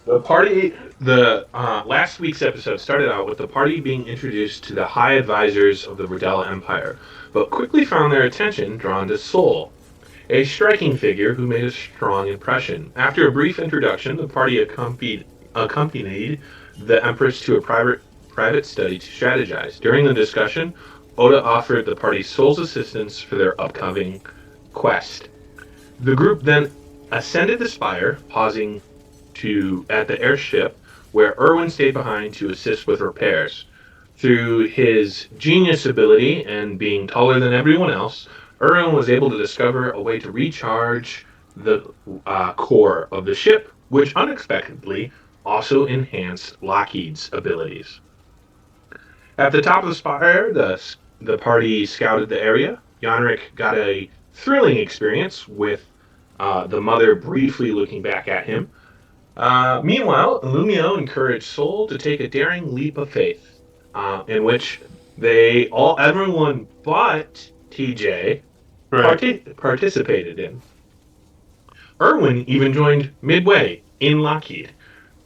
The last week's episode started out with the party being introduced to the high advisors of the Riddell Empire, but quickly found their attention drawn to Sol, a striking figure who made a strong impression. After a brief introduction, the party accompanied the Empress to a private study to strategize. During the discussion, Oda offered the party Sol's assistance for their upcoming quest. The group then ascended the spire, pausing to at the airship, where Irwin stayed behind to assist with repairs. Through his genius ability and being taller than everyone else, Irwin was able to discover a way to recharge the core of the ship, which unexpectedly also enhanced Lockheed's abilities. At the top of the spire, the party scouted the area. Yonrik got a thrilling experience with the mother briefly looking back at him. Meanwhile, Illumio encouraged Sol to take a daring leap of faith, in which everyone but TJ participated in. Irwin even joined midway in Lockheed,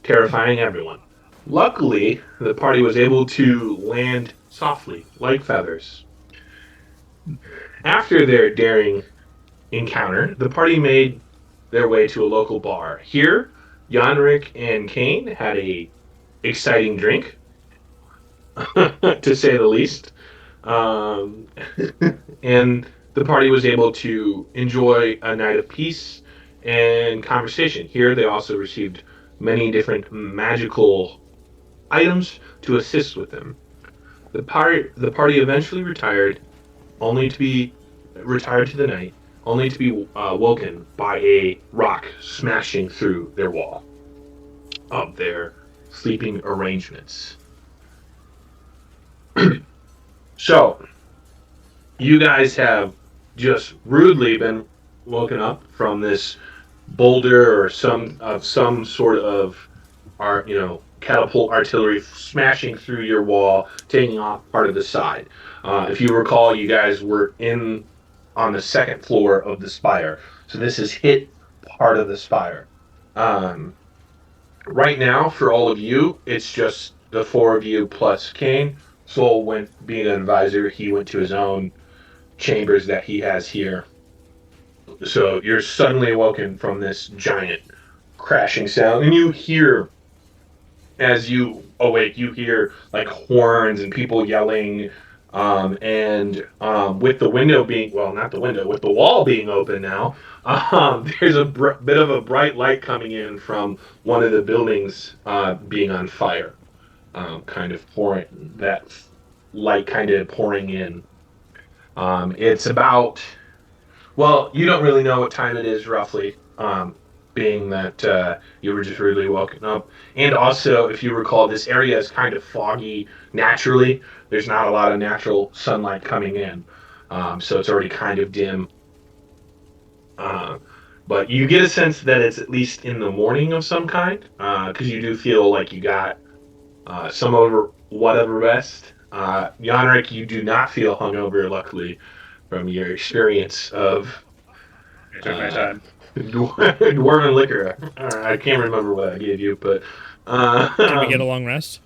terrifying everyone. Luckily, the party was able to land softly, like feathers. After their daring encounter, the party made their way to a local bar. Here, Yanrick and Kane had a exciting drink, to say the least. Um, and the party was able to enjoy a night of peace and conversation. Here, they also received many different magical items to assist with them. The party eventually only to be retired to the night, only to be woken by a rock smashing through their wall of their sleeping arrangements. So, you guys have just rudely been woken up from this boulder or some sort of catapult artillery smashing through your wall, taking off part of the side. If you recall, you guys were in on the second floor of the spire, so this has hit part of the spire. Um, right now, for all of you, it's just the four of you plus Kane. Soul went being an advisor. He went to his own chambers that he has here. So you're suddenly awoken from this giant crashing sound, and you hear as you awake, you hear like horns and people yelling. And with the window being, well, not the window, with the wall being open now, there's a bit of a bright light coming in from one of the buildings being on fire, kind of pouring that light kind of pouring in. It's about, well, you don't really know what time it is roughly, being that you were just really woken up. And also, if you recall, this area is kind of foggy naturally. There's not a lot of natural sunlight coming in, so it's already kind of dim. Uh, but you get a sense that it's at least in the morning of some kind, because you do feel like you got some over whatever rest. Yanrick, you do not feel hungover, luckily, from your experience of I took my time. dwarven liquor. I can't remember what I gave you, but Did we get a long rest?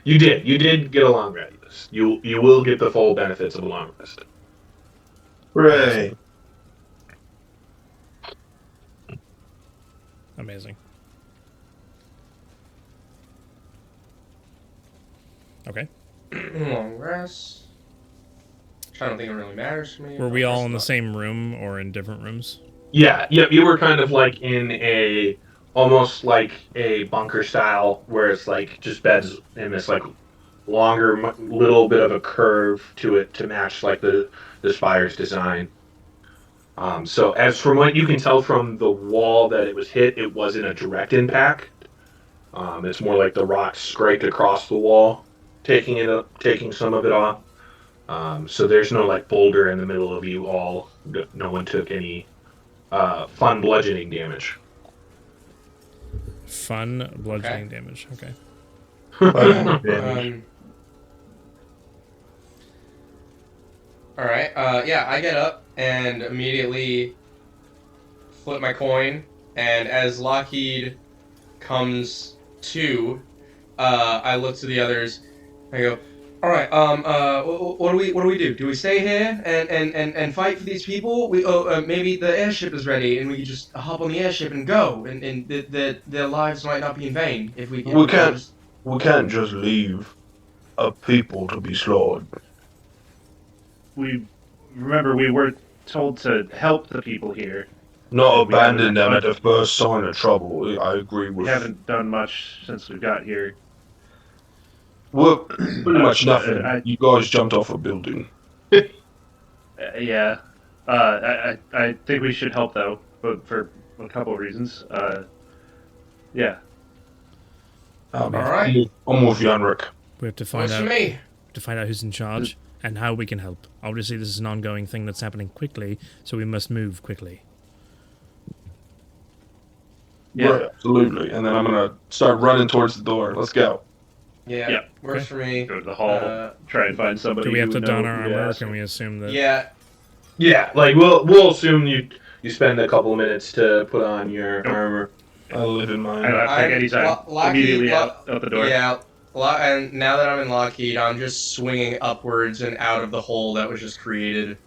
you did. You did get a long rest. Yes. You will get the full benefits of a long rest. Hooray. Amazing. Okay. Long rest. I don't think it really matters to me. Were we all in the same room or in different rooms? Yeah. You were kind of like in a almost like a bunker style, where it's like just beds in this like longer, little bit of a curve to it to match like the spire's design. So as from what you can tell from the wall that it was hit, it wasn't a direct impact. It's more like the rock scraped across the wall, taking some of it off. So there's no like boulder in the middle of you all. No one took any fun bludgeoning damage. Fun bludgeoning damage. Okay. All right. Yeah, I get up and immediately flip my coin, and as Lockheed comes 2, I look to the others. I go, all right. What do we do? Do we stay here and fight for these people? Maybe the airship is ready and we can just hop on the airship and go. And their lives might not be in vain if we We can can't. just. We can't just leave a people to be slaughtered. We remember we were told to help the people here. Not We haven't abandon them done at the first sign of trouble. I agree We with. haven't done much since we got here. Well, pretty much nothing. I- You guys jumped off a building. Yeah. I think we should help though, but for a couple of reasons. Yeah. All right. I'm with you, Henrik. We have to find Works for out me. who's in charge and how we can help. Obviously, this is an ongoing thing that's happening quickly, so we must move quickly. Yeah. Right, absolutely. And then I'm gonna start running towards the door. Let's go. Yeah. Yeah. Works for me. Go to the hall. Try and find somebody. Do we have who to don know our who to armor, or ask. can we assume that? Yeah. Yeah, like we'll assume you spend a couple of minutes to put on your armor. I live in mine. Like anytime. Immediately out the door. Yeah. And now that I'm in Lockheed, I'm just swinging upwards and out of the hole that was just created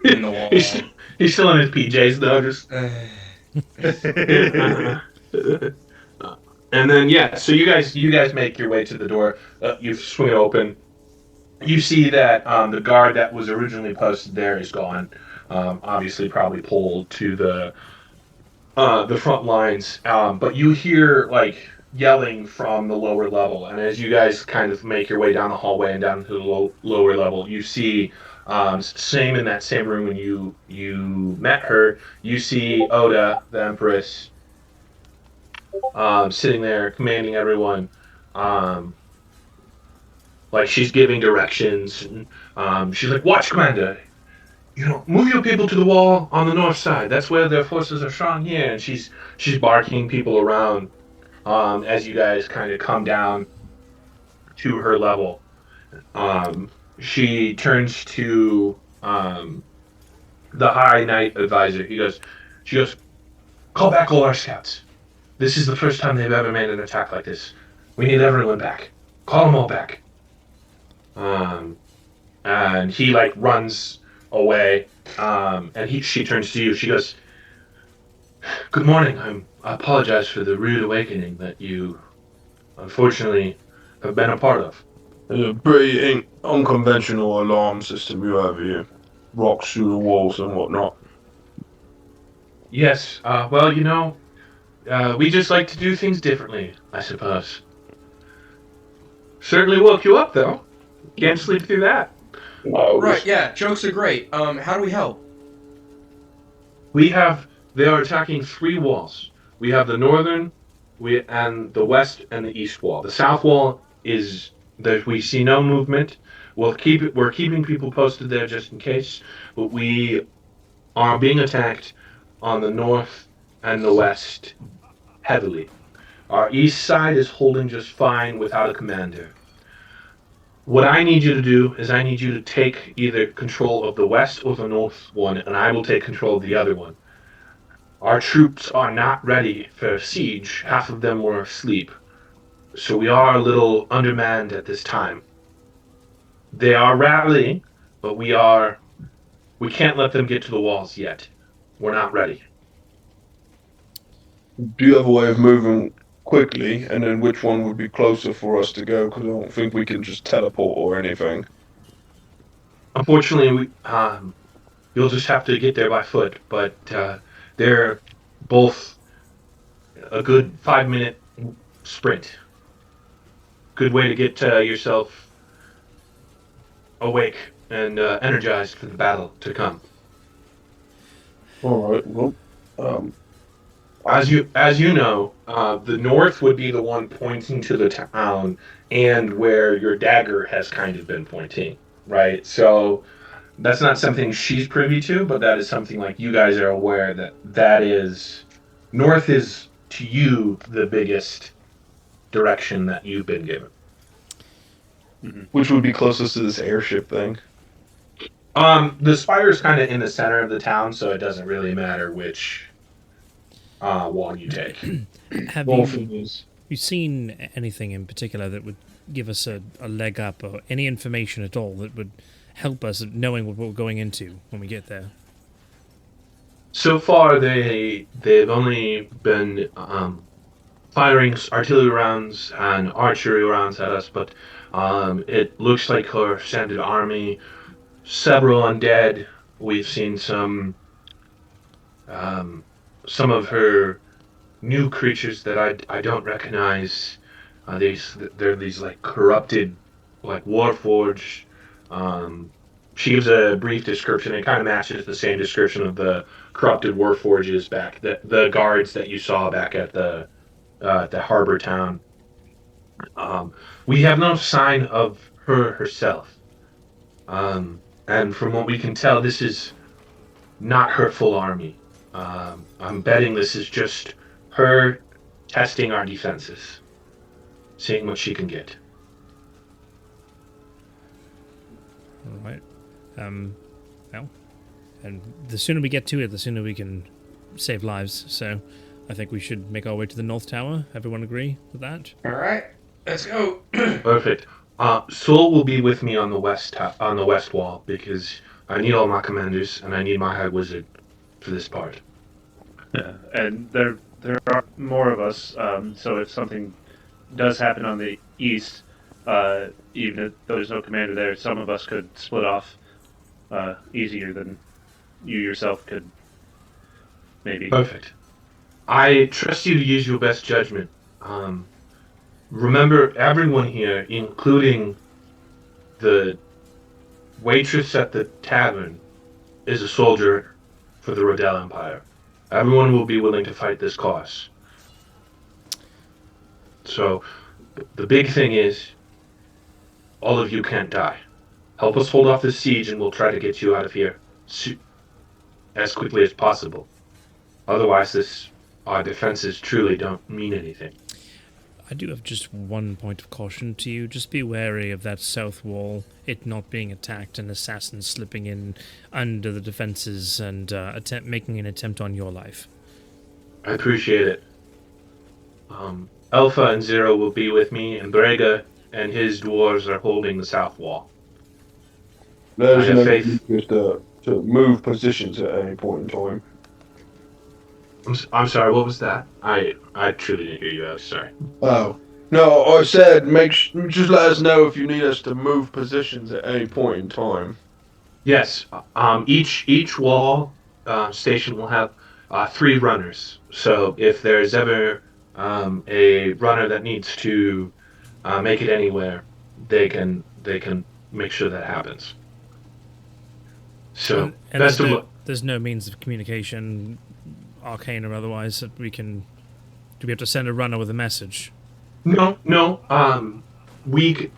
in the wall. He's still in his PJs though, just. And then yeah, so you guys make your way to the door. You swing it open. You see that the guard that was originally posted there is gone. Obviously, probably pulled to the front lines. But you hear like yelling from the lower level, and as you guys kind of make your way down the hallway and down to the lower level, you see same in that same room when you met her. You see Oda, the Empress, sitting there commanding everyone. Like she's giving directions. And, she's like, "Watch, Commander. Move your people to the wall on the north side. That's where their forces are strong here." And she's barking people around as you guys kind of come down to her level. She turns to the High Knight Advisor. She goes, "Call back all our scouts. This is the first time they've ever made an attack like this. We need everyone back. Call them all back." And he like runs away. And she turns to you. She goes, "Good morning. I apologize for the rude awakening that you, unfortunately, have been a part of." It's a pretty unconventional alarm system you have here. Rocks through the walls and whatnot. Yes. Well, we just like to do things differently, I suppose. Certainly woke you up, though. Can't sleep through that. Right. Yeah. Jokes are great. How do we help? They are attacking 3 walls. We have the northern, and the west and the east wall. The south wall is that we see no movement. We're keeping people posted there just in case, but we are being attacked on the north and the west heavily. Our east side is holding just fine without a commander. What I need you to do is I need you to take either control of the west or the north one, and I will take control of the other one. Our troops are not ready for a siege. Half of them were asleep. So we are a little undermanned at this time. They are rallying, but we can't let them get to the walls yet. We're not ready. Do you have a way of moving quickly, and then which one would be closer for us to go? Because I don't think we can just teleport or anything. Unfortunately, you'll just have to get there by foot, but they're both a good 5-minute sprint. Good way to get yourself awake and energized for the battle to come. All right. Well, As you know, the north would be the one pointing to the town, and where your dagger has kind of been pointing, right? So that's not something she's privy to, but that is something like you guys are aware that is north is to you the biggest direction that you've been given. which would be closest to this airship thing? The spire's kind of in the center of the town, so it doesn't really matter which wall you take. Have Both you of these. you seen anything in particular that would give us a leg up, or any information at all that would help us at knowing what we're going into when we get there? So far, they've only been firing artillery rounds and archery rounds at us, but it looks like her standard army, several undead. We've seen some of her new creatures that I don't recognize. They're these like corrupted, like warforged. Um, she gives a brief description. It kind of matches the same description of the corrupted warforges back the guards that you saw back at the harbor town. We have no sign of her herself, and from what we can tell, this is not her full army. I'm betting this is just her testing our defenses, seeing what she can get. All right. Well, and the sooner we get to it, the sooner we can save lives. So, I think we should make our way to the North Tower. Everyone agree with that? All right, let's go. Perfect. Sol will be with me on the on the west wall because I need all my commanders and I need my high wizard for this part. Yeah, and there are more of us. So if something does happen on the east, even if there's no commander there, some of us could split off easier than you yourself could. Maybe. Perfect. I trust you to use your best judgment. Remember, everyone here, including the waitress at the tavern, is a soldier for the Rodell Empire. Everyone will be willing to fight this cause. So, the big thing is, all of you can't die. Help us hold off the siege and we'll try to get you out of here as quickly as possible. Otherwise, our defenses truly don't mean anything. I do have just one point of caution to you. Just be wary of that south wall, it not being attacked and assassins slipping in under the defenses and making an attempt on your life. I appreciate it. Alpha and Zero will be with me, and Brega and his dwarves are holding the south wall. There's I have no faith. need to move positions at any point in time. I'm sorry, what was that? I truly didn't hear you. I was sorry. Oh. No, I said just let us know if you need us to move positions at any point in time. Yes. Each wall station will have 3 runners. So if there's ever a runner that needs to make it anywhere, they can make sure that happens. So And best of luck. there's no means of communication, arcane or otherwise, that we can... Do we have to send a runner with a message? No.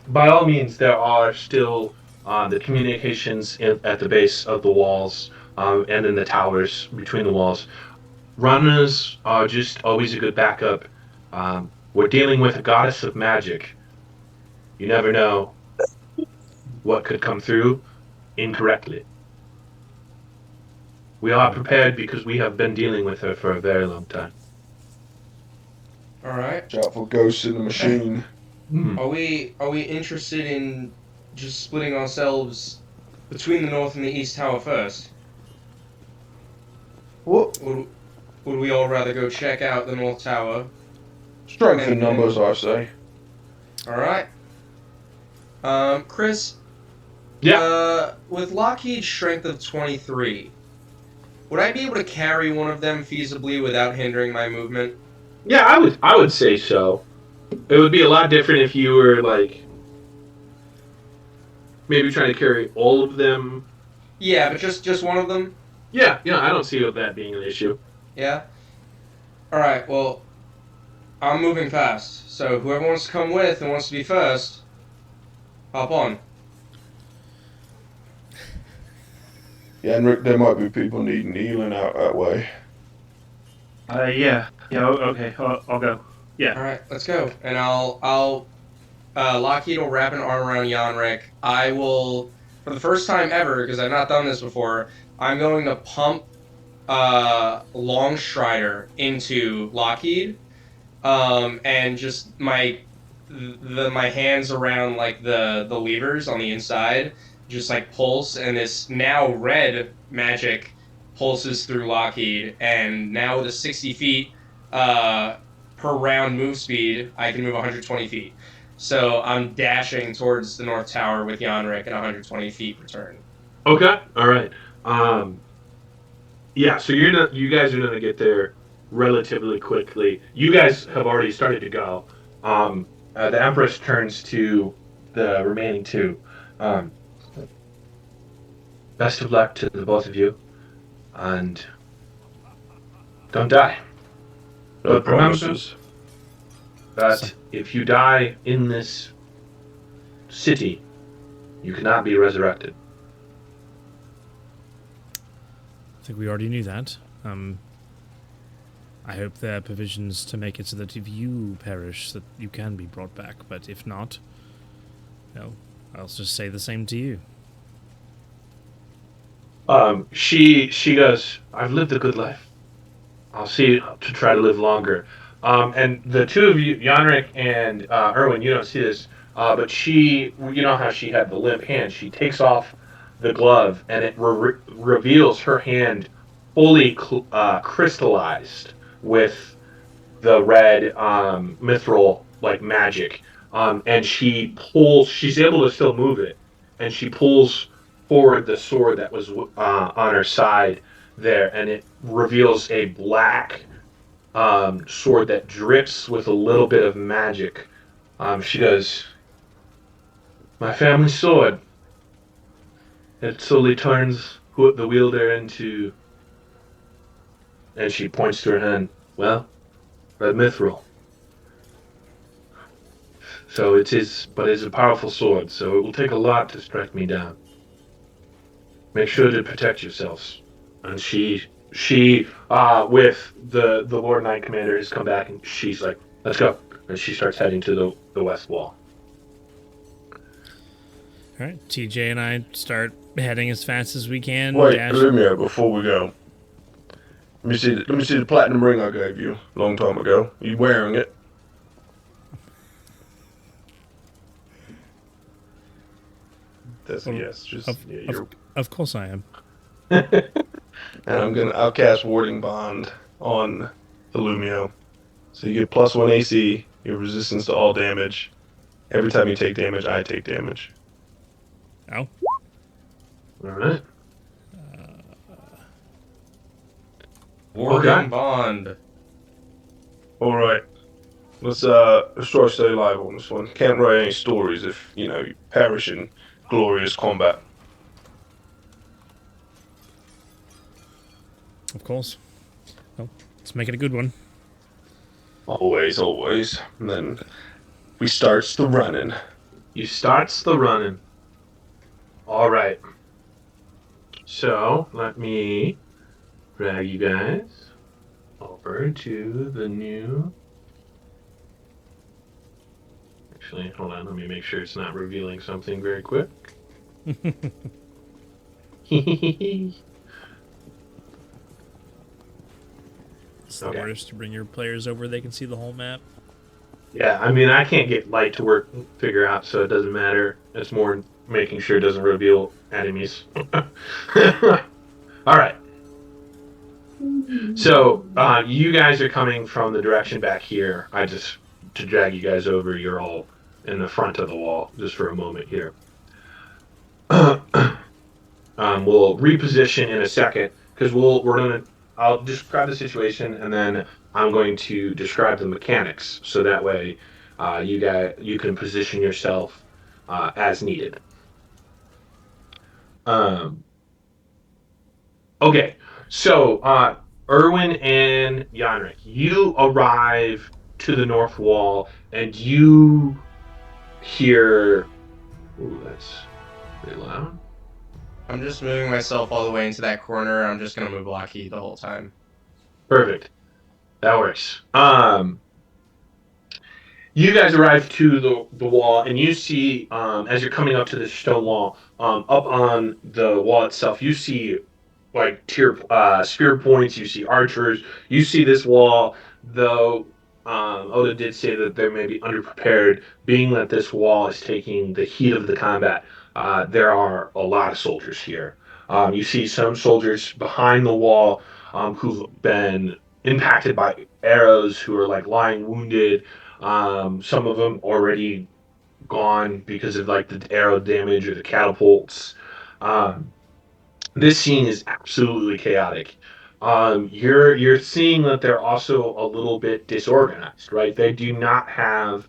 By all means, there are still the communications at the base of the walls and in the towers between the walls. Runners are just always a good backup. We're dealing with a goddess of magic. You never know what could come through incorrectly. We are prepared because we have been dealing with her for a very long time. All right. Watch out for ghosts in the machine. Are we interested in just splitting ourselves between the north and the east tower first? What? Would we all rather go check out the north tower? Strength in numbers, I say. All right. Chris. Yeah. With Lockheed's strength of 23, would I be able to carry one of them feasibly without hindering my movement? Yeah, I would say so. It would be a lot different if you were like maybe trying to carry all of them. Yeah, but just one of them? Yeah, I don't see that being an issue. Yeah. All right. Well, I'm moving fast, so whoever wants to come with and wants to be first, hop on. Yeah, and Rick, there might be people needing healing out that way. Yeah. Okay. I'll go. Yeah. All right, let's go. And Lockheed will wrap an arm around Yanrick. I will, for the first time ever, because I've not done this before, I'm going to pump Longstrider into Lockheed, and just my hands around like the levers on the inside just like pulse, and this now red magic pulses through Lockheed, and now with a 60 feet uh, per round move speed, I can move 120 feet. So I'm dashing towards the North Tower with Yanrick at 120 feet per turn. Okay. All right. Um, yeah. So you guys are gonna get there relatively quickly. You guys have already started to go. The Empress turns to the remaining two. Um, Best of luck to the both of you, and don't die. No But remember promises. that if you die in this city, you cannot be resurrected. I think we already knew that. I hope there are provisions to make it so that if you perish, that you can be brought back. But if not, well, I'll just say the same to you. She goes, I've lived a good life. I'll see to try to live longer. And the two of you, Yanrick and Erwin, you don't see this, but she, you know how she had the limp hand. She takes off the glove, and it reveals her hand fully crystallized with the red mithril like magic. And she pulls. She's able to still move it, and she pulls forward the sword that was on her side there, and it reveals a black sword that drips with a little bit of magic. She goes, "My family sword. It slowly turns the wielder into," and she points to her hand. Well, red mithril. So it is, but it's a powerful sword. So it will take a lot to strike me down. Make sure to protect yourselves. And with the Lord Knight Commander has come back, and she's like, let's go. And she starts heading to the west wall. All right, TJ and I start heading as fast as we can. Wait, dash- Lumia, before we go. Let me see the platinum ring I gave you a long time ago. Are you wearing it? That's a yes. Just Of course I am. and I'll cast Warding Bond on the Lumio. So you get +1 AC, your resistance to all damage. Every time you take damage, I take damage. Oh. All right. Warding Okay. Bond. All right. Let's try to stay alive on this one. Can't write any stories if you perish in glorious combat. Of course. Well, let's make it a good one. Always, always. And then we starts the running. You starts the running. All right. So let me drag you guys over to the new. Actually, hold on. Let me make sure it's not revealing something very quick. It's the Okay. worst to bring your players over, they can see the whole map. Yeah, I mean, I can't get light to figure out, so it doesn't matter. It's more making sure it doesn't reveal enemies. All right. So you guys are coming from the direction back here. To drag you guys over, you're all in the front of the wall just for a moment here. We'll reposition in a second because I'll describe the situation and then I'm going to describe the mechanics so that way you can position yourself as needed. Okay, so Erwin and Yanrick, you arrive to the north wall and you hear. Ooh, that's pretty loud. I'm just moving myself all the way into that corner. I'm just gonna move Lockheed the whole time. Perfect. That works. You guys arrive to the wall, and you see, as you're coming up to this stone wall, up on the wall itself, you see like spear points. You see archers. You see this wall, though. Oda did say that they may be underprepared, being that this wall is taking the heat of the combat. There are a lot of soldiers here. You see some soldiers behind the wall who've been impacted by arrows, who are like lying wounded. Some of them already gone because of like the arrow damage or the catapults. Um, this scene is absolutely chaotic. You're seeing that they're also a little bit disorganized, right? They do not have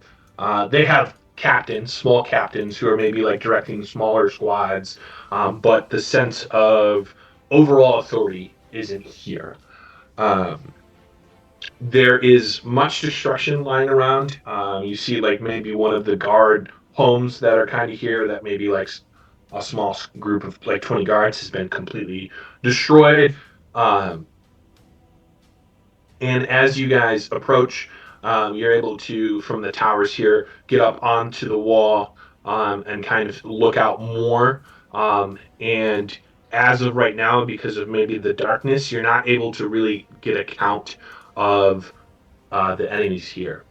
they have captains, small captains who are maybe like directing smaller squads, but the sense of overall authority isn't here. Um, there is much destruction lying around. You see, like maybe one of the guard homes that are kind of here that maybe like a small group of like 20 guards has been completely destroyed. Um, and as you guys approach, you're able to, from the towers here, get up onto the wall and kind of look out more. And as of right now, because of maybe the darkness, you're not able to really get a count of the enemies here.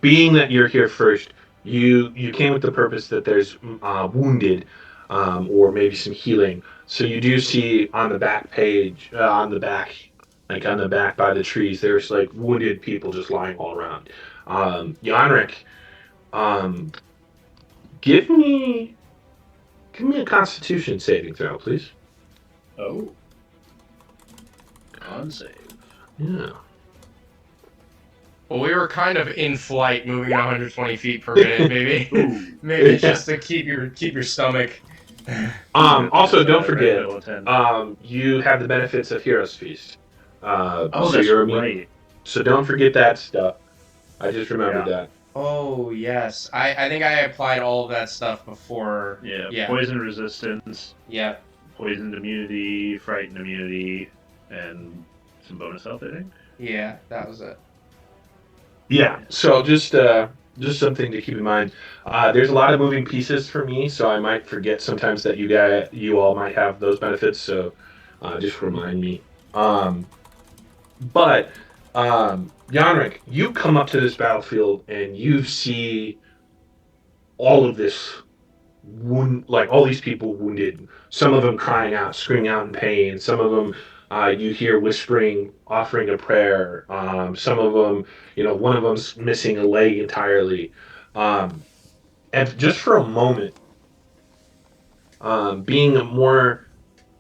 Being that you're here first, you came with the purpose that there's wounded or maybe some healing. So you do see on the back page, on the back, like on the back by the trees, there's like wounded people just lying all around. Yanrick, um, give me give me a Constitution saving throw, please. Oh. Con save. Yeah. Well, we were kind of in flight, moving 120 feet per minute. Maybe, maybe it's just to keep your stomach. Also, don't Right, forget, middle of 10. you have the benefits of Heroes Feast. Oh, So that's you're right. So don't forget that stuff. I just remembered Yeah. that. Oh yes, I think I applied all of that stuff before. Yeah. Yeah. Poison resistance, Yeah. poisoned immunity, frightened immunity, and some bonus health, I think. Yeah, that was it. Yeah. So just something to keep in mind. There's a lot of moving pieces for me, so I might forget sometimes that you all might have those benefits. So just remind me. Um, but Yanrick, you come up to this battlefield and you see all of this like all these people wounded, some of them crying out, screaming out in pain, some of them you hear whispering, offering a prayer, some of them, one of them's missing a leg entirely. Um, and just for a moment, being a more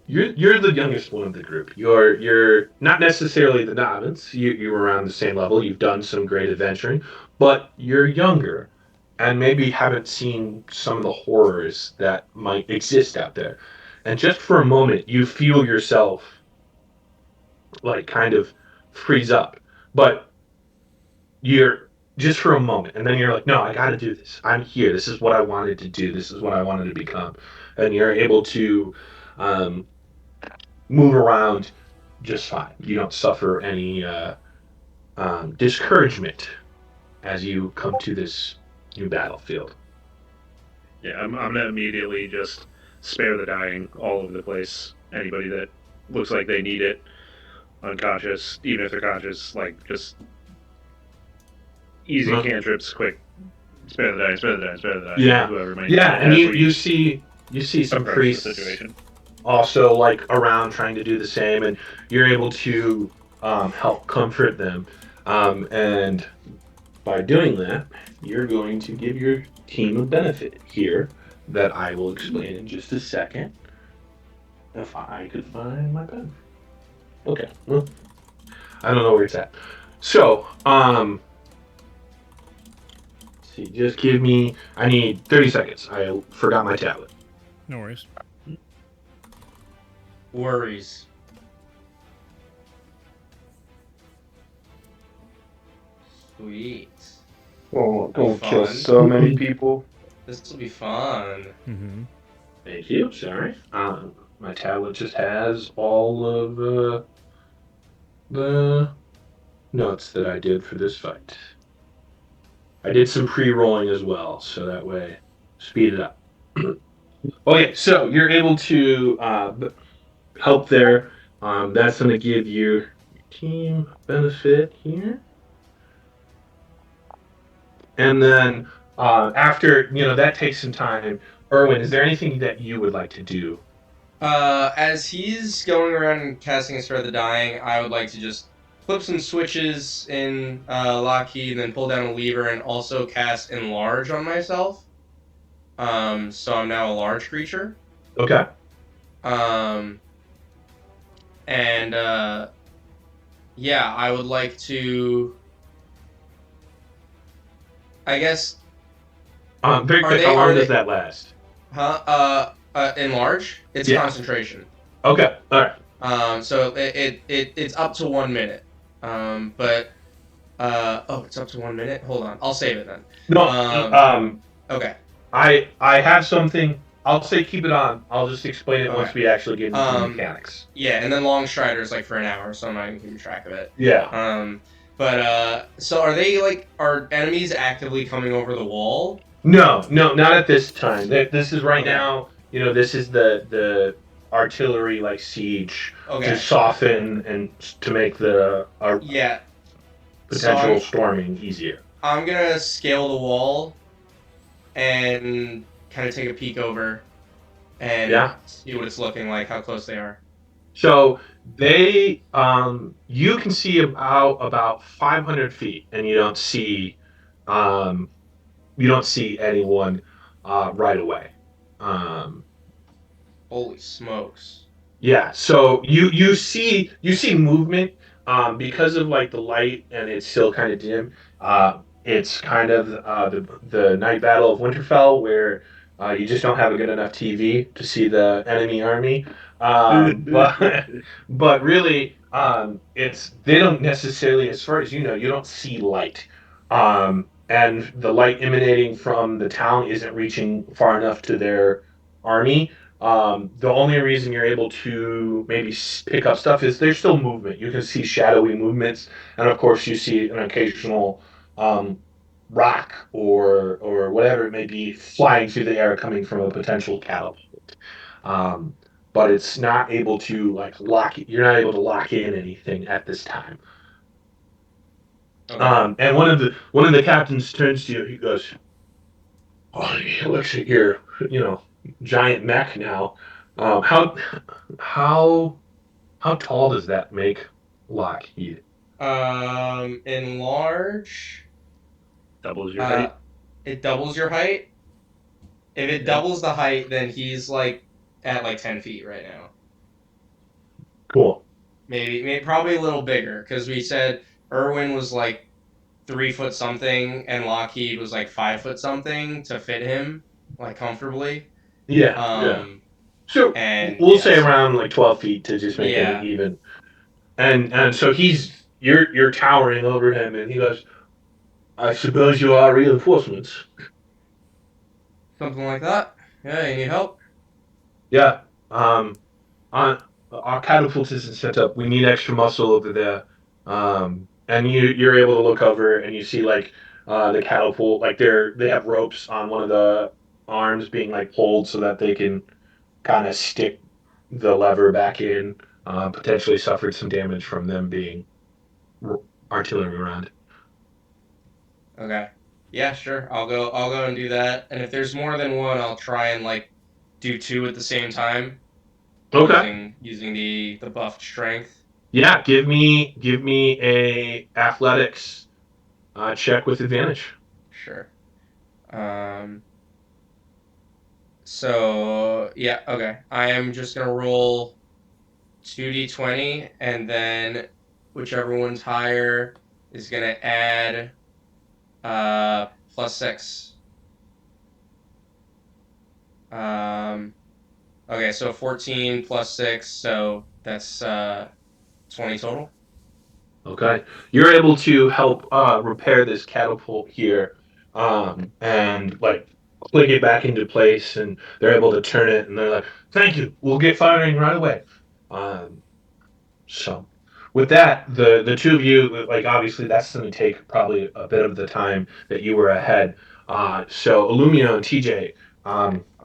you're the youngest one of the group. You're not necessarily the novice. You're around the same level. You've done some great adventuring, but you're younger and maybe haven't seen some of the horrors that might exist out there. And just for a moment, you feel yourself like kind of freeze up. But you're just for a moment, and then you're like, no, I got to do this. I'm here. This is what I wanted to do. This is what I wanted to become. And you're able to um, move around just fine. You don't suffer any discouragement as you come to this new battlefield. Yeah, I'm gonna immediately just spare the dying all over the place. Anybody that looks like they need it, unconscious, even if they're conscious, like just easy Huh? cantrips, quick. Spare the dying, spare the dying, spare the dying. Yeah, Whoever might yeah, and as you we you see some approach the priests situation. also like around trying to do the same, and you're able to help comfort them. And by doing that, you're going to give your team a benefit here that I will explain in just a second. If I could find my pen. Okay. Well, I don't know where it's at. So, let's see, just give me. I need 30 seconds. I forgot my tablet. No worries. Worries. Sweet. Oh, don't kill Fun. so many people. This will be fun. Mm-hmm. Thank you. Sorry. My tablet just has all of the notes that I did for this fight. I did some pre-rolling as well, so that way, speed it up. Okay, so you're able to help there. That's going to give you team benefit here. And then after that takes some time. Erwin, is there anything that you would like to do? As he's going around and casting a Spare the Dying, I would like to just flip some switches in Lockheed and then pull down a lever and also cast Enlarge on myself. So I'm now a large creature. Okay. Um, and yeah, I would like to. I guess Very are quick. How they long are does they that last? huh? Enlarge. It's Yeah. concentration. Okay. All right. So it's up to 1 minute. But oh, it's up to 1 minute. Hold on, I'll save it then. No. Um, okay, I have something. I'll say keep it on. I'll just explain it okay. once we actually get into the Um, mechanics. yeah, and then Long Strider's like for an hour, so I'm not even keeping track of it. Yeah. But so are they like are enemies actively coming over the wall? No, no, not at this time. This is right Okay, now. This is the artillery like siege to okay, soften and to make the yeah. So potential storming easier. I'm gonna scale the wall and kind of take a peek over and Yeah. see what it's looking like, how close they are. So they you can see about 500 feet, and um you don't see anyone right away. Um, Holy smokes! Yeah, so you see movement because of like the light and it's still kind of dim. It's kind of the night battle of Winterfell where you just don't have a good enough TV to see the enemy army. But but really, it's they don't necessarily, as far as you don't see light, and the light emanating from the town isn't reaching far enough to their army. The only reason you're able to maybe pick up stuff is there's still movement. You can see shadowy movements, and of course you see an occasional um, rock or whatever it may be flying through the air coming from a potential catapult. Um, but it's not able to like lock. You're not able to lock in anything at this time. Okay. And one of the captains turns to you. He goes, "Oh, he looks at your giant mech now. How how how tall does that make Lockheed? Enlarge. Doubles your Uh, height. it doubles your height. If it Yeah. doubles the height, then he's like at like 10 feet right now. Cool. Maybe probably a little bigger because we said Irwin was like 3 foot something and Lockheed was like 5 foot something to fit him like comfortably. Yeah, yeah. Um, So and we'll say yes, around like 12 feet to just make it yeah, even. And so you're towering over him, and he goes, "I suppose you are reinforcements." something like that. Yeah, you need help? Yeah. On our catapult isn't set up. We need extra muscle over there. And you're able to look over and you see like the catapult, like they have ropes on one of the arms being like pulled so that they can kind of stick the lever back in. Potentially suffered some damage from them being r- artillery round. Okay. Yeah, sure. I'll go and do that. And if there's more than one, I'll try and like do two at the same time Okay. using the buffed strength. Yeah. Give me a athletics check with advantage. Sure. Um so yeah, okay. I am just gonna roll 2d20 and then whichever one's higher is gonna add +6. Um okay, so 14 +6, so that's 20 total. Okay, you're able to help repair this catapult here, and like click it back into place, and they're able to turn it, and they're like, "Thank you, we'll get firing right away." Um, so, with that, the two of you, like obviously, that's going to take probably a bit of the time that you were ahead. So, Illumio and TJ,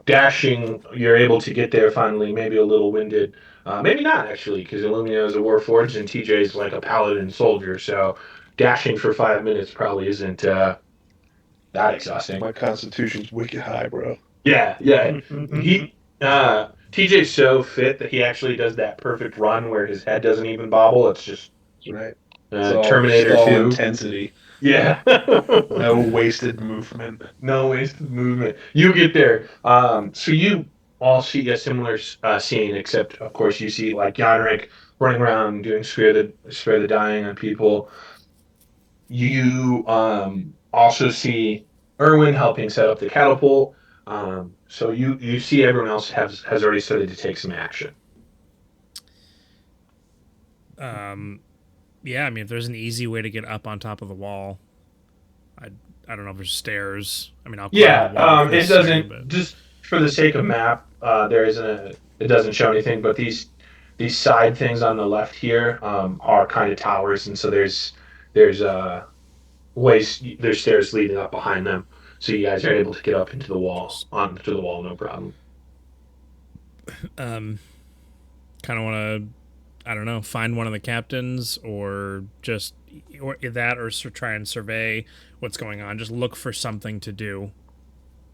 dashing, you're able to get there finally. Maybe a little winded, maybe not actually, because Illumio is a warforged and TJ is like a paladin soldier. So, dashing for 5 minutes probably isn't that exhausting. My constitution's wicked high, bro. Yeah, yeah. TJ's so fit that he actually does that perfect run where his head doesn't even bobble. It's just That's right. It's Terminator all 2. intensity. Yeah. No wasted movement. No wasted movement. You get there. So you all see a similar scene, except of course you see like Yanrick running around doing spare the dying on people. You also see Erwin helping set up the catapult. So you see everyone else has already started to take some action. Yeah, I mean, if there's an easy way to get up on top of the wall, I I don't know if there's stairs. I mean, I'll climb Yeah, the wall if it necessary, doesn't just for the sake of map. There isn't a. It doesn't show anything, but these side things on the left here are kind of towers, and so there's there's stairs leading up behind them, so you guys are able to get up into the wall onto the wall, no problem. kind of want to, I don't know, find one of the captains or just or that or try and survey what's going on. Just look for something to do.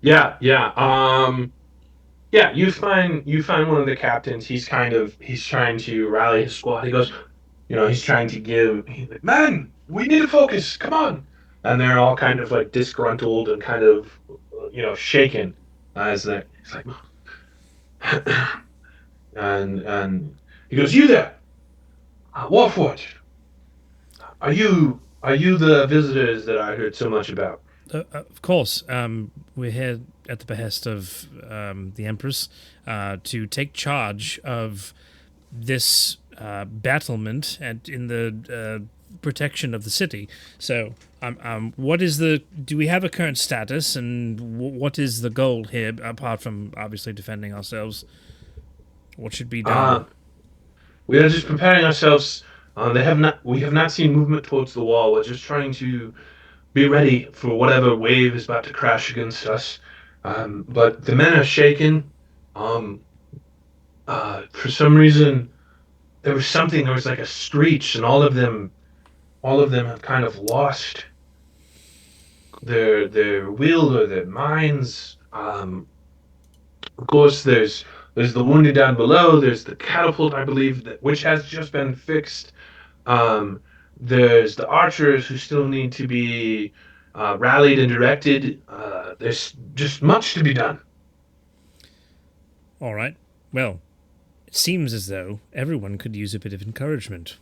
Yeah, yeah. Yeah, you find one of the captains. He's trying to rally his squad. He goes, he's trying to he's like, man, we need to focus. Come on. And they're all kind of like disgruntled and kind of, shaken as they he's like, and he goes, you there, Warforged. Are you the visitors that I heard so much about? Of course, we're here at the behest of the Empress to take charge of this battlement and in the protection of the city. So, what is do we have a current status, and what is the goal here, apart from obviously defending ourselves? What should be done? We are just preparing ourselves. We have not seen movement towards the wall. We're just trying to be ready for whatever wave is about to crash against us. But the men are shaken. Um, for some reason, there was like a screech, and all of them have kind of lost their will or their minds. Of course, there's the wounded down below. There's the catapult, I believe, which has just been fixed. Um, there's the archers who still need to be rallied and directed. There's just much to be done. All right. Well, it seems as though everyone could use a bit of encouragement.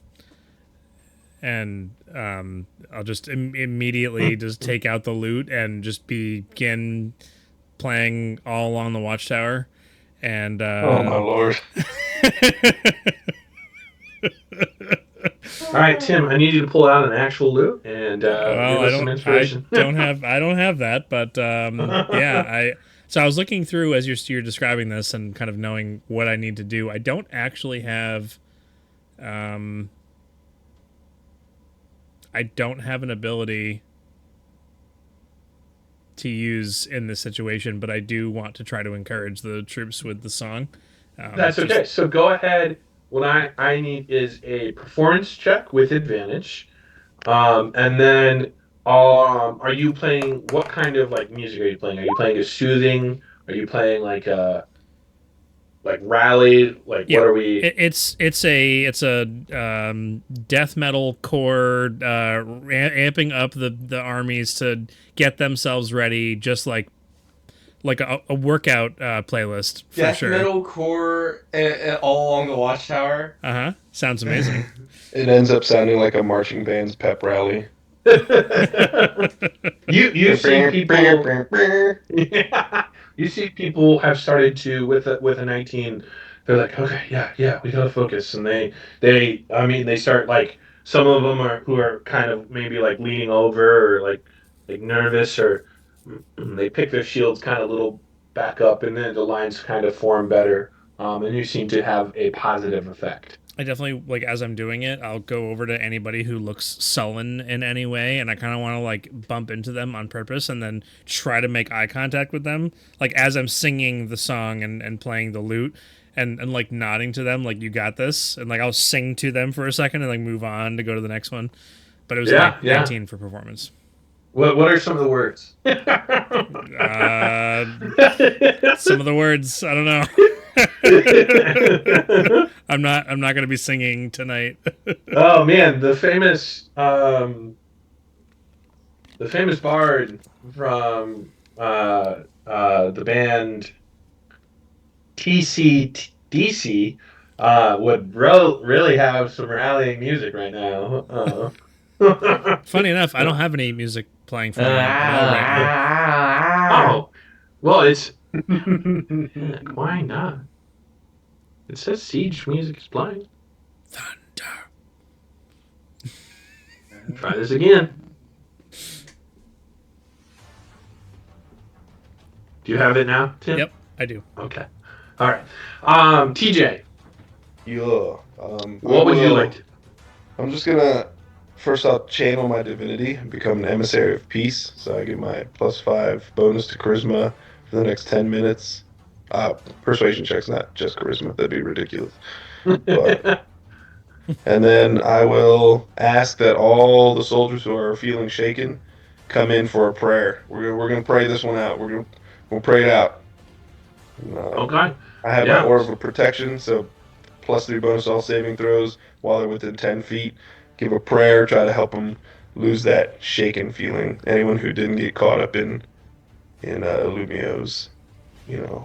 And I'll just immediately just take out the lute and just begin playing all along the watchtower. And Oh my lord! All right, Tim, I need you to pull out an actual lute and give us some inspiration. I don't have that, but yeah, So I was looking through as you're describing this and kind of knowing what I need to do. I don't actually have, I don't have an ability to use in this situation, but I do want to try to encourage the troops with the song. That's okay. So go ahead. What I need is a performance check with advantage. And then are you playing, what kind of like music are you playing? Are you playing a soothing? Are you playing like a rally? Like Yeah, what are we? it's a death metal core amping up the armies to get themselves ready, just like a workout playlist for Death sure. metal core all along the watchtower. Sounds amazing. It ends up sounding like a marching band's pep rally. you see people. Yeah, you see people have started to with a 19. They're like, okay, yeah, we gotta focus, and I mean, they start like some of them are who are kind of maybe like leaning over or like nervous or they pick their shields kind of a little back up, and then the lines kind of form better, and you seem to have a positive effect. I definitely, like, as I'm doing it, I'll go over to anybody who looks sullen in any way, and I kind of want to, like, bump into them on purpose and then try to make eye contact with them, like, as I'm singing the song and playing the lute, and, like, nodding to them, like, you got this, and, like, I'll sing to them for a second and, like, move on to go to the next one. But it was, 19 for performance. What are some of the words? Some of the words, I don't know. I'm not going to be singing tonight. Oh man, the famous bard from the band TCDC would really have some rallying music right now. Funny enough, I don't have any music playing for me at all right now. Oh, well, it's why not? It says siege music is playing. Thunder. Try this again. Do you have it now, Tim? Yep, I do. Okay. All right. TJ, Yeah. what would you like to? I'm just gonna first off channel my divinity and become an emissary of peace. So I get my +5 bonus to charisma for the next 10 minutes. Persuasion checks, not just charisma. That'd be ridiculous. But and then I will ask that all the soldiers who are feeling shaken come in for a prayer. We're gonna pray this one out. We'll pray it out. Okay. I have my Yeah. aura of protection, so +3 bonus all saving throws while they're within 10 feet. Give a prayer, try to help them lose that shaken feeling. Anyone who didn't get caught up in Lumio's,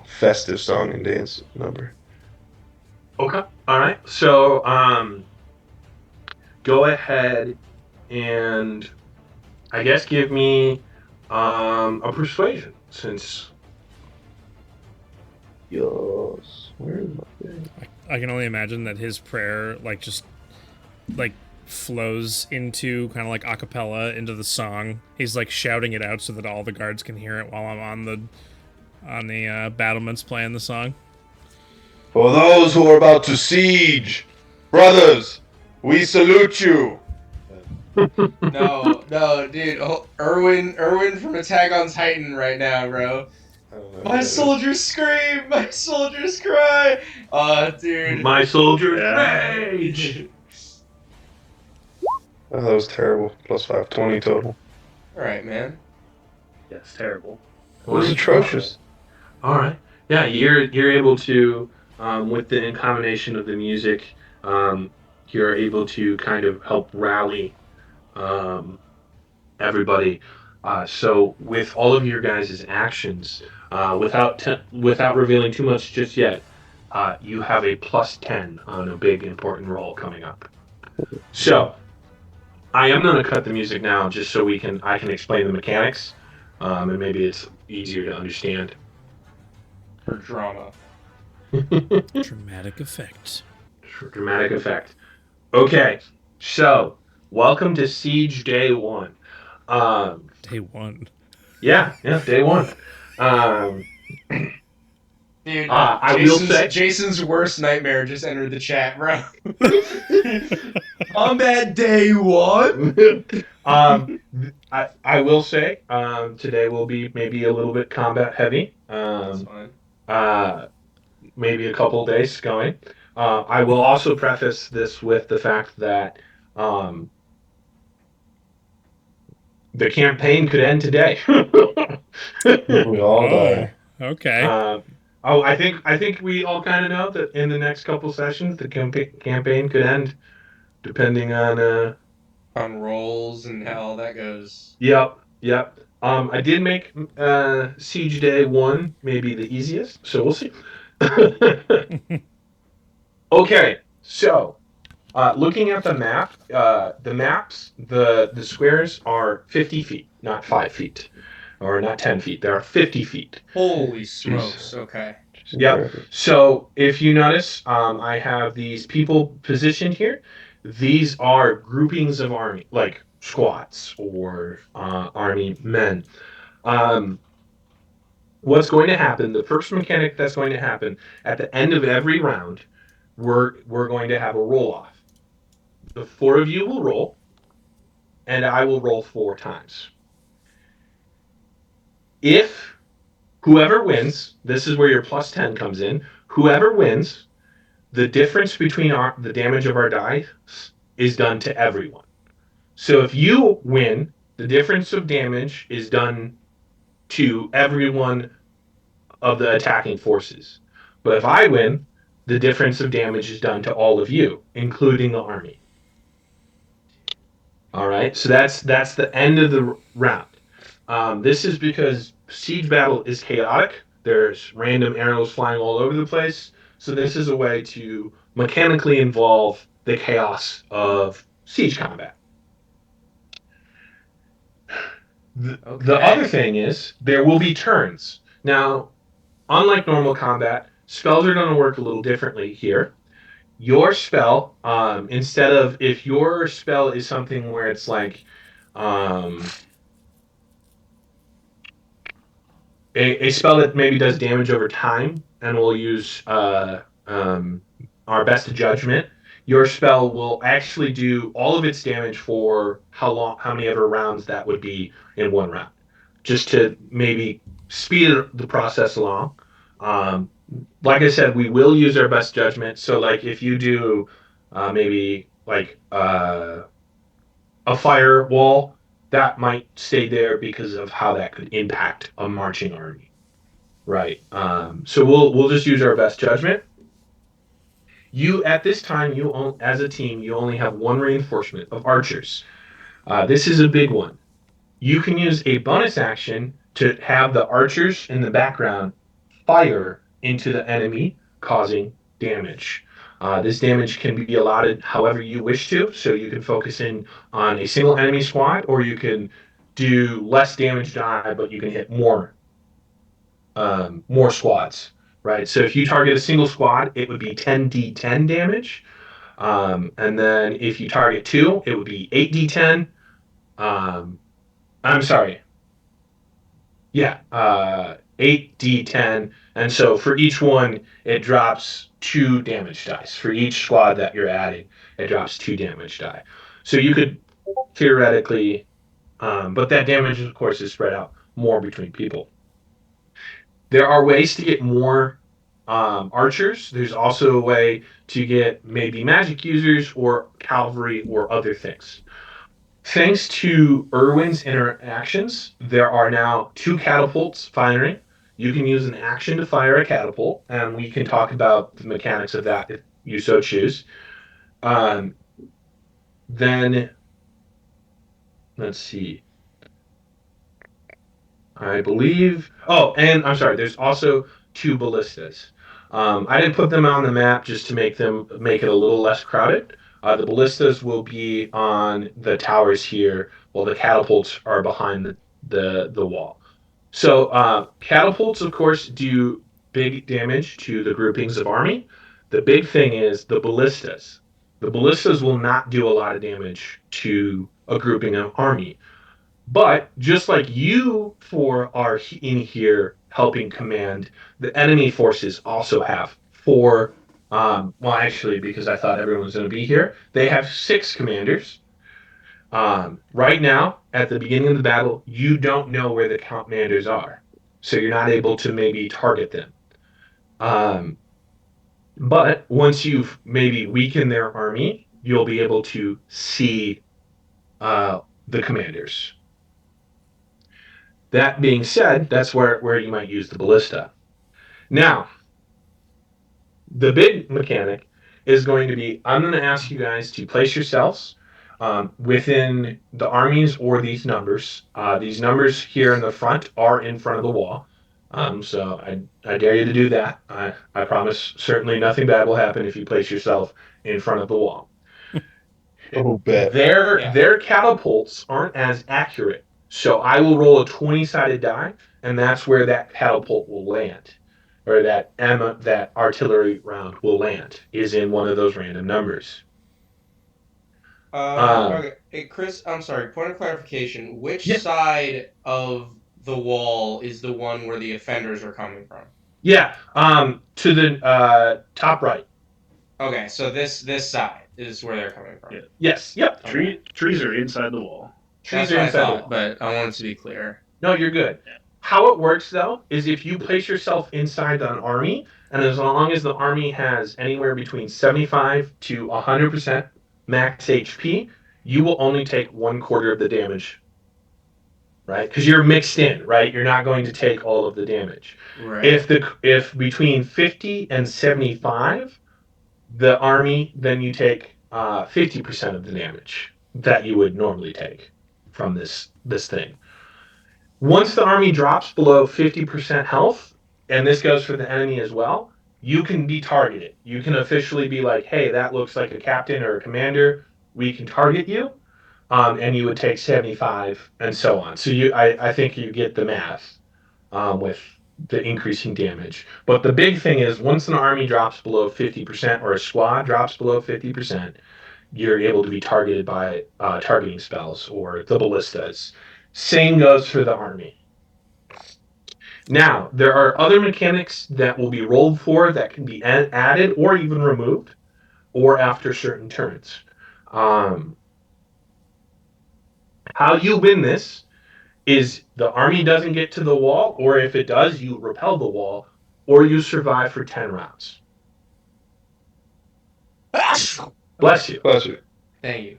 festive song and dance number. Okay. All right. So, go ahead and I guess give me a persuasion since Yes. Where is my thing? I can only imagine that his prayer just flows into kind of like a cappella into the song. He's like shouting it out so that all the guards can hear it while I'm on the battlements playing the song. For those who are about to siege, brothers, we salute you. No, dude. Oh, Erwin from Attack on Titan right now, bro. I don't know who My that is. soldiers scream, my soldiers cry. Dude. my soldiers Yeah. rage. Oh, that was terrible. +5, 20 total. All right, man. Yes, terrible. It was atrocious. All right. Yeah, you're able to with the combination of the music, you're able to kind of help rally everybody. So with all of your guys' actions, without revealing too much just yet, you have a +10 on a big important roll coming up. So I am going to cut the music now just so I can explain the mechanics, and maybe it's easier to understand. For drama. Dramatic effect. Dramatic effect. Okay, so welcome to Siege Day 1. Day one. Yeah, day 1. Dude, I will say, Jason's worst nightmare just entered the chat, bro. Combat day 1. I will say, today will be maybe a little bit combat heavy. That's fine. Maybe a couple days going. I will also preface this with the fact that the campaign could end today. We all die. Okay. I think we all kind of know that in the next couple sessions the campaign could end, depending on. On rolls and how all that goes. Yep. I did make Siege Day 1 maybe the easiest, so we'll see. Okay, so looking at the map, the squares are 50 feet, not 5 feet, or not 10 feet. They are 50 feet. Holy smokes. Okay. Yep. So if you notice, I have these people positioned here. These are groupings of army, like squads or army men. What's going to happen? The first mechanic that's going to happen at the end of every round, we're going to have a roll off. The 4 of you will roll, and I will roll 4 times. If whoever wins, this is where your +10 comes in. Whoever wins, the difference between the damage of our dice is done to everyone. So if you win, the difference of damage is done to every one of the attacking forces. But if I win, the difference of damage is done to all of you, including the army. All right, so that's the end of the round. This is because siege battle is chaotic. There's random arrows flying all over the place. So this is a way to mechanically involve the chaos of siege combat. The other thing is there will be turns. Now, unlike normal combat, spells are going to work a little differently here. Your spell, instead of if your spell is something where it's like um, a spell that maybe does damage over time, and we'll use our best judgment. Your spell will actually do all of its damage for how many ever rounds that would be in one round, just to maybe speed the process along. Um, like I said, we will use our best judgment. So, like, if you do maybe like a firewall, that might stay there because of how that could impact a marching army. Right. So we'll just use our best judgment. You at this time, as a team, you only have one reinforcement of archers. This is a big one. You can use a bonus action to have the archers in the background fire into the enemy, causing damage. This damage can be allotted however you wish to, so you can focus in on a single enemy squad, or you can do less damage die, but you can hit more squads, right? So if you target a single squad, it would be 10d10 damage. And then if you target two, it would be 8d10. I'm sorry. Yeah, 8d10. And so for each one, it drops 2 damage dice. For each squad that you're adding, it drops 2 damage die. So you could theoretically, but that damage, of course, is spread out more between people. There are ways to get more archers. There's also a way to get maybe magic users or cavalry or other things. Thanks to Irwin's interactions, there are now 2 catapults firing. You can use an action to fire a catapult, and we can talk about the mechanics of that if you so choose. Um, then, let's see. I believe. Oh, and I'm sorry. There's also 2 ballistas. I didn't put them on the map just to make it a little less crowded. The ballistas will be on the towers here, while the catapults are behind the wall. So catapults, of course, do big damage to the groupings of army. The big thing is the ballistas. The ballistas will not do a lot of damage to a grouping of army. But just like you four are in here helping command, the enemy forces also have 4. Well, actually, because I thought everyone was going to be here, they have 6 commanders. Right now, at the beginning of the battle, you don't know where the commanders are, so you're not able to maybe target them. But once you've maybe weakened their army, you'll be able to see the commanders. That being said, that's where you might use the ballista. Now, the big mechanic is going to be, I'm going to ask you guys to place yourselves within the armies or these numbers. These numbers here in the front are in front of the wall. So I dare you to do that. I promise certainly nothing bad will happen if you place yourself in front of the wall. Oh, bet. Their catapults aren't as accurate. So I will roll a 20-sided die, and that's where that catapult will land, or that artillery round will land, is in one of those random numbers. Okay. Hey, Chris, I'm sorry. Point of clarification. Which side of the wall is the one where the offenders are coming from? Yeah. To the top right. Okay, so this side is where they're coming from. Yeah. Yes. Yep. Okay. Trees are inside the wall. Trees That's are what I inside the thought, wall. but I wanted to be clear. No, you're good. Yeah. How it works, though, is if you place yourself inside an army, and as long as the army has anywhere between 75 to 100% max HP, you will only take 1/4 of the damage right? Because you're mixed in, right? You're not going to take all of the damage. Right. If between 50 and 75, the army, then you take 50% of the damage that you would normally take from this thing. Once the army drops below 50% health, and this goes for the enemy as well, you can be targeted. You can officially be like, hey, that looks like a captain or a commander. We can target you. And you would take 75 and so on. So I think you get the math with the increasing damage. But the big thing is once an army drops below 50% or a squad drops below 50%, you're able to be targeted by targeting spells or the ballistas. Same goes for the army. Now, there are other mechanics that will be rolled for that can be added or even removed, or after certain turns. Um, how you win this is the army doesn't get to the wall, or if it does, you repel the wall, or you survive for 10 rounds. Bless you. Bless you. Thank you.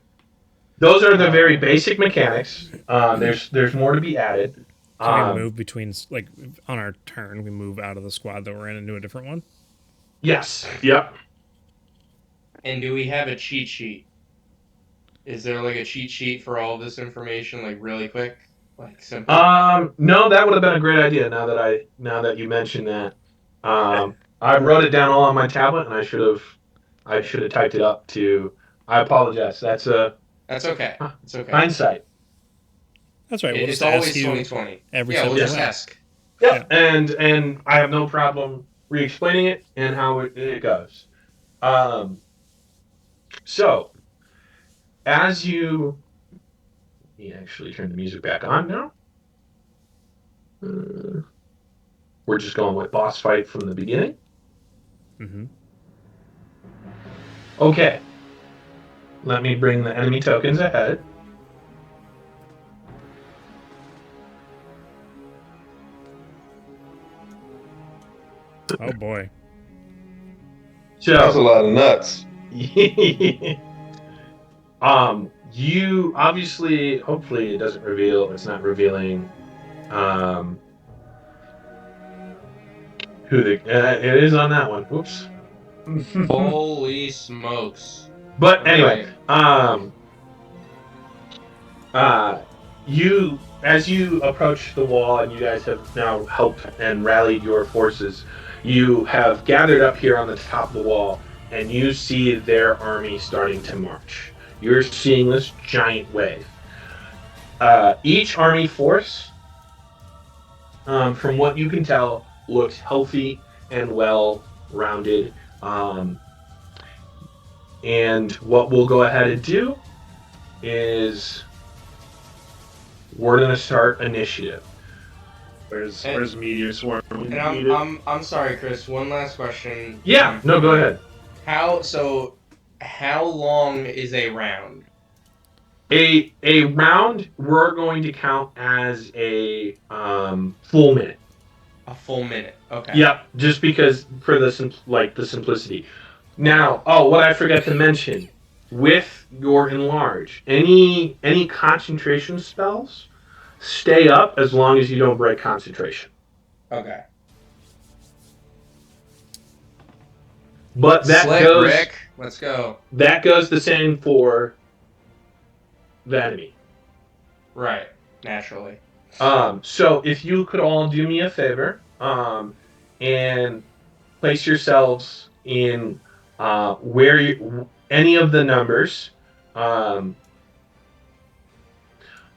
Those are the very basic mechanics. There's more to be added. Can we move between, like, on our turn, we move out of the squad that we're in into a different one? Yes. Yep. And do we have a cheat sheet? Is there like a cheat sheet for all of this information, like really quick, like simple? No, that would have been a great idea. Now that you mentioned that, I wrote it down all on my tablet, and I should have typed it up to. I apologize. That's okay. It's okay. hindsight. That's right. We'll It's just always ask you 2020. every Yeah, we'll single just way. ask. Yep. And I have no problem re-explaining it and how it goes. So as you, let me actually turn the music back on now. We're just going with boss fight from the beginning. Mm-hmm. Okay. Let me bring the enemy tokens ahead. Oh boy. That's a So, lot of nuts. you obviously, hopefully, it doesn't reveal. It's not revealing, who the. It is on that one. Whoops. Holy smokes! But anyway, Alright. you as you approach the wall, and you guys have now helped and rallied your forces. You have gathered up here on the top of the wall, and you see their army starting to march. You're seeing this giant wave. Each army force, from what you can tell, looks healthy and well rounded. And what we'll go ahead and do is we're gonna start initiative. Where's Meteor Swarm? And I'm sorry, Chris. One last question. Yeah, no, go ahead. How long is a round? A round we're going to count as a full minute. A full minute. Okay. Yep, just because for the simplicity. Now, what I forgot to mention, with your enlarge, any concentration spells stay up as long as you don't break concentration. Okay. But that Slick, goes Rick. Let's go. that goes the same for the enemy. Right. Naturally. So if you could all do me a favor, and place yourselves in any of the numbers,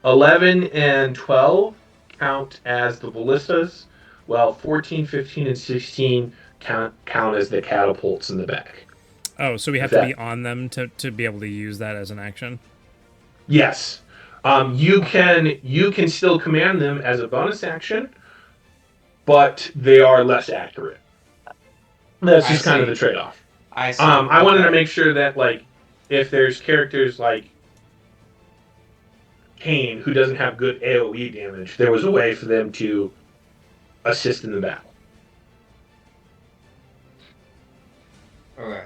11 and 12 count as the ballistas, while 14, 15, and 16 count as the catapults in the back. Oh, so we have to be on them to be able to use that as an action? Yes. You can still command them as a bonus action, but they are less accurate. That's just kind of the trade-off. I see. I wanted to make sure that, like, if there's characters like Kane who doesn't have good AoE damage, there was a way for them to assist in the battle. Okay.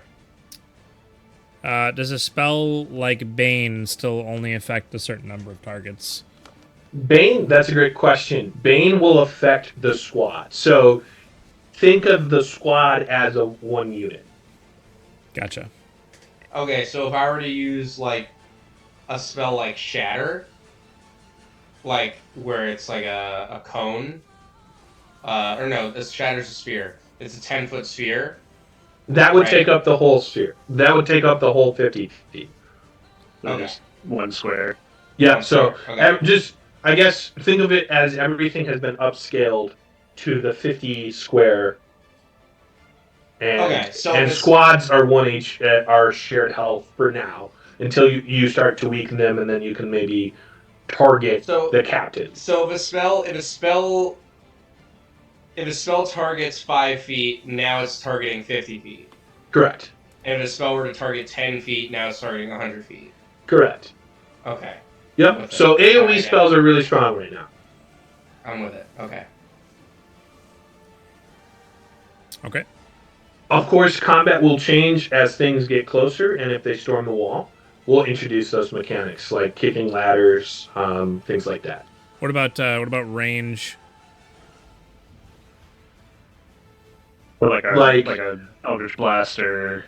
Does a spell like Bane still only affect a certain number of targets? Bane, that's a great question. Bane will affect the squad. So think of the squad as a one unit. Gotcha. Okay, so if I were to use like a spell like Shatter, like where it's like a cone, or no, this Shatter's a sphere. It's a 10-foot sphere, That would take right? up the whole sphere. That would take up the whole 50 feet. So Okay, just one square. Yeah, one so square. Okay, just, I guess, think of it as everything has been upscaled to the 50 square, okay. So if and it's squads are one each, are shared health for now until you start to weaken them, and then you can maybe target so the captain. so if a spell targets 5 feet, now it's targeting 50 feet. Correct. And if a spell were to target 10 feet, now it's targeting 100 feet. Correct. Okay, I'm Yep. with it. So All AoE right, spells are really strong right now. I'm with it. Okay. Okay. Of course, combat will change as things get closer, and if they storm the wall, we'll introduce those mechanics like kicking ladders, things like that. What about range? Or Like, like a Eldritch Blast or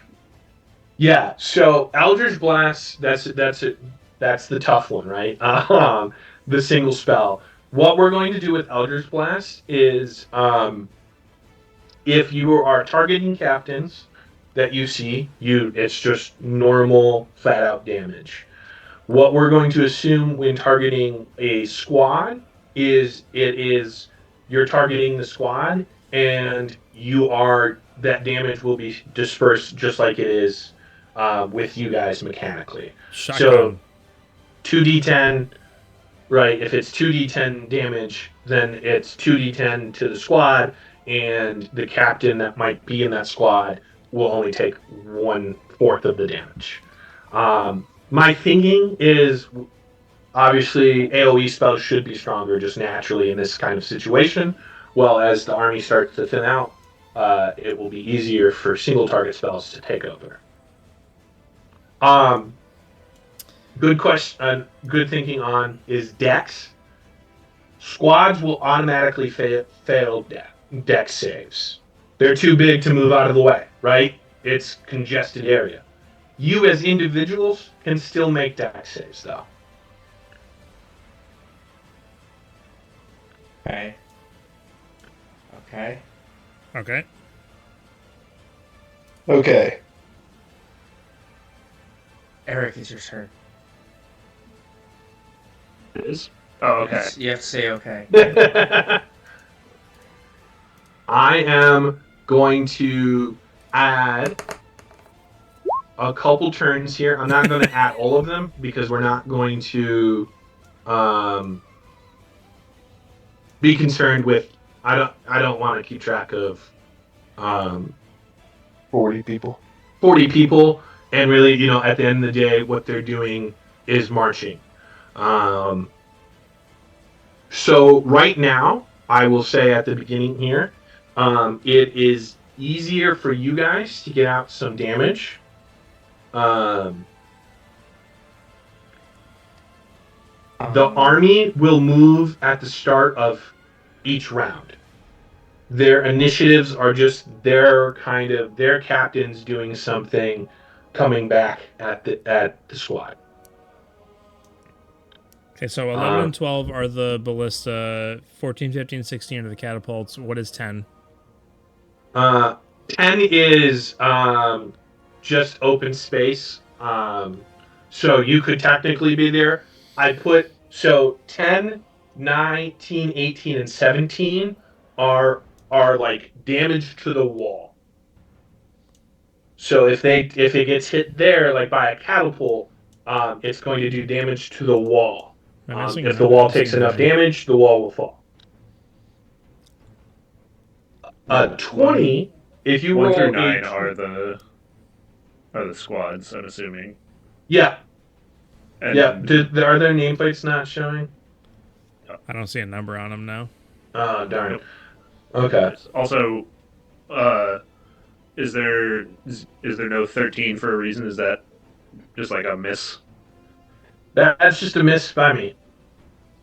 yeah. So Eldritch Blast, that's the tough one, right? The single spell. What we're going to do with Eldritch Blast is, if you are targeting captains that you see, it's just normal flat out damage. What we're going to assume when targeting a squad is you're targeting the squad, and that damage will be dispersed just like it is, with you guys mechanically. So Shotgun. 2d10, right? If it's 2d10 damage, then it's 2d10 to the squad, and the captain that might be in that squad will only take 1/4 of the damage. My thinking is, obviously AoE spells should be stronger just naturally in this kind of situation. Well, as the army starts to thin out, it will be easier for single target spells to take over. Um, Good question. Good thinking on is Dex. Squads will automatically fail Dex saves. They're too big to move out of the way, right? It's congested area. You as individuals can still make Dex saves though. Okay. Okay. Okay. Okay. Eric, it's your turn. it is. Oh, okay. You have to say okay. I am going to add a couple turns here. I'm not going to add all of them because we're not going to, be concerned with. I don't want to keep track of, 40 people. 40 people, and really, at the end of the day, what they're doing is marching. So right now, I will say at the beginning here, it is easier for you guys to get out some damage. The army will move at the start of each round. Their initiatives are just their captains doing something, coming back at the squad. Okay, so 11 and 12 are the ballista, 14, 15, 16 are the catapults. What is 10? 10 is, just open space. So you could technically be there. I put, so 10, 19, 18, and 17 are like damage to the wall. So if it gets hit there, like by a catapult, it's going to do damage to the wall. If the wall takes enough damage, the wall will fall. 20. If you 1 roll through a 9 are the squads, I'm assuming. yeah, And yeah. Are there nameplates not showing? I don't see a number on them now. Oh, darn. Okay. Also, is there no 13 for a reason? Is that just like a miss? That's just a miss by me.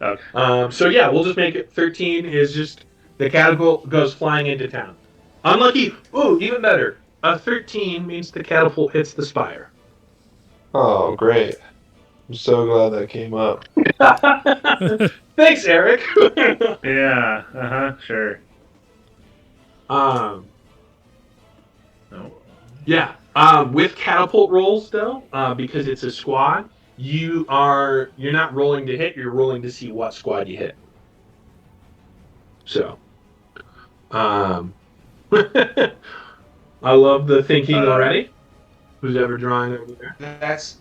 Okay. So yeah, we'll just make it 13 is just the catapult goes flying into town. Unlucky. Ooh, even better. A 13 means the catapult hits the spire. Oh, great. I'm so glad that came up. Thanks, Eric. Yeah. Sure. um, No. yeah. With catapult rolls though, because it's a squad, you're not rolling to hit. You're rolling to see what squad you hit. So, um, I love the thinking already. Who's ever drawing over there? That's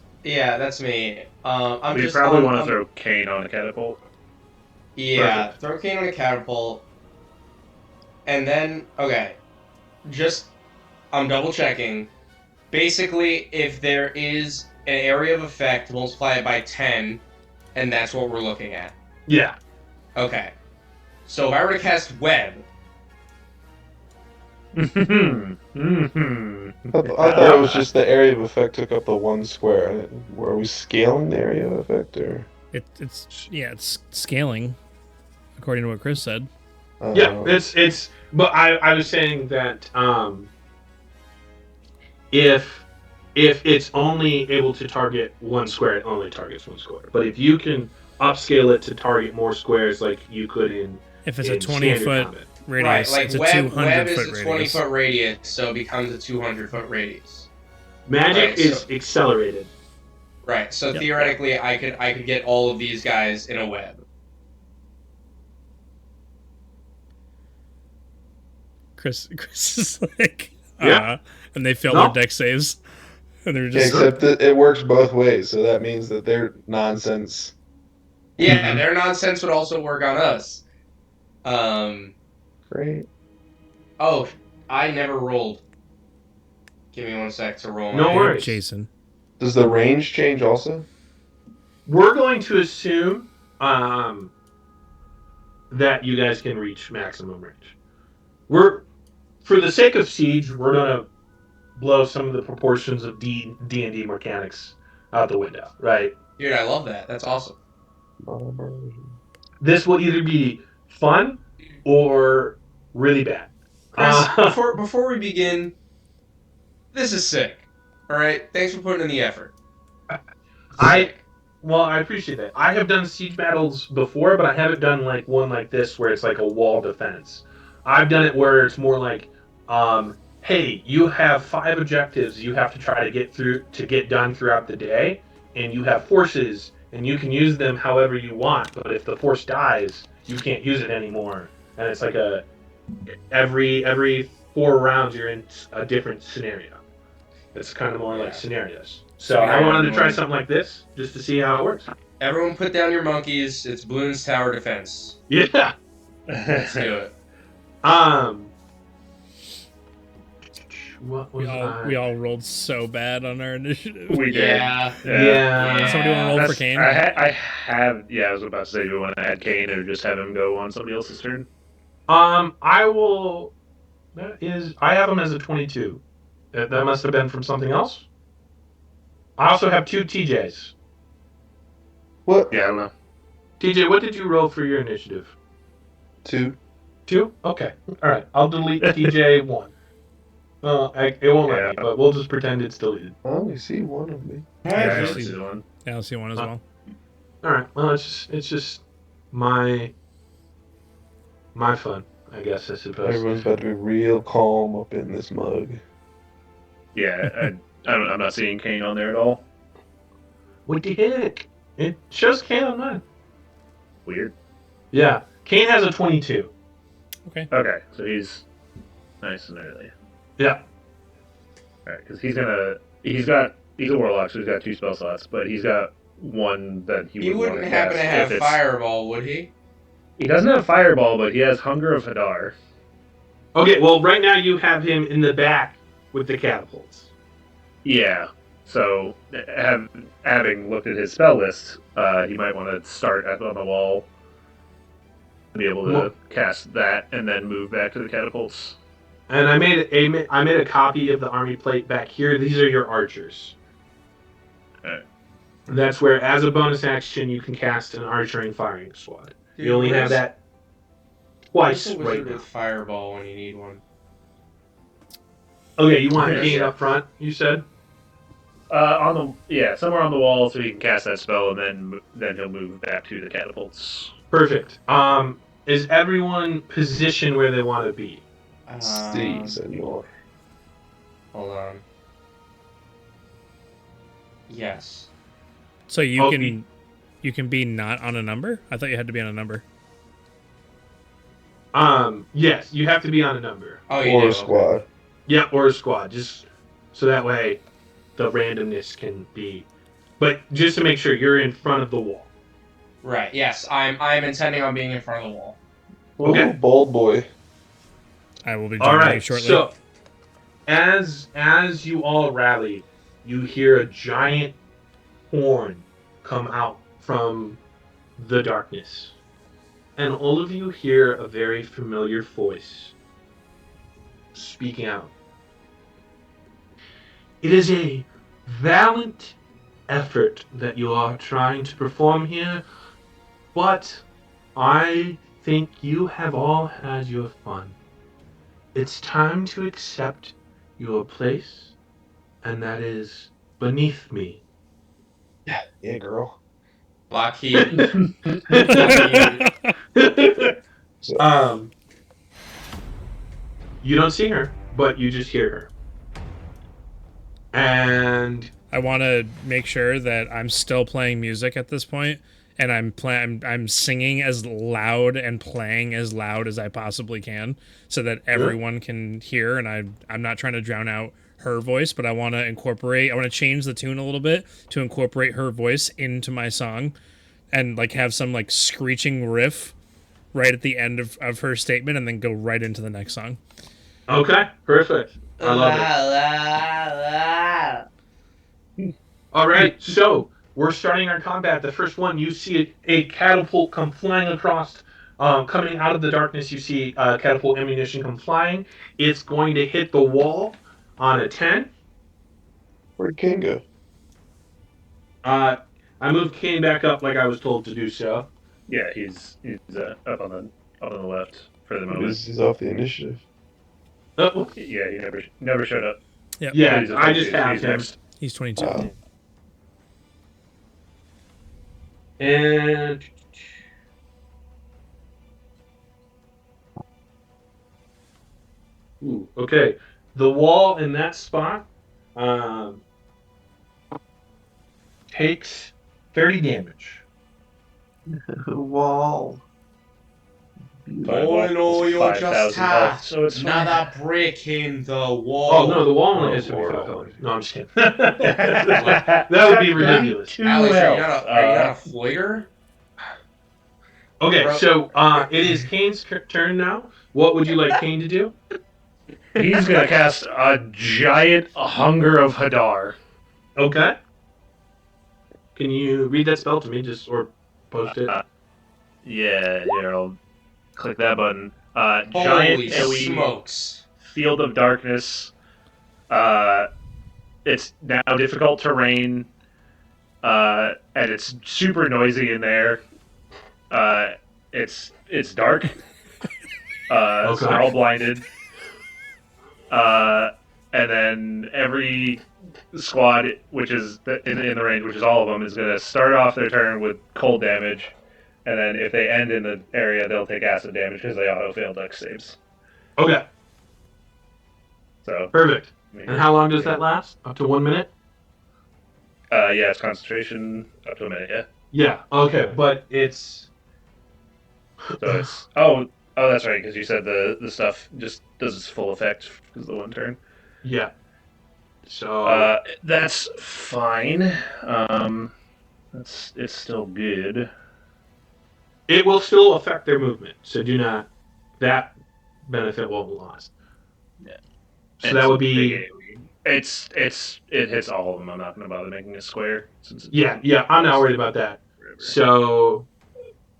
me. I'm We just probably want to I'm throw Kane on a catapult. yeah. Perfect. Throw Kane on a catapult, and then okay. Just I'm double checking. Basically, if there is an area of effect, multiply it by 10, and that's what we're looking at. Yeah. Okay. So if I were to cast web, I thought it was just the area of effect took up the one square. Were we scaling the area of effect or? It's scaling according to what Chris said. Yeah, Uh, it's. But I was saying that if it's only able to target one square, it only targets one square. But if you can upscale it to target more squares, like you could If it's a in 20 standard foot combat, right? radius, Like it's a web 200 is foot a 20 radius. foot radius, so it becomes a 200-foot radius. magic Right, is so- accelerated. Right. So Yep. theoretically, I could get all of these guys in a web. Chris is like, Yeah. and they failed No. their deck saves, and they're yeah, just except that it works both ways, so that means that their nonsense. Yeah, their nonsense would also work on us. Great. Oh, I never rolled. Give me 1 sec to roll No my. worries. Jason. Does the range change also? We're going to assume that you guys can reach maximum range. We're for the sake of siege, we're gonna blow some of the proportions of D&D mechanics out the window, right? Dude, I love that. That's awesome. This will either be fun or really bad. Chris, before we begin, this is sick. All right, thanks for putting in the effort. I appreciate that. I have done siege battles before, but I haven't done like one like this where it's like a wall defense. I've done it where it's more like, hey, you have 5 objectives you have to try to get done throughout the day, and you have forces, and you can use them however you want. But if the force dies, you can't use it anymore. And it's like every 4 rounds you're in a different scenario. It's kind of more like scenarios. So I wanted to try something like this just to see how it works. Everyone, put down your monkeys. It's Bloons Tower Defense. Yeah. Let's do it. What was We all rolled so bad on our initiative. We did. Yeah. Yeah. Somebody want to roll for That's- Kane? I have. Yeah, I was about to say, do we want to add Kane or just have him go on somebody else's turn? I will. I have him as a 22. That must have been from something else. I also have 2 TJs. What? Yeah, I don't know. TJ, what did you roll for your initiative? 2. 2? Okay. All right. I'll delete TJ 1. It won't let me, but we'll just pretend it's deleted. I only see one of me. Yeah, I I see see. the one. Yeah, I'll see one as well. All right. Well, it's just my fun, I guess. I suppose. Everyone's about to be real calm up in this mug. Yeah, I'm not seeing Kane on there at all. What the heck? It shows Kane on mine. Weird. Yeah, Kane has a 22. Okay, so he's nice and early. Yeah. All right, because he's a warlock, so he's got 2 spell slots, but he's got one that He would wouldn't want happen to cast have if it's- Fireball, would he? He doesn't have Fireball, but he has Hunger of Hadar. Okay. Well, right now you have him in the back with the catapults. Yeah. So, having looked at his spell list, he might want to start on the wall, be able to cast that, and then move back to the catapults. And I made a copy of the army plate back here. These are your archers. Alright. That's where, as a bonus action, you can cast an archery and firing squad. Dude, You only have that Where's twice the right wizard now. with fireball when you need one? Okay, you want Yes. Kane up front, you said? Somewhere on the wall so he can cast that spell, and then he'll move back to the catapults. Perfect. Is everyone positioned where they want to be? See, senor. Hold on. Yes. So you Oh, can be not on a number? I thought you had to be on a number. Yes, you have to be on a number. Oh, you Or do. a Okay. squad. Yeah, or a squad, just so that way the randomness can be. But just to make sure you're in front of the wall. Right. Yes, I'm intending on being in front of the wall. Okay. Ooh, bold boy. I will be All joining you right. shortly. So as you all rally, you hear a giant horn come out from the darkness. And all of you hear a very familiar voice speaking out. It is a valiant effort that you are trying to perform here, but I think you have all had your fun. It's time to accept your place, and that is beneath me. Yeah, girl. Lockheed. So, um, you don't see her, but you just hear her. And I want to make sure that I'm still playing music at this point, and I'm singing as loud and playing as loud as I possibly can, so that everyone can hear. And I'm not trying to drown out her voice, but I want to change the tune a little bit to incorporate her voice into my song, and like have some like screeching riff right at the end of her statement, and then go right into the next song. okay, perfect. I love it. All right, so we're starting our combat. The first one, you see a catapult come flying across, coming out of the darkness. You see catapult ammunition come flying. It's going to hit the wall on a 10. where'd King go? I moved Kane back up like I was told to do so. Yeah, he's up on the left for the moment. He's off the initiative. Oh, Yeah, he never showed up. Yep. yeah, He's I just have he's him. next. He's 22. And ooh, okay, the wall in that spot takes 30 damage. Wall. All in all, you're just 5,000 health, so it's fine. another brick in the wall. Oh no, the wall only hits Lord. 75. No, I'm just kidding. That would be ridiculous. Alex, are you not a Floyder? Okay, Bro. so it is Kane's turn now. What would you like Kane to do? He's gonna cast a giant Hunger of Hadar. Okay. Can you read that spell to me, or post it? Yeah, here I'll click that button. Giant Holy AoE smokes. Field of Darkness. It's now difficult terrain, and it's super noisy in there. It's dark. So they're all blinded. And then every squad, which is in the range, which is all of them, is going to start off their turn with cold damage, and then if they end in the area, they'll take acid damage because they auto-fail dex saves. Okay, So perfect. And how long does that last? Up to 1 minute? Yeah, it's concentration up to a minute. Yeah. Yeah. Okay, but it's So it's oh that's right because you said the stuff just does its full effect because the one turn. yeah. So That's fine. It's still good. it will still affect their movement. So do not. That benefit won't be lost. Yeah. So that would be. It hits all of them. I'm not going to bother making a square since it's Yeah. I'm not worried about that. forever. So,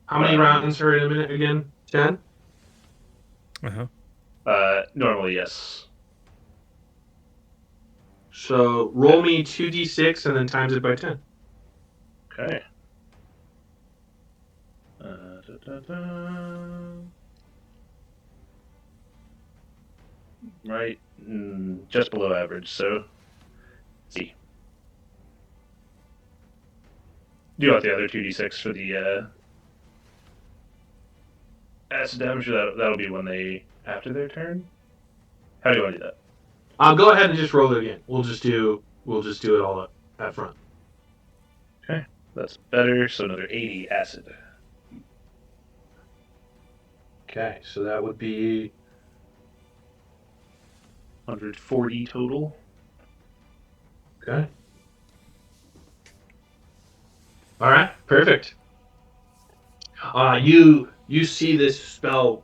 how many rounds are in a minute again? 10. Normally yes. So roll me 2d6 and then times it by 10. Okay. Da, da, da. Right, just below average. So, let's see. Do you want the other 2d6 for the acid damage? Or that'll be when they after their turn. How do you want to do that? Go ahead and just roll it again. We'll just do it all up front. Okay, that's better. So another 80 acid. Okay, so that would be 140 total. okay. All right, perfect. You see this spell,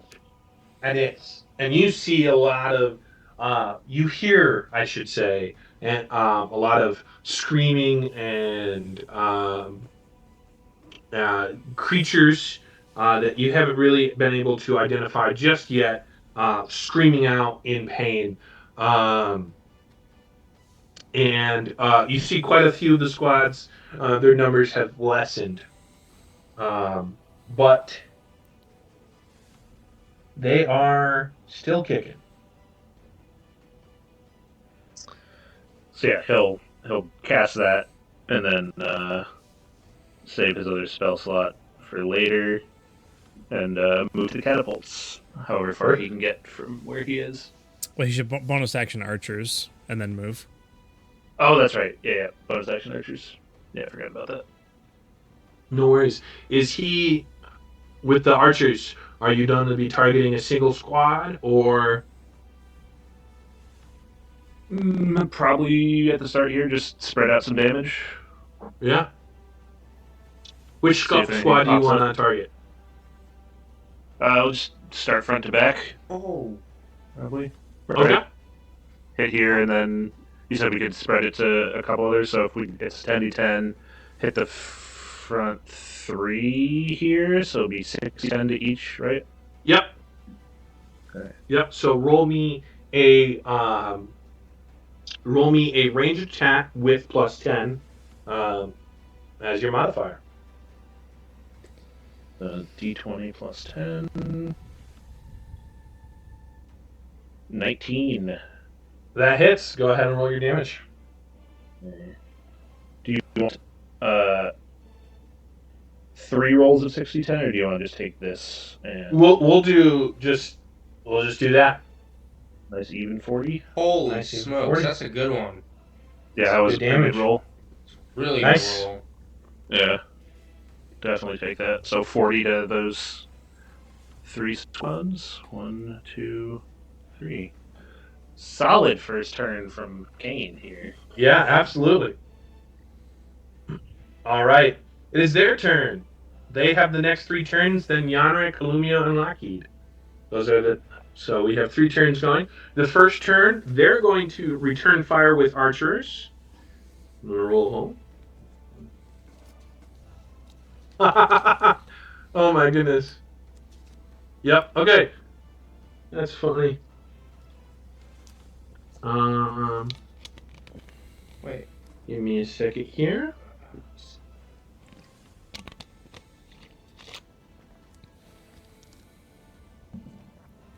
and you see a lot of you hear, I should say, and a lot of screaming and creatures that you haven't really been able to identify just yet, screaming out in pain. Um, and you see quite a few of the squads. Their numbers have lessened, but they are still kicking. So yeah, he'll cast that and then save his other spell slot for later and move to the catapults. However far he can get from where he is. Well, he should bonus action archers and then move. Oh, that's right. Yeah. Bonus action archers. Yeah, I forgot about that. No worries. Is he with the archers? Are you done to be targeting a single squad, or Probably at the start here, just spread out some damage. yeah? Which See if anything squad do you pops want up. on target? We'll just start front to back, Oh. probably. Okay. Right. Hit here, and then you said we could spread it to a couple others. So if it's 10d10, hit the front 3 here, so it'll be 6d10 to each, right? Yep. Okay. Yep. So roll me a range attack with +10 as your modifier. D20 plus 10. 19. That hits. Go ahead and roll your damage. Do you want 3 rolls of 60-10, or do you want to just take this and We'll just do that. nice even 40? Holy Nice, even smokes, 40. that's a good one. Yeah, that was a Good pretty damage. good roll. Really Nice. good roll. Yeah, definitely take that. So 40 to those 3 squads. 1, 2, 3. Solid first turn from Kane here. Yeah, absolutely. All right. It is their turn. They have the next 3 turns, then Yanrick, Kalumia, and Lockheed. So we have 3 turns going. The first turn, they're going to return fire with archers. I'm gonna roll home. Oh my goodness. Yep. Okay. That's funny. Wait. Give me a second here.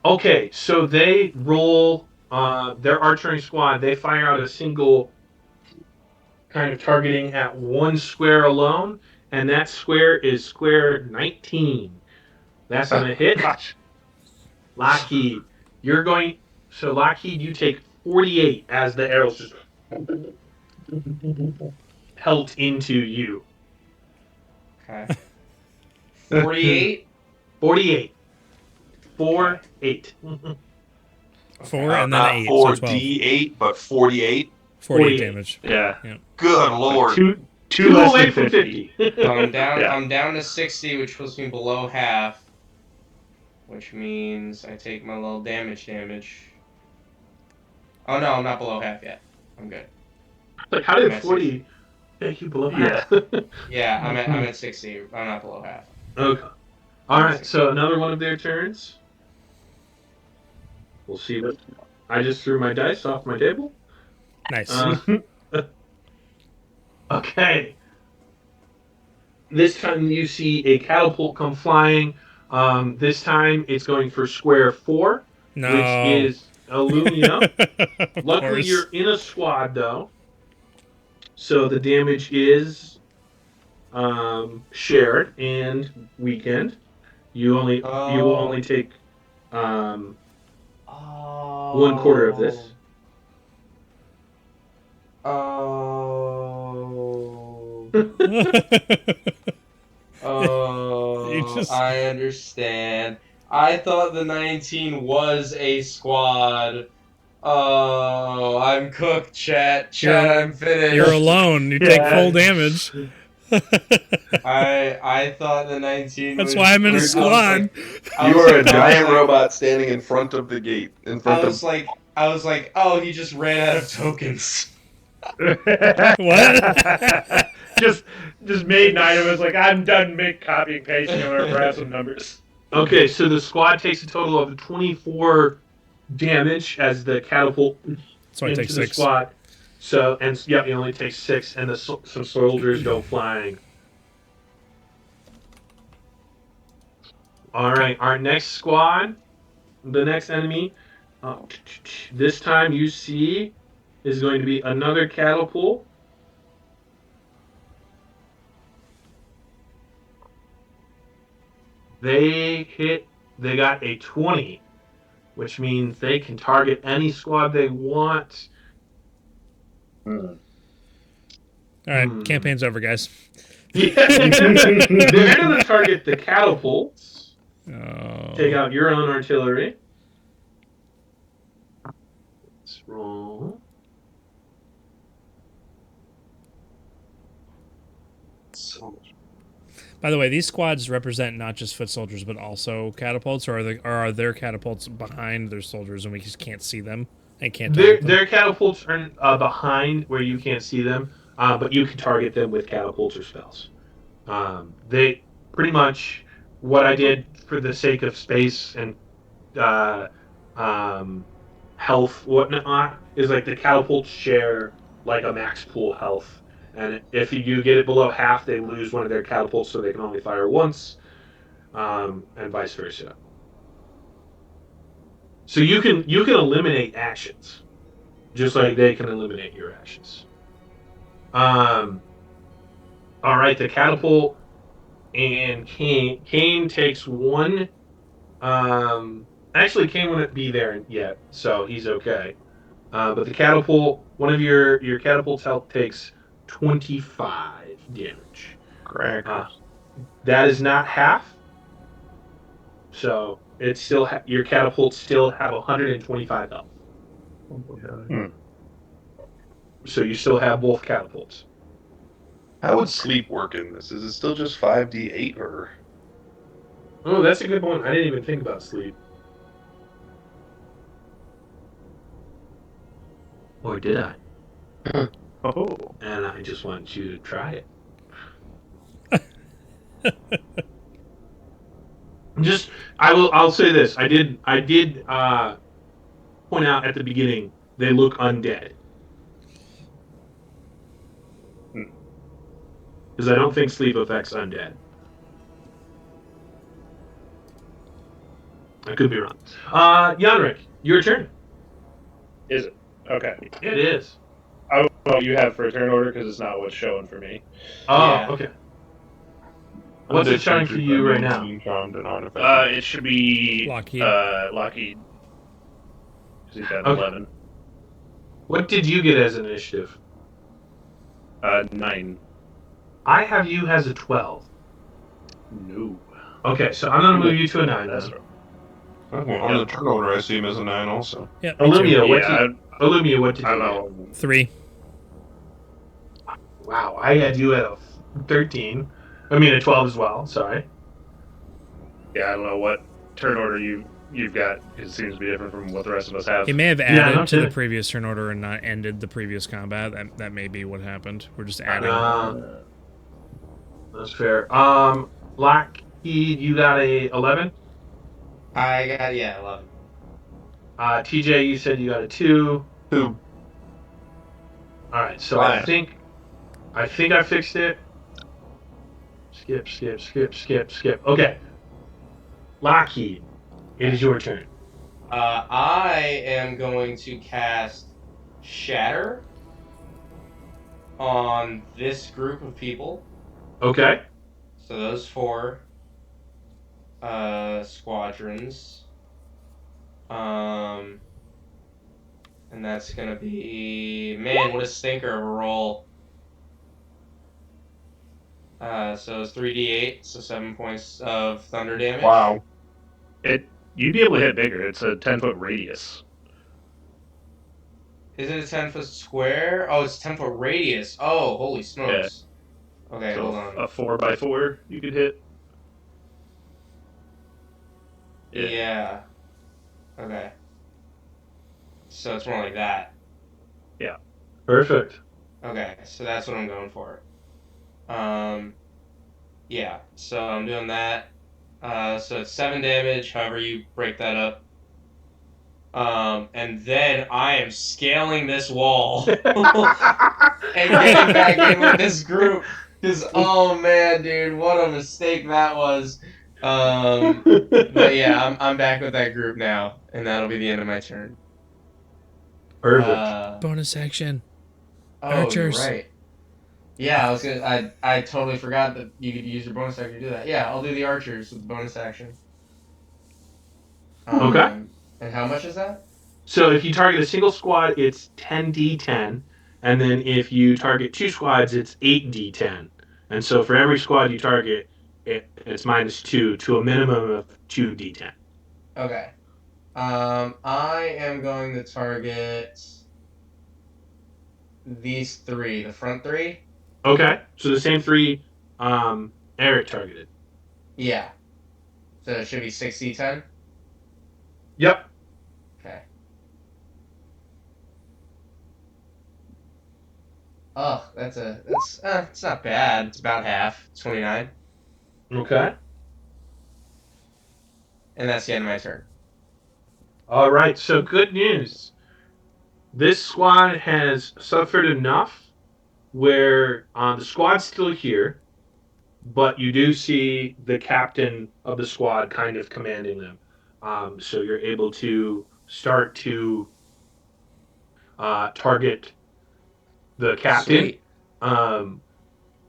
Okay, so they roll their archery squad. They fire out a single kind of targeting at one square alone, and that square is square 19. That's gonna hit. Gosh. Lockheed, you're going. So Lockheed, you take 48 as the arrows just pelt into you. Okay. 48? 48. 4, 8. 4 and then Not 8, so 12. 4d8, but 48. 48 48. damage. Yeah. Good lord. Two less away than from 50. 50. So I'm down. Yeah. I'm down to 60, which puts me below half. Which means I take my little damage. Oh no, I'm not below half yet. I'm good. Like, how did I'm at 40 make you below Yeah. half? Yeah, I'm at 60. I'm not below half. Okay. All right. So another one of their turns. We'll see what. I just threw my dice off my table. Nice. Okay. This time you see a catapult come flying. This time it's going for square 4, No. which is Illumia. Of Luckily, course. you're in a squad though, so the damage is shared and weakened. You will only take um, 1/4 of this. Oh. You Oh, just- I understand. I thought the 19 was a squad. Oh, I'm cooked, chat. Chat, I'm finished. You're alone. You take full damage. I thought the 19 That's was. why I'm in a was- squad. I You was are a like- giant robot standing in front of the gate. In front I was of. like, oh, he just ran out of tokens. What? just made 9 of us like, I'm done copying pasting or grab some numbers. Okay, so the squad takes a total of 24 damage as the catapult So I into take the 6. squad. So you only take 6, and some soldiers go flying. All right, our next squad, the next enemy. This time you see is going to be another catapult. They got a 20, which means they can target any squad they want. All right, campaign's over, guys. Yeah. They're going to target the catapults. Oh. Take out your own artillery. Let's roll. So much. By the way, these squads represent not just foot soldiers, but also catapults, or are there catapults behind their soldiers and we just can't see them and can't target them? Their catapults are behind where you can't see them, but you can target them with catapults or spells. They pretty much what I did for the sake of space and uh, health whatnot is like the catapults share like a max pool health, and if you get it below half, they lose one of their catapults, so they can only fire once, and vice versa. So you can eliminate actions, just like they can eliminate your actions. All right, the catapult and Kane takes 1. Actually, Kane wouldn't be there yet, so he's okay. But the catapult, one of your catapult's health takes 25 damage. Crackers. That is not half, so it's still your catapults still have 125 health. So you still have both catapults. How would sleep work in this? Is it still just 5d8 or? Oh, that's a good point. I didn't even think about sleep. Or did I? Oh. And I just want you to try it. I'll say this. I did point out at the beginning they look undead. Because I don't think sleep affects undead. I could be wrong. Yanrick, your turn. Is it? Okay. It is. Oh, well, you have for turn order because it's not what's showing for me. Oh, Yeah. okay. What's it showing for you right now? It should be Lockheed. Lockheed. 'Cause he's got Okay. 11. What did you get as an initiative? 9. I have you as a 12. No. Okay, so I'm going to move you to a 9 That's then. Okay, on the turn order, I see him as a 9 also. Yeah, me too. Illumia, Yeah, Illumia, what did I you don't get? know. 3. Wow, I had you at a 13. I mean a 12 as well, sorry. Yeah, I don't know what turn order you've got. It seems to be different from what the rest of us have. He may have Yeah, added no to the kidding. previous turn order and not ended the previous combat. That may be what happened. We're just adding. That's fair. Lockheed, you got a 11. I got 11. TJ, you said you got a 2. 2. All right, so I Fine. think I fixed it. Skip. Okay. Lockheed, it is your turn. I am going to cast Shatter on this group of people. Okay. So those 4 squadrons. And that's gonna be, man, what a stinker of a roll. So it's 3d8, so 7 points of thunder damage. Wow. You'd be able to hit bigger. It's a 10-foot radius. Is it a 10-foot square? Oh, it's 10-foot radius. Oh, holy smokes. Okay, So hold on. a 4x4 you could hit. Yeah. Okay. So it's more like that. Yeah. Perfect. Okay, so that's what I'm going for. Yeah, so I'm doing that. So it's 7 damage, however you break that up. And then I am scaling this wall and getting back in with this group. Because, oh man, dude, what a mistake that was. But yeah, I'm back with that group now, and that'll be the end of my turn. Perfect. Bonus action. Oh, you're Archers. right. Yeah, I totally forgot that you could use your bonus action to do that. Yeah, I'll do the archers with the bonus action. Okay. And how much is that? So if you target a single squad, it's 10d10. And then if you target 2 squads, it's 8d10. And so for every squad you target, it's -2 to a minimum of 2d10. Okay. I am going to target these 3, the front 3. Okay. So the same 3 Eric targeted. Yeah. So it should be 6d10. Yep. Okay. Oh, it's not bad. It's about half. It's 29. Okay. And that's the end of my turn. All right. So good news. This squad has suffered enough where the squad's still here, but you do see the captain of the squad kind of commanding them. So you're able to start to target the captain. Sweet.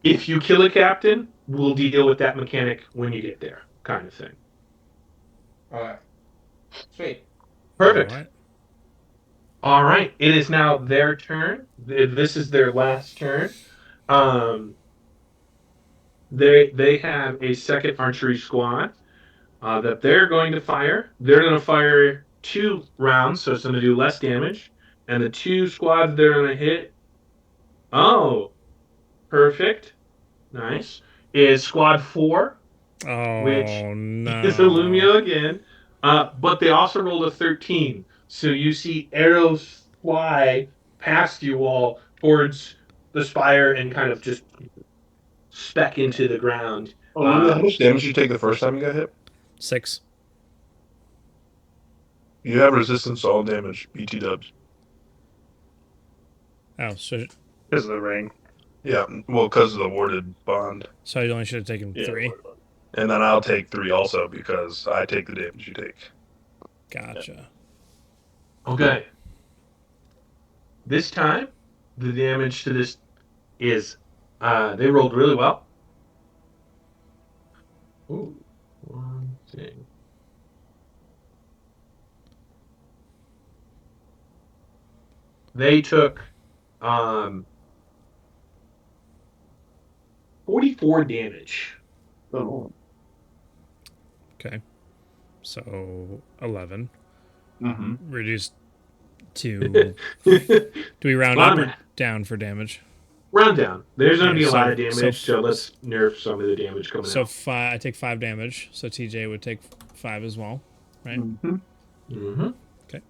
If you kill a captain, we'll deal with that mechanic when you get there, kind of thing. Okay. Sweet. Perfect. All right. All right. It is now their turn. This is their last turn. They have a second archery squad that they're going to fire. They're going to fire 2 rounds, so it's going to do less damage. And the 2 squads they're going to hit. Oh, perfect. Nice. Is squad 4, which Oh no. is Illumio again. But they also rolled a 13. So you see arrows fly past you all towards the spire and kind of just speck into the ground. Oh, Lumia, how much damage did you take the first time you got hit? 6. You have resistance to all damage, BT dubs. Oh, so Because of the ring. Yeah, well, because of the warded bond. I only should have taken 3. And then I'll take 3 also because I take the damage you take. Gotcha. Okay. This time, the damage to this is they rolled really well. Ooh, one thing. They took 44 damage. Oh. Okay. So 11. Mm-hmm. Reduced to. Do we round up or down for damage? Round down. There's going to Yeah, be a so- lot of damage, so- so let's nerf some of the damage coming So out. 5. I take 5 damage. So TJ would take 5 as well, right? Mm-hmm. Mm-hmm. Okay.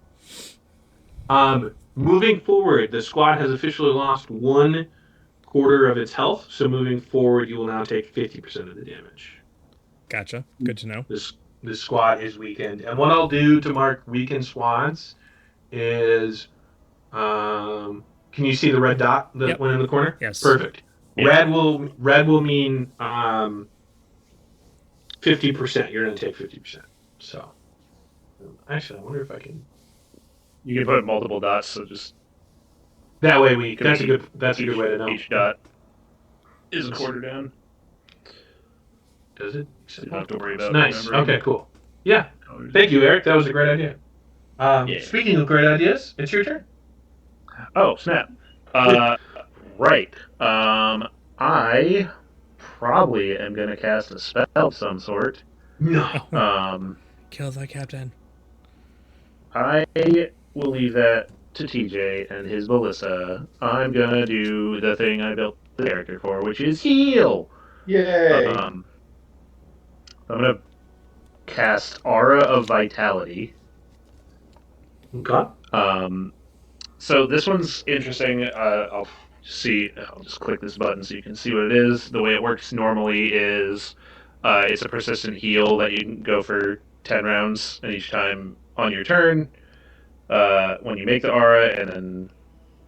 Moving forward, the squad has officially lost 1/4 of its health. So moving forward, you will now take 50% of the damage. Gotcha. Good to know. This squad is weakened, and what I'll do to mark weakened squads is, can you see the red dot that Yep. went in the corner? Yes. Perfect. Red will mean 50%. You're gonna take 50%. So actually, I wonder if I can. You can put multiple dots, so just That way we. can That's a be good. That's a good way to know. each dot is a quarter down. Does it? So you don't have to worry about Nice. remembering Okay. Cool. Yeah. colors. Thank you, Eric. That was a great idea. Yeah. Speaking of great ideas, it's your turn. Oh, snap. Right. I probably am going to cast a spell of some sort. No. Kill the captain. I will leave that to TJ and his Melissa. I'm going to do the thing I built the character for, which is heal. Yay! I'm going to cast Aura of Vitality. Okay. So this one's interesting. I'll just click this button so you can see what it is. The way it works normally is it's a persistent heal that you can go for 10 rounds, and each time on your turn, when you make the aura, and then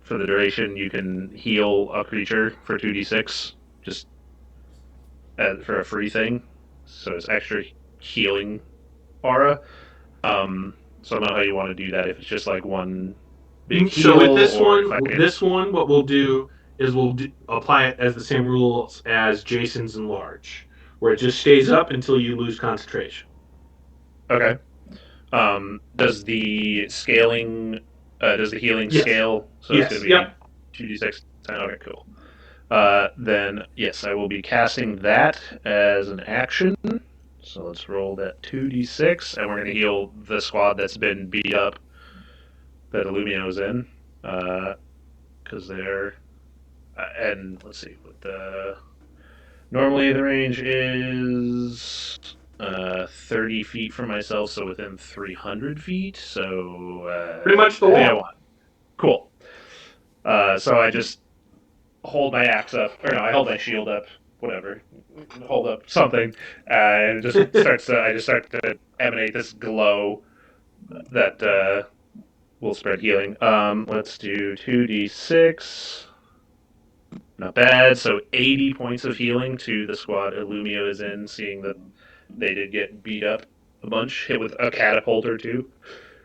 for the duration, you can heal a creature for 2d6, just for a free thing. So it's extra healing aura. So I don't know how you want to do that. If it's just like one big heal, So with this or if I one, can... what we'll do is apply it as the same rules as Jason's Enlarge, where it just stays up until you lose concentration. Okay. Does the scaling, does the healing Yes. scale? So Yes. it's going to be 2d6. Okay, cool. Then, yes, I will be casting that as an action. So let's roll that 2d6, and we're going to heal the squad that's been beat up that Illumio's in. Because they're... and let's see, what the... Normally the range is 30 feet from myself, so within 300 feet. So Pretty much the I think I wall. want. Cool. So I just hold my axe up, or no, I hold my shield up, whatever, hold up something, and it just starts. I just start to emanate this glow that will spread healing. Let's do 2d6. Not bad. So 80 points of healing to the squad Illumio is in, seeing that they did get beat up a bunch, hit with a catapult or two.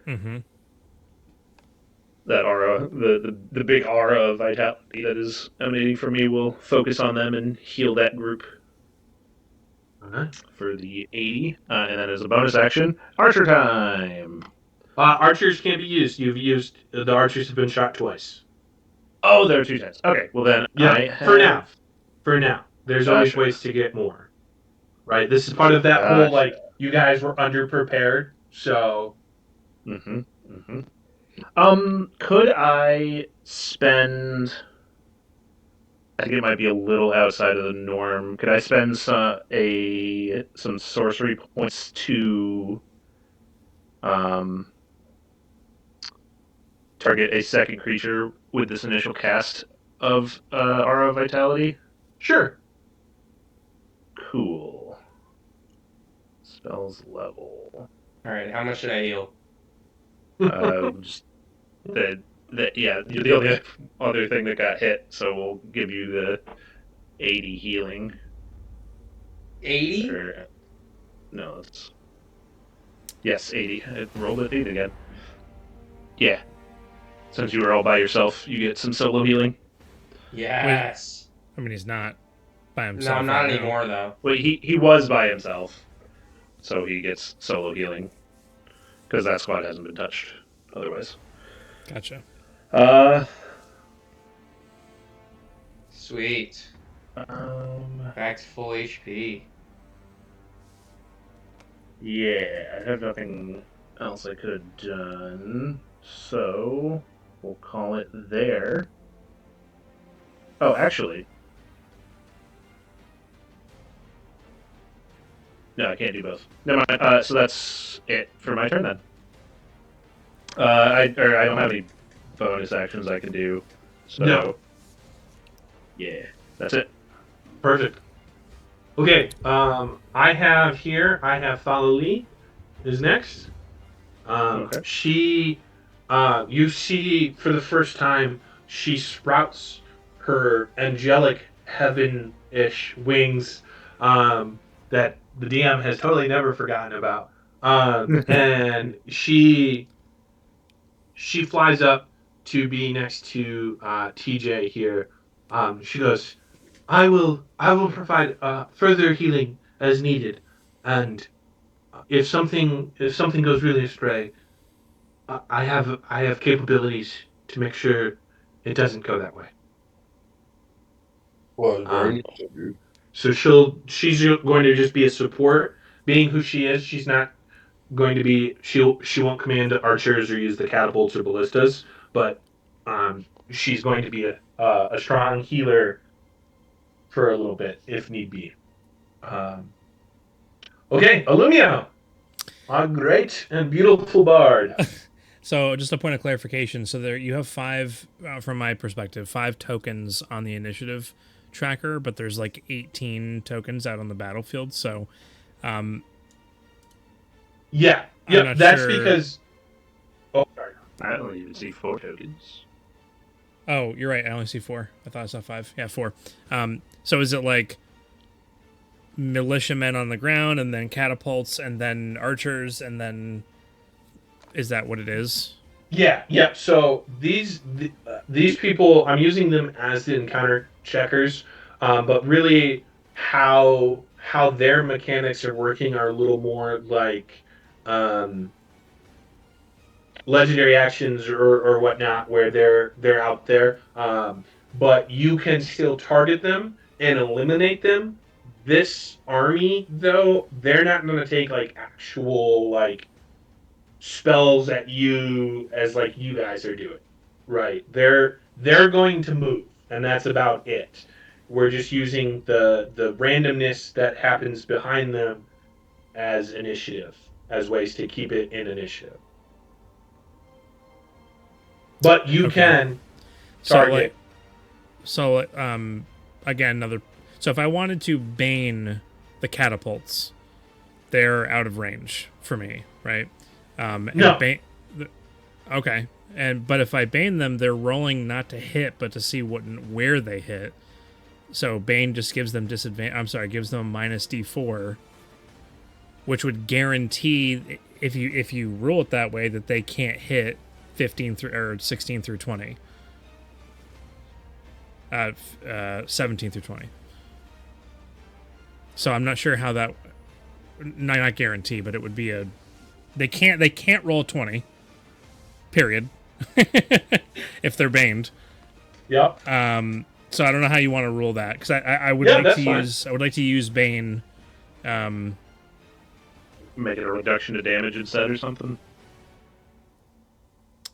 Mm-hmm. That aura, the big aura of vitality that is emanating from me, will focus on them and heal that group for the 80. And then as a bonus action, Archer time. Archers can't be used. The archers have been shot twice. Oh, there are 2 times. Okay, well then I have... For now. There's always ways to get more. Right? This is part of that whole, like, you guys were underprepared, so... Could I spend... I think it might be a little outside of the norm. Could I spend some sorcery points to target a second creature with this initial cast of Aura Vitality? Sure. Cool. Spells level. Alright, how much should I heal? Just you're the only other thing that got hit, so we'll give you the 80 healing. 80? No, it's... Yes, 80. I rolled it 8 again. Yeah. Since you were all by yourself, you get some solo healing. Yes. I mean, he's not by No, himself. not right now. anymore, though. Well, he was by himself, so he gets solo healing. Because that squad hasn't been touched otherwise. Gotcha. Sweet. Back to full HP. Yeah, I have nothing else I could have done, so we'll call it there. Oh, actually, no, I can't do both. Never mind. So that's it for my turn then. I don't have any bonus actions I can do. So No. Yeah, that's it. Perfect. Okay, I have Thalali is next. Okay. She, you see for the first time, she sprouts her angelic heaven-ish wings that the DM has totally never forgotten about. And she flies up to be next to TJ here. She goes, I will provide further healing as needed, and if something goes really astray, I have capabilities to make sure it doesn't go that way. Well, it's very Um, useful, dude. so she's going to just be a support, being who she is. She's not going to be she won't command archers or use the catapults or ballistas, but she's going to be a strong healer for a little bit if need be. Um, okay, Illumia, a great and beautiful bard. So, just a point of clarification. So, there you have five, from my perspective, 5 tokens on the initiative tracker, but there's like 18 tokens out on the battlefield. So, Yeah, I'm yep. not That's sure. because. Oh, sorry. I only even see 4 tokens. Oh, you're right. I only see 4. I thought I saw 5. Yeah, 4. So, is it like militiamen on the ground, and then catapults, and then archers, and then is that what it is? Yeah, yeah. So these people, I'm using them as the encounter checkers, but really how their mechanics are working are a little more like um, legendary actions or whatnot, where they're out there, but you can still target them and eliminate them. This army, though, they're not going to take like actual like spells at you as like you guys are doing. Right. They're going to move, and that's about it. We're just using the randomness that happens behind them as initiative, as ways to keep it in initiative. But you Okay. can So, target. again, another. So, if I wanted to bane the catapults, they're out of range for me, right? And No. Okay. But if I bane them, they're rolling not to hit, but to see where they hit. So Bane just gives them disadvantage. I'm sorry, gives them minus D4, which would guarantee, if you rule it that way, that they can't hit 15 through or 16 through 20. 17 through 20. So I'm not sure how that. Not guarantee, but it would be a. They can't roll 20. Period. If they're baned. Yep. So I don't know how you want to rule that, because I would Yeah, like to fine. use I would like to use Bane. Make it a reduction to damage instead or something.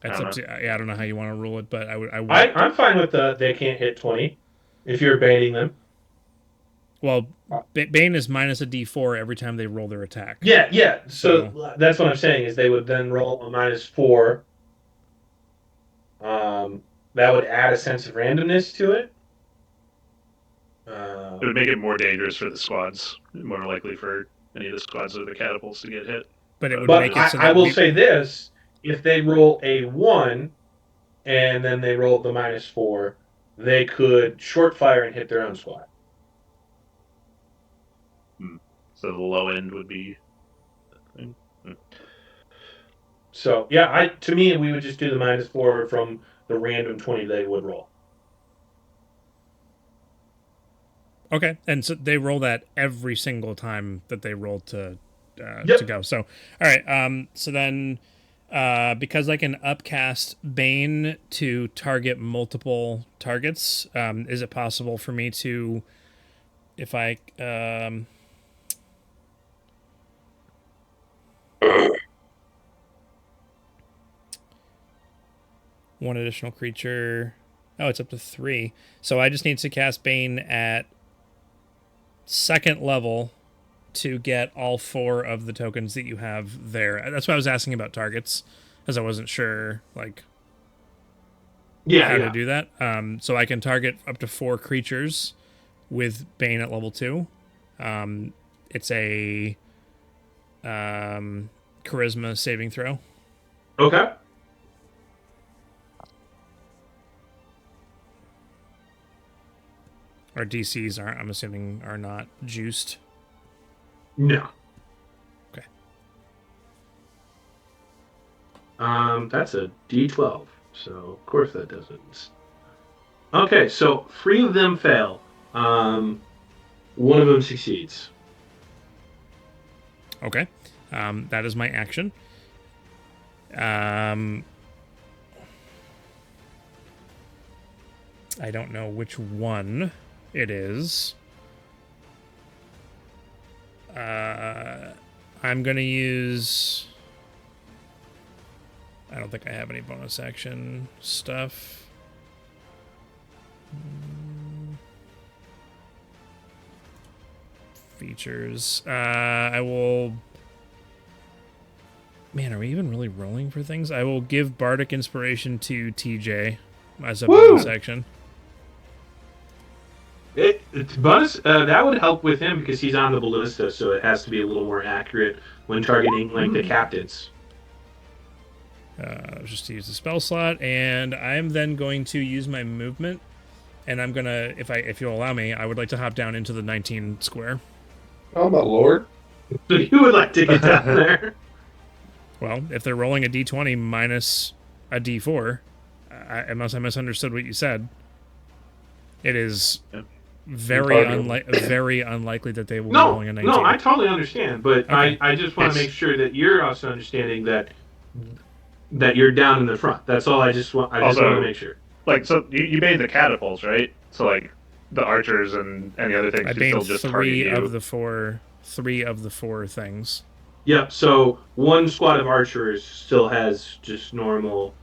That's up to I don't know how you want to rule it, but I would. I'm fine with they can't hit 20 if you're baiting them. Well, Bane is minus a D4 every time they roll their attack. Yeah, yeah. So that's what I'm saying is they would then roll a -4. That would add a sense of randomness to it. It would make it more dangerous for the squads, more likely for any of the squads of the catapults to get hit. But it would But make it so that I will say this: if they roll a 1 and then they roll the -4, they could short fire and hit their own squad. So the low end would be. So yeah, to me we would just do the -4 from the random 20 they would roll. Okay, and so they roll that every single time that they roll to go. So all right, so then because I can upcast Bane to target multiple targets, is it possible for me to, if I one additional creature? Oh, it's up to 3. So I just need to cast Bane at 2nd level to get all 4 of the tokens that you have there. That's why I was asking about targets, because I wasn't sure how to do that. So I can target up to 4 creatures with Bane at level 2. It's a charisma saving throw. Okay. Our DCs are, I'm assuming, are not juiced. No. Okay. That's a D12, so of course that doesn't. Okay, so 3 of them fail. One of them succeeds. Okay. That is my action. I don't know which one it is. I'm going to use... I don't think I have any bonus action stuff. Features. I will... Man, are we even really rolling for things? I will give Bardic Inspiration to TJ as a bonus action. It's bonus. That would help with him because he's on the ballista, so it has to be a little more accurate when targeting like the captains. Just to use the spell slot, and I'm then going to use my movement, and I'm gonna, if you'll allow me, I would like to hop down into the 19 square. Oh my lord! So you would like to get down there? Well, if they're rolling a d20 minus a d4, unless I misunderstood what you said, it is very unlikely that they will be rolling a 19. No, I totally understand, but okay. I just want to make sure that you're also understanding that you're down in the front. That's all. I just want to make sure. Like, so you made the catapults, right? So like the archers and the other things. I made three of the four things. Yep. So one squad of archers still has just normal.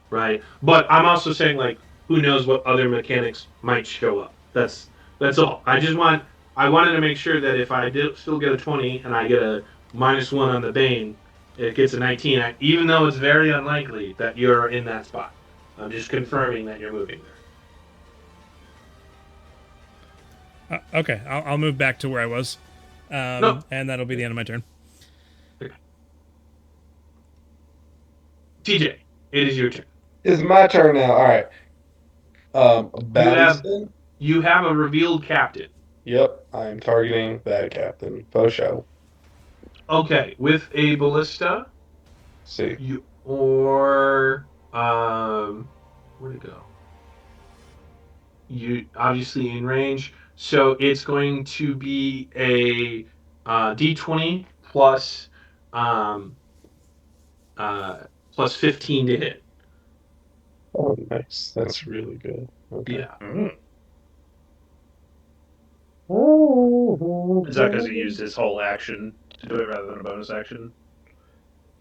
Right, but I'm also saying like, who knows what other mechanics might show up. That's all. I wanted to make sure that if I still get a 20 and I get a -1 on the Bane, it gets a 19. Even though it's very unlikely that you're in that spot, I'm just confirming that you're moving there. Okay, I'll move back to where I was, and that'll be the end of my turn. Okay. TJ, it is your turn. It's my turn now. All right. You have a revealed captain. Yep, I'm targeting that captain. Faux show. Okay, with a ballista. See. Where'd it go? You obviously in range, so it's going to be a D20 plus 15 to hit. Oh, nice. That's really good. Okay. Yeah. Is that because he used his whole action to do it rather than a bonus action?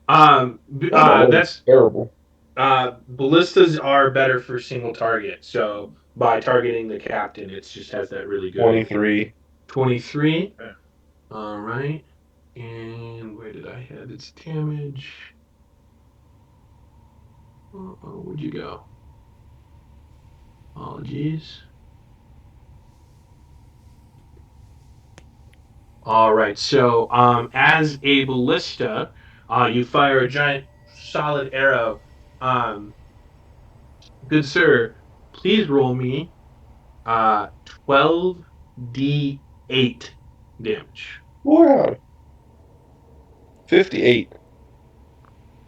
That's terrible. Ballistas are better for single target, so by targeting the captain, it just has that really good. 23. 23. Okay. All right. And where did I have its damage? Where'd you go? Apologies. All right. So, as a ballista, you fire a giant solid arrow. Good sir, please roll me 12d8 damage. Wow. 58.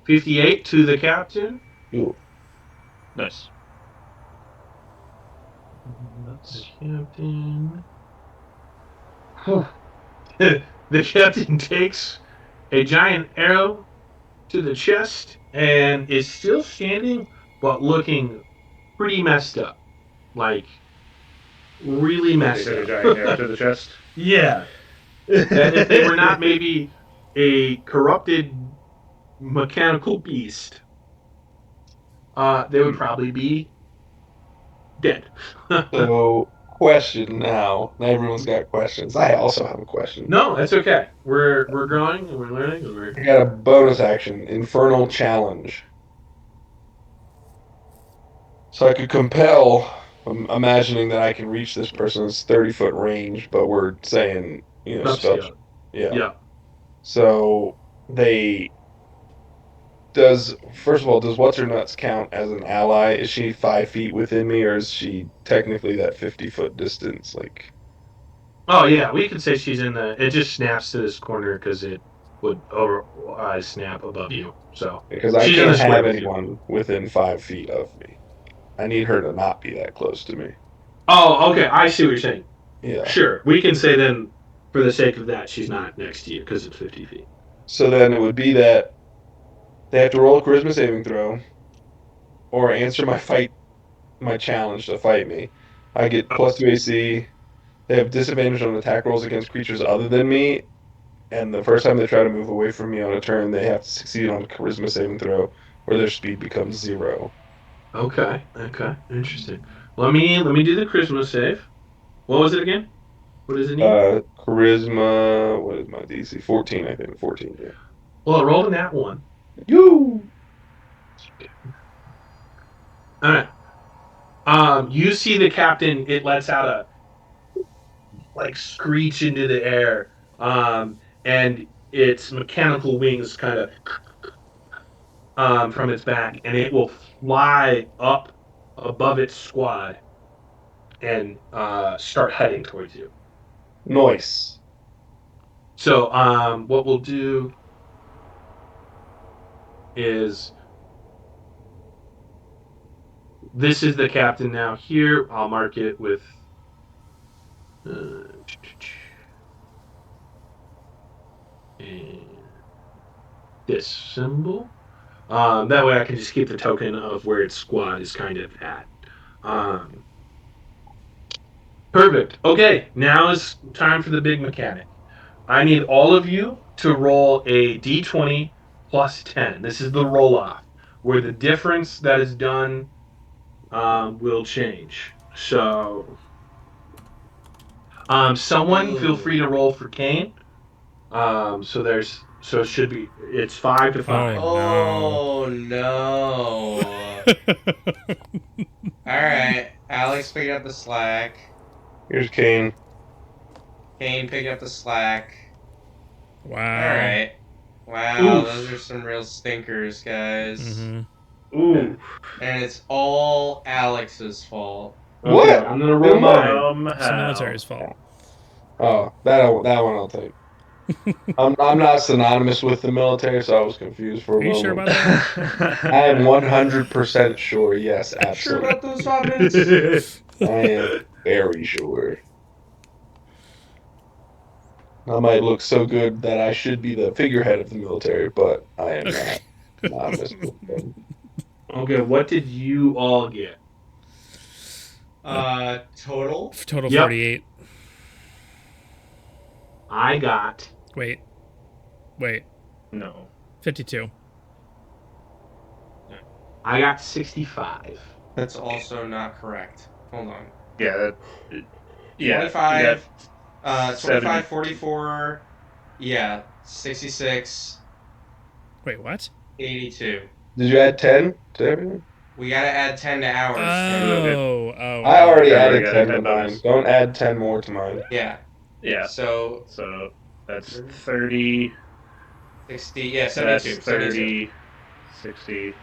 58 to the captain. Ooh. Nice. That's captain. The captain takes a giant arrow to the chest and is still standing, but looking pretty messed up. Like, really messed up. A giant arrow to the chest? Yeah. And if they were not maybe a corrupted mechanical beast, they would probably be dead. So, question now. Everyone's got questions. I also have a question. No, that's okay. We're growing and we're learning. And I got a bonus action, Infernal Challenge. So I could compel. I'm imagining that I can reach this person's 30-foot range, but we're saying, spell. Yeah. Yeah. So they First of all, does what's her nuts count as an ally? Is she 5 feet within me, or is she technically that 50-foot distance? Like, Oh yeah, we could say she's in the. It just snaps to this corner because it would snap above you. So because I she's in the can't square have with you. anyone within 5 feet of me. I need her to not be that close to me. Oh, okay. I see what you're saying. Yeah. Sure, we can say then, for the sake of that, she's not next to you because it's 50 feet. So then it would be that they have to roll a charisma saving throw, or answer my challenge to fight me. I get +2 AC. They have disadvantage on attack rolls against creatures other than me, and the first time they try to move away from me on a turn, they have to succeed on a charisma saving throw, or their speed becomes 0. Okay. Okay. Interesting. Let me do the Christmas save. What was it again? What does it need? Charisma. What is my DC? 14, I think. 14. Yeah. Well, I rolled a nat one. You. All right. You see the captain. It lets out a like screech into the air. And its mechanical wings kind of from its back, and it will fly up above its squad and start heading towards you. Nice. So what we'll do is this is the captain now. Here, I'll mark it with uh, this symbol. That way, I can just keep the token of where its squad is kind of at. Um, Perfect. Okay, now is time for the big mechanic. I need all of you to roll a d20 plus 10. This is the roll off, where the difference that is done will change. So, someone feel free to roll for Kane. So it should be it's 5 to 5. Oh no! All right, Alex pick up the slack. Here's Kane. Kane pick up the slack. Wow. All right. Wow, Oof. those are some real stinkers, guys. Mm-hmm. Ooh. And it's all Alex's fault. Okay, What? I'm gonna roll mine. It's the military's fault. Oh, that one I'll take. I'm not synonymous with the military, so I was confused for a Are you moment. sure about that? I am 100% sure. Yes, Sure absolutely. about those varmints? I am very sure. I might look so good that I should be the figurehead of the military, but I am not synonymous with them. Okay, what did you all get? Total? Total Yep. 48. I got Wait. No. 52. I got 65. That's also not correct. Hold on. Yeah. Yeah. 25, you got 25, 44, yeah, 66, Wait, what? 82. Did you add 10 to everything? We gotta add 10 to ours. I already Yeah, added we got 10 10 to mine. bonus. Don't add 10 more to mine. Yeah. Yeah. So, So that's 30. 60, yeah, That's 72. 30, 60,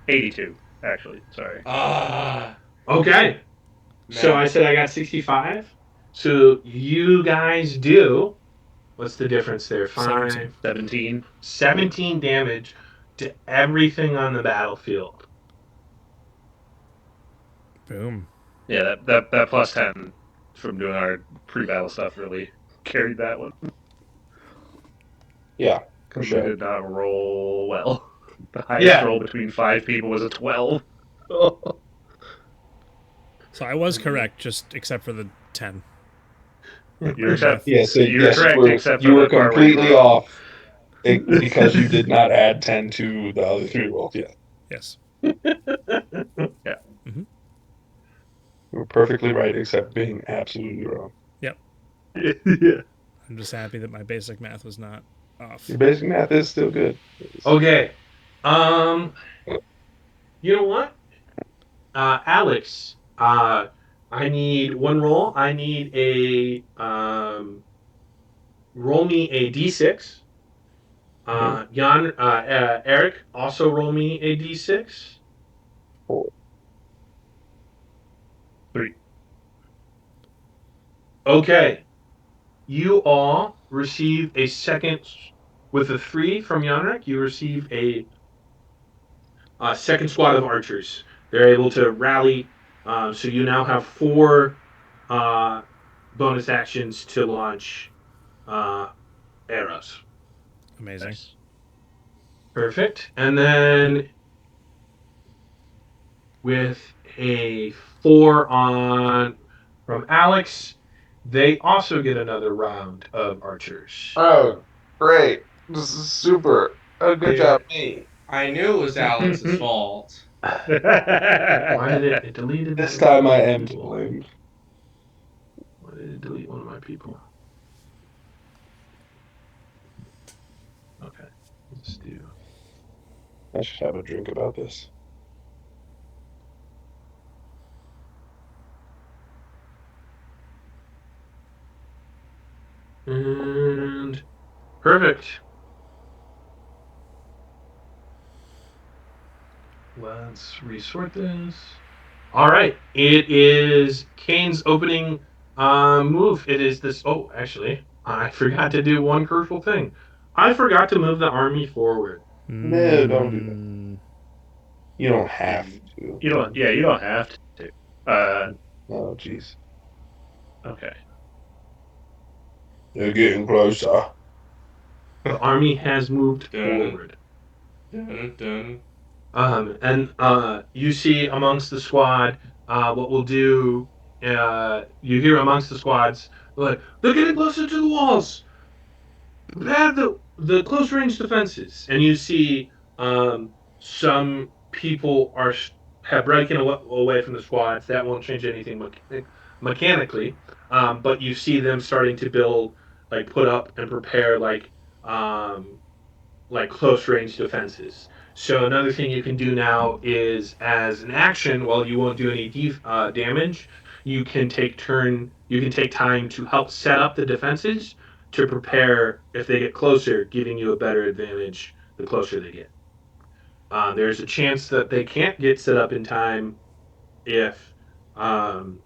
82, actually. Sorry. Okay. So man. I said I got 65. So you guys do. What's the difference there? 5, 17. 17 damage to everything on the battlefield. Boom. Yeah, that plus 10 from doing our pre-battle stuff really carried that one. Yeah, for We sure. did not roll well. The highest roll between 5 people was a 12. So I was correct, just except for the 10. You're correct, except for you were the part where you completely were off because you did not add 10 to the other 3 rolls. Yeah. Yes. Yeah. Mm-hmm. You were perfectly right, except being absolutely wrong. Yep. Yeah. I'm just happy that my basic math was not off. Your basic math is still good. Okay. You know what? Alex, I need one roll. I need a roll me a d6 Eric, also roll me a d6. 4. 3. Okay, you all receive a second with a 3 from Yanrick. You receive a second squad of archers. They're able to rally, so you now have 4 uh, bonus actions to launch uh, arrows. Amazing. Nice. Perfect. And then with a 4 on from Alex, they also get another round of archers. Oh, great. This is super. Oh, good job, me. I knew it was Alex's fault. Why did it deleted This one of time my I am to people? blame. Why did it delete one of my people? Okay, let's do. I should have a drink about this. And perfect. Let's resort this. All right, it is Kane's opening move. It is this. Oh, actually, I forgot to do one crucial thing. I forgot to move the army forward. No, don't do that. Mm, You don't have to. You don't. Yeah, you don't have to. Oh, jeez. Okay. They're getting closer. The army has moved Dun, forward. dun, dun. And you see amongst the squad, what we'll do, you hear amongst the squads, like, they're getting closer to the walls. Have the close range defenses. And you see some people have broken away from the squads. That won't change anything mechanically. But you see them starting to build, like, put up and prepare, um, like close range defenses. So another thing you can do now is, as an action, while you won't do any damage, you can take turn. You can take time to help set up the defenses to prepare if they get closer, giving you a better advantage the closer they get. There's a chance that they can't get set up in time if um,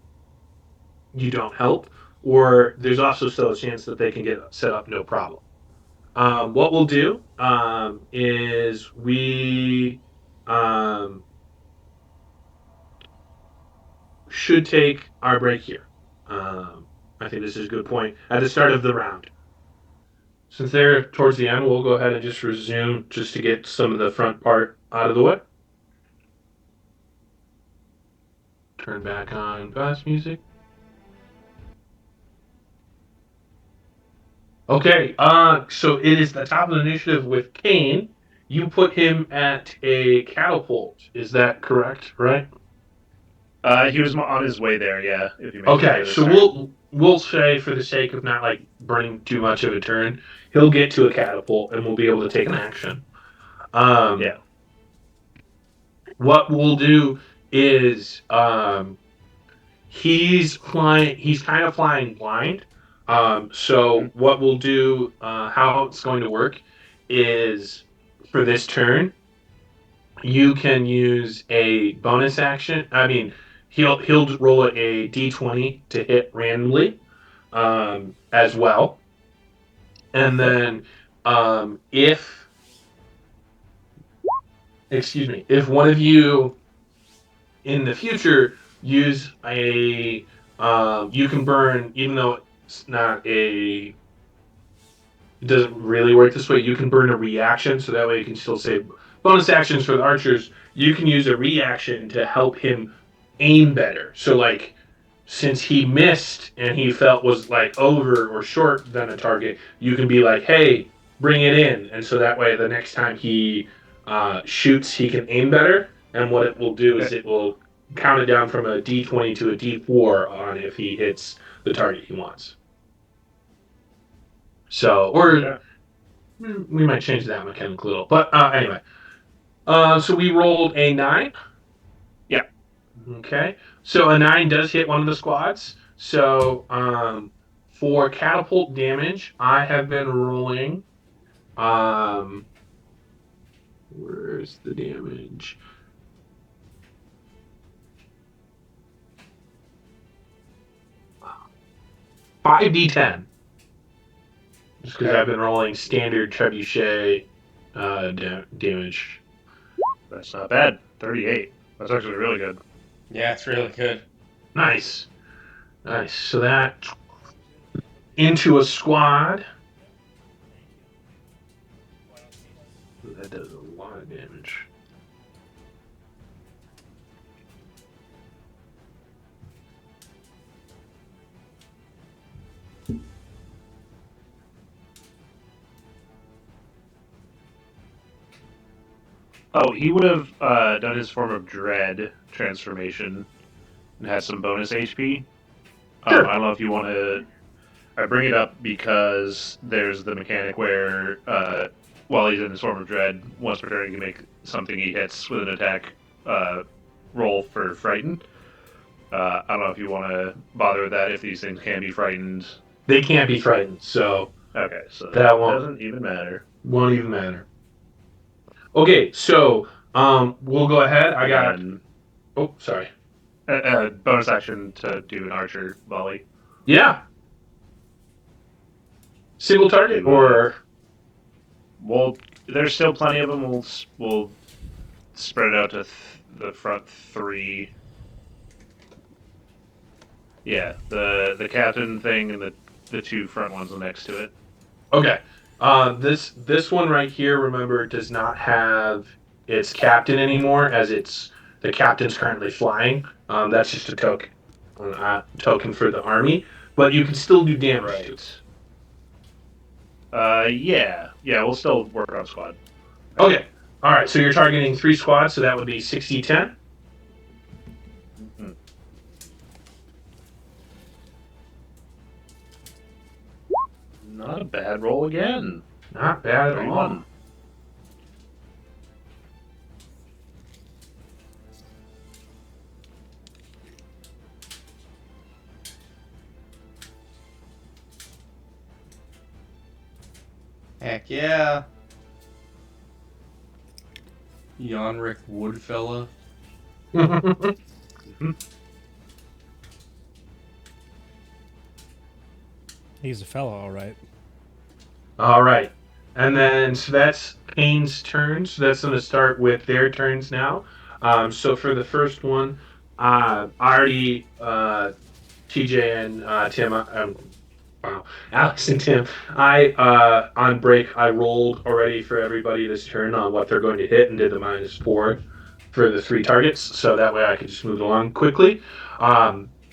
you don't help, or there's also still a chance that they can get set up no problem. What we'll do is we um, should take our break here. I think this is a good point at the start of the round. Since they're towards the end, we'll go ahead and just resume just to get some of the front part out of the way. Turn back on fast music. Okay, so it is the top of the initiative with Kane. You put him at a catapult. Is that correct, right? He was on his way there. Yeah. If you make Okay, so we'll say for the sake of not like burning too much of a turn, he'll get to a catapult and we'll be able to take an action. Yeah. What we'll do is he's flying. He's kind of flying blind. So what we'll do, how it's going to work, is for this turn, you can use a bonus action. I mean, he'll roll a d20 to hit randomly, as well. And then if excuse me, if one of you in the future use you can burn, even though it's not a it doesn't really work this way. You can burn a reaction, so that way you can still save bonus actions for the archers. You can use a reaction to help him aim better. So, like, since he missed and he felt was like over or short than a target, you can be like, "Hey, bring it in," and so that way the next time he shoots, he can aim better. And what it will do is it will count it down from a D20 to a D4 on if he hits the target he wants. So, or we might change that mechanic a little. But anyway, so we rolled a 9. Yeah. Okay. So a 9 does hit one of the squads. So for catapult damage, I have been rolling Where's the damage? 5d10. Just because Okay. I've been rolling standard trebuchet damage. That's not bad. 38. That's actually really good. Yeah, it's really good. Nice. So that into a squad. That does a lot of damage. Oh, he would have done his form of dread transformation and has some bonus HP. Sure. I don't know if you want to. I bring it up because there's the mechanic where, while he's in his form of dread, once per turn he can make something he hits with an attack roll for frightened. I don't know if you want to bother with that if these things can be frightened. They can't be frightened, so Okay, so that that won't doesn't even matter. won't even matter. Okay, so we'll go ahead. I got. And Oh, sorry. bonus action to do an archer volley. Yeah. Single target or Well, there's still plenty of them. We'll spread it out to the front three. Yeah, the captain thing and the two front ones next to it. okay. This one right here, remember, does not have its captain anymore, as the captain's currently flying. That's just a token for the army, but you can still do damage to it. Yeah, we'll still work on squad. Okay. All right. So you're targeting 3 squads, so that would be 60-10. Mm-hmm. Not a bad roll again. Not bad at all. 31. Heck yeah. Yonric Woodfella. He's a fella, all right. All right. And then, so that's Payne's turn. So that's going to start with their turns now. So for the first one, I already, TJ and Tim, wow, Alex and Tim, on break, I rolled already for everybody this turn on what they're going to hit and did the -4 for the 3 targets. So that way I could just move along quickly.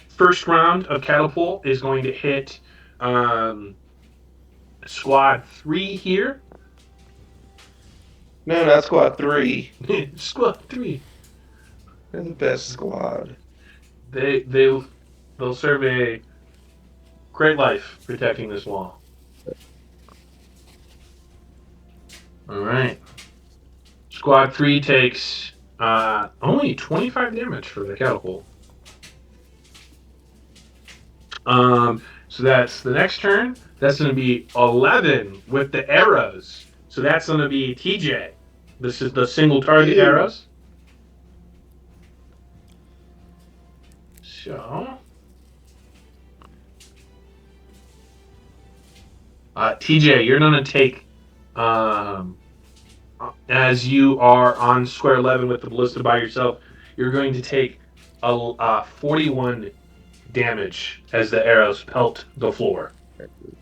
First round of catapult is going to hit squad 3 here. No, not squad 3. Squad 3. They're the best squad. They'll serve a great life protecting this wall. All right. Squad 3 takes only 25 damage for the catapult. So that's the next turn. That's going to be 11 with the arrows. So that's going to be TJ. This is the single target arrows. So, TJ, you're going to take, as you are on square 11 with the ballista by yourself, you're going to take 41 damage as the arrows pelt the floor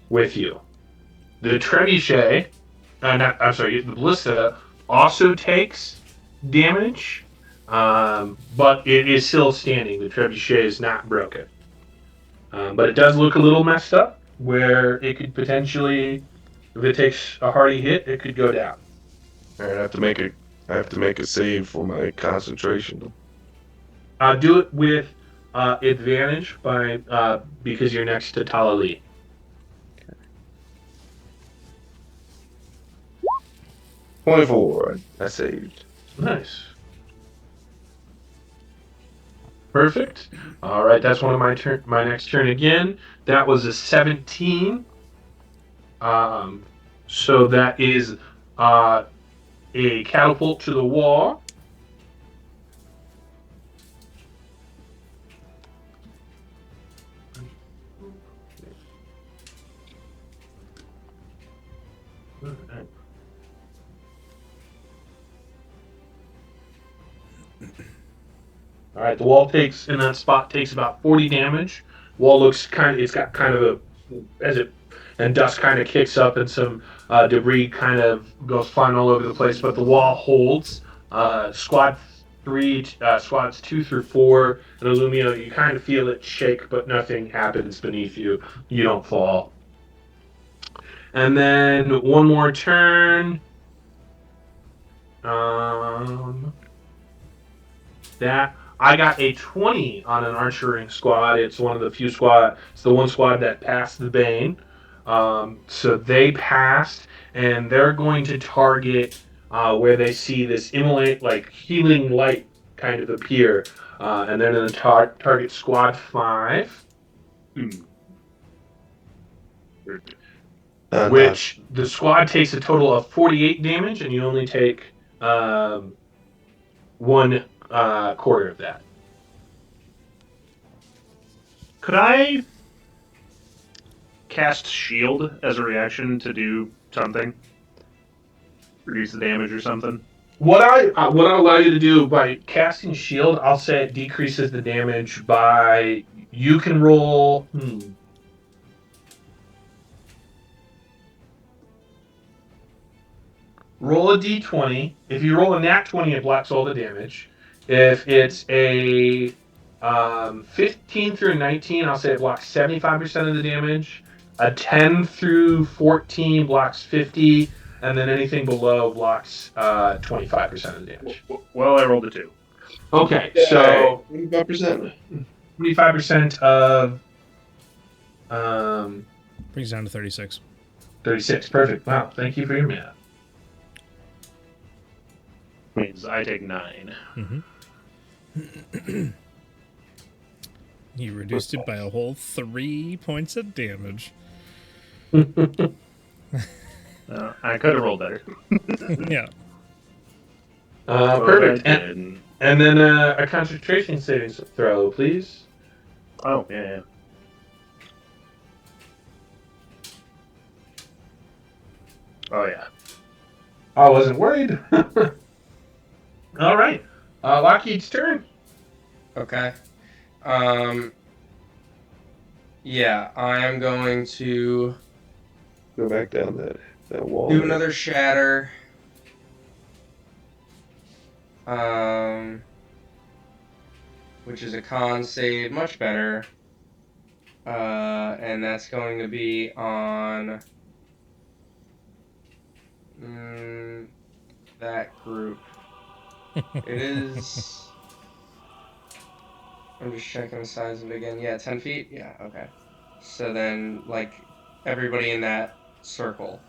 with you. The trebuchet, the ballista also takes damage, but it is still standing. The trebuchet is not broken. But it does look a little messed up, where it could potentially, if it takes a hearty hit, it could go down. All right, I have to make a save for my concentration. Do it with advantage because you're next to Talali. Okay. 24. I saved. Nice. Perfect. All right, that's one of my next turn again. That was a 17. So that is a catapult to the wall. All right, the wall takes in that spot takes about 40 damage. Wall looks kind of it's got kind of a as it and dust kind of kicks up and some debris kind of goes flying all over the place, but the wall holds. Squad three, squads 2 through 4, and Illumio, you kind of feel it shake, but nothing happens beneath you. You don't fall. And then one more turn. Um, that I got a 20 on an archering squad. It's one of the few squad. It's the one squad that passed the Bane. So they passed, and they're going to target where they see this immolate, like healing light, kind of appear, and they're going to target squad 5, which the squad takes a total of 48 damage, and you only take 1/4 of that. Could I cast shield as a reaction to do something? Reduce the damage or something? What I allow you to do by casting shield, I'll say it decreases the damage by you can roll. Roll a d20. If you roll a nat 20, it blocks all the damage. If it's a 15 through 19, I'll say it blocks 75% of the damage. A 10 through 14 blocks 50, and then anything below blocks 25% of the damage. Well, I rolled a 2. Okay, so 25%. 25% of Brings down to 36. 36. Perfect. Wow, thank you for your math. Means I take 9. Mm-hmm. You reduced it by a whole 3 points of damage. I could have rolled better. Yeah. Perfect. And then a concentration savings throw, please. Oh, yeah. Oh, yeah. I wasn't worried. All right. Lockheed's turn. Okay. Yeah, I am going to Go back down that wall. do there. another shatter. Which is a con save, much better. And that's going to be on that group. It is. I'm just checking the size of it again. Yeah, 10 feet? Yeah, okay. So then, like, everybody in that circle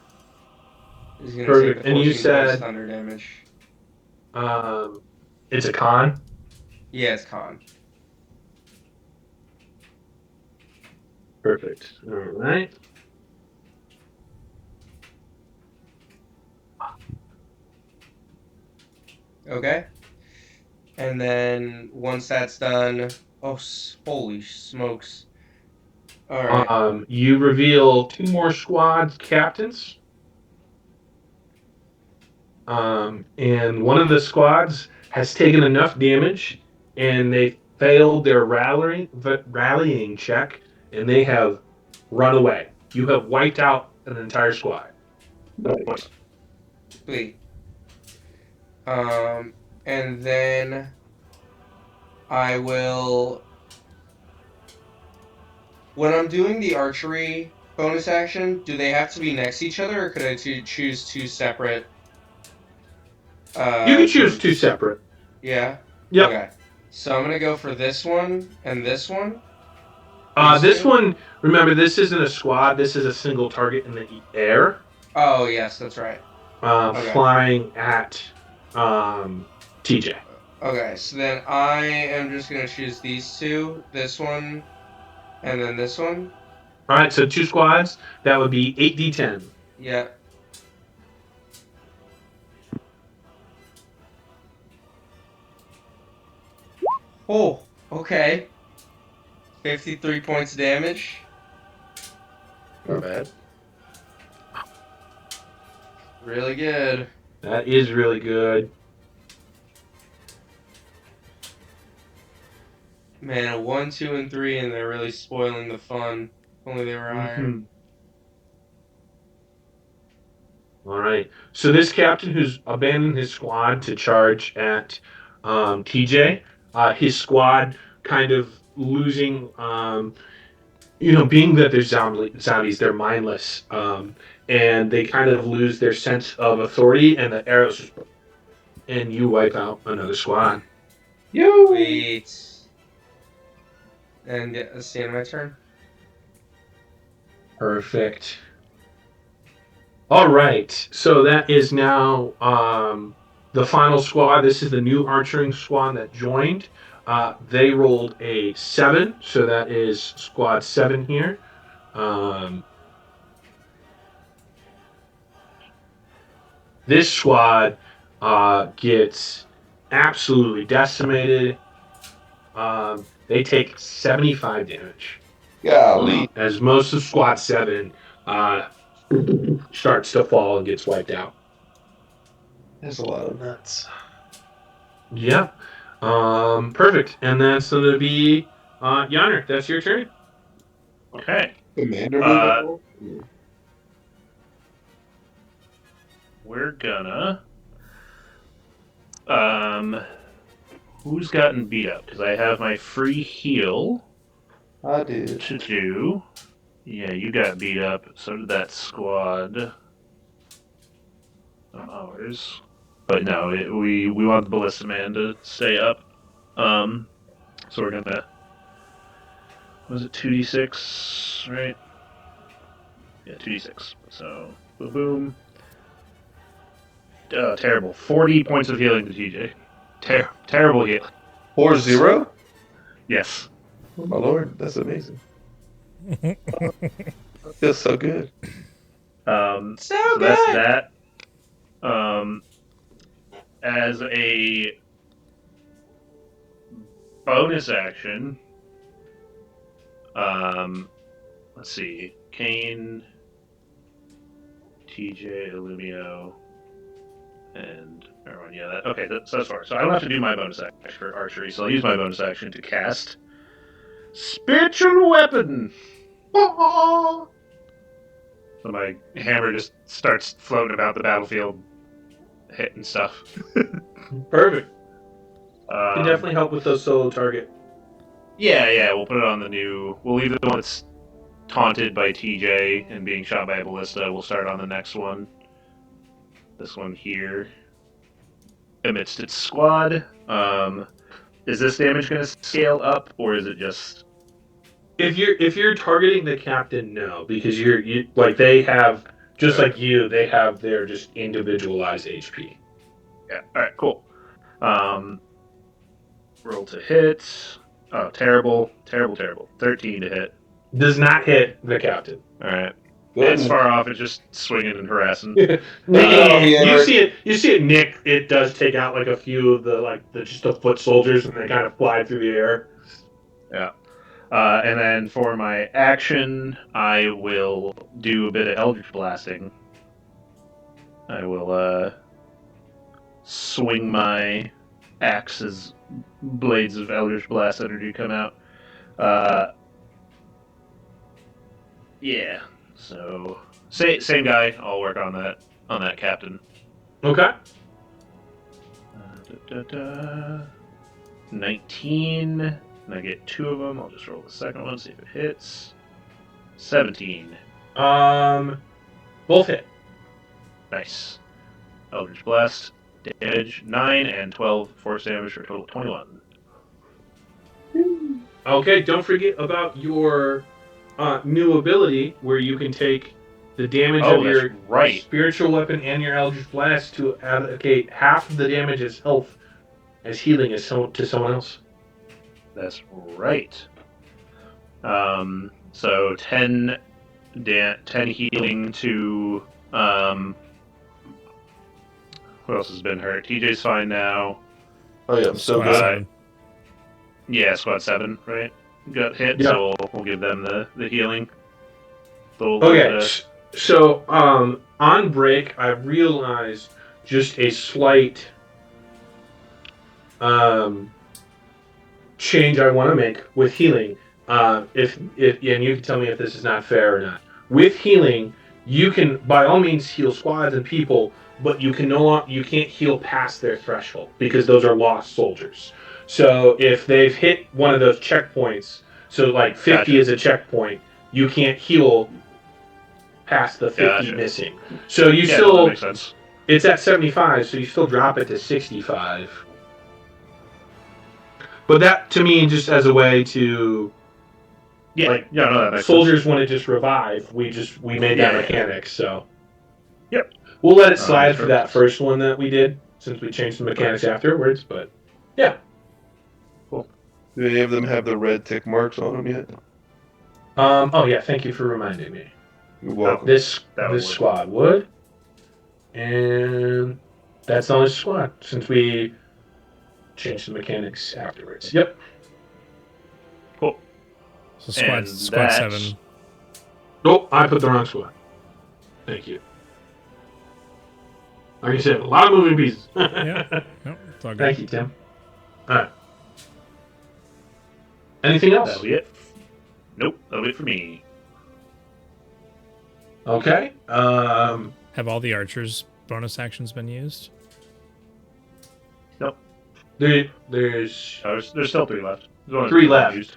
is going to take the 14 And you points said thunder damage. it's a con. Yeah, it's con. Perfect. All right. Okay. And then once that's done, holy smokes! All right. You reveal 2 more squad captains. And one of the squads has taken enough damage, and they failed their rallying check, and they have run away. You have wiped out an entire squad. Nice. Sweet. And then I will. When I'm doing the archery bonus action, do they have to be next to each other, or could I choose 2 separate? You can choose groups? 2 separate. Yeah. Yep. Okay. So I'm gonna go for this one and this one. This one, remember, this isn't a squad. This is a single target in the air. Oh yes, that's right. Okay. Flying at TJ. Okay, so then I am just gonna choose these 2. This one, and then this one. All right, so 2 squads. That would be 8d10. Yeah. Oh, okay. 53 points of damage. Not bad. Really good. That is really good. Man, a 1, 2, and 3, and they're really spoiling the fun. If only they were higher. Mhm. All right. So this captain who's abandoned his squad to charge at TJ, his squad kind of losing, being that they're zombies, they're mindless, and they kind of lose their sense of authority, and the arrows, and you wipe out another squad. Yo! Sweet. And yeah, that's the end of my turn. Perfect. All right. So that is now the final squad. This is the new archering squad that joined. They rolled a 7, so that is squad 7 here. This squad gets absolutely decimated. They take 75 damage. Golly. As most of squad 7 starts to fall and gets wiped out. There's a lot of nuts. Yeah. Perfect. And that's going to be Yanner. That's your turn. Okay. Commander Uh, move. We're gonna. Who's gotten beat up? Because I have my free heal I did. to do. Yeah, you got beat up. So did that squad of ours. But no, we want the Ballista Man to stay up. So we're gonna. Was it 2d6, right? Yeah, 2d6. So, boom, boom. Terrible. 40 points of healing to TJ. Terrible heal. 4-0? Yes. Oh my lord, that's amazing. That feels so good. So That's good! that. As a bonus action, let's see. Kane, TJ, Illumio, and everyone. Yeah, okay, so that's far. So I don't have to do my bonus action for archery, so I'll use my bonus action to cast Spiritual Weapon. So my hammer just starts floating about the battlefield, hitting stuff. Perfect. Can definitely help with those solo target. Yeah, we'll put it on the new. We'll leave the one that's taunted by TJ and being shot by a ballista. We'll start on the next one. This one here. Amidst its squad. Is this damage going to scale up, or is it just? If you're targeting the captain, no, because you like they have just like you, they have their just individualized HP. Yeah. All right. Cool. Roll to hit. Oh, terrible. 13 to hit. Does not hit the captain. All right. Good. It's far off. It's just swinging and harassing. You see it. You see it. Nick. It does take out like a few of just the foot soldiers, and they kind of fly through the air. Yeah. And then for my action, I will do a bit of Eldritch Blasting. I will swing my axe as blades of Eldritch Blast energy come out. Yeah. So same guy. I'll work on that captain. Okay. 19. And I get 2 of them. I'll just roll the second one, see if it hits. 17. Both hit. Nice. Eldritch Blast. Damage 9 and 12 force damage for a total of 21. Okay. Don't forget about your new ability where you can take the damage of your spiritual weapon and your Eldritch Blast to allocate half of the damage as health, as healing to someone else. That's right. So 10 healing to who else has been hurt? TJ's fine now. Oh yeah, I'm so good. Yeah, squad 7, right? Got hit, Yeah. so we'll give them the healing. Little Okay, bit, so on break, I realized just a slight um, change I want to make with healing. If and you can tell me if this is not fair or not. With healing, you can by all means heal squads and people, but you can't heal past their threshold because those are lost soldiers. So if they've hit one of those checkpoints, so like 50 Gotcha. is a checkpoint, you can't heal past the 50 Gotcha. missing. So you Yeah, no, that still makes sense. it's at 75, so you still drop it to 65. But that to me just as a way to Yeah, like yeah, no, that makes soldiers sense. want to just revive. We made that Yeah. mechanic, so Yep. we'll let it Makes slide for that perfect sense. first one that we did since we changed the mechanics afterwards. But yeah, Do any of them have the red tick marks on them yet? oh yeah, thank you for reminding me. You're welcome. This That would this work. squad would, and that's on his squad since we changed the mechanics afterwards. Yep. Cool. So squad And squad that's- 7. Nope, I put the wrong squad. Thank you. Like I said, a lot of moving pieces. Yeah. Nope, it's all good. Thank you, Tim. All right. Anything else? That'll be it. Nope, that'll be it for me. Okay. Have all the archers' bonus actions been used? Nope. There's, There's still 3 left. There's only 3 2 left. used.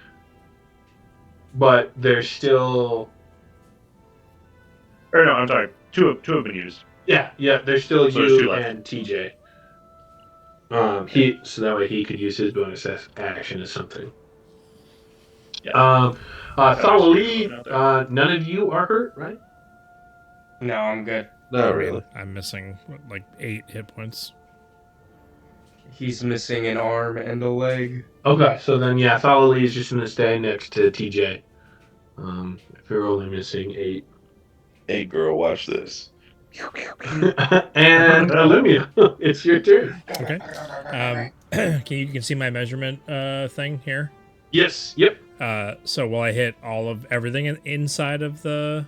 but there's still, Or no, I'm sorry. Two have been used. yeah, there's still So there's 2 you left. and TJ. So that way he could use his bonus action as something. Yeah. Thalalli, none of you are hurt, right? No, I'm good. Not really. I'm missing like 8 hit points. He's missing an arm and a leg. Okay, so then yeah, Thalalli is just gonna stay next to TJ. If you're only missing 8. Hey, girl, watch this. And Olivia, it's your turn. Okay. You can see my measurement thing here. Yes. Yep. So will I hit all of everything inside of the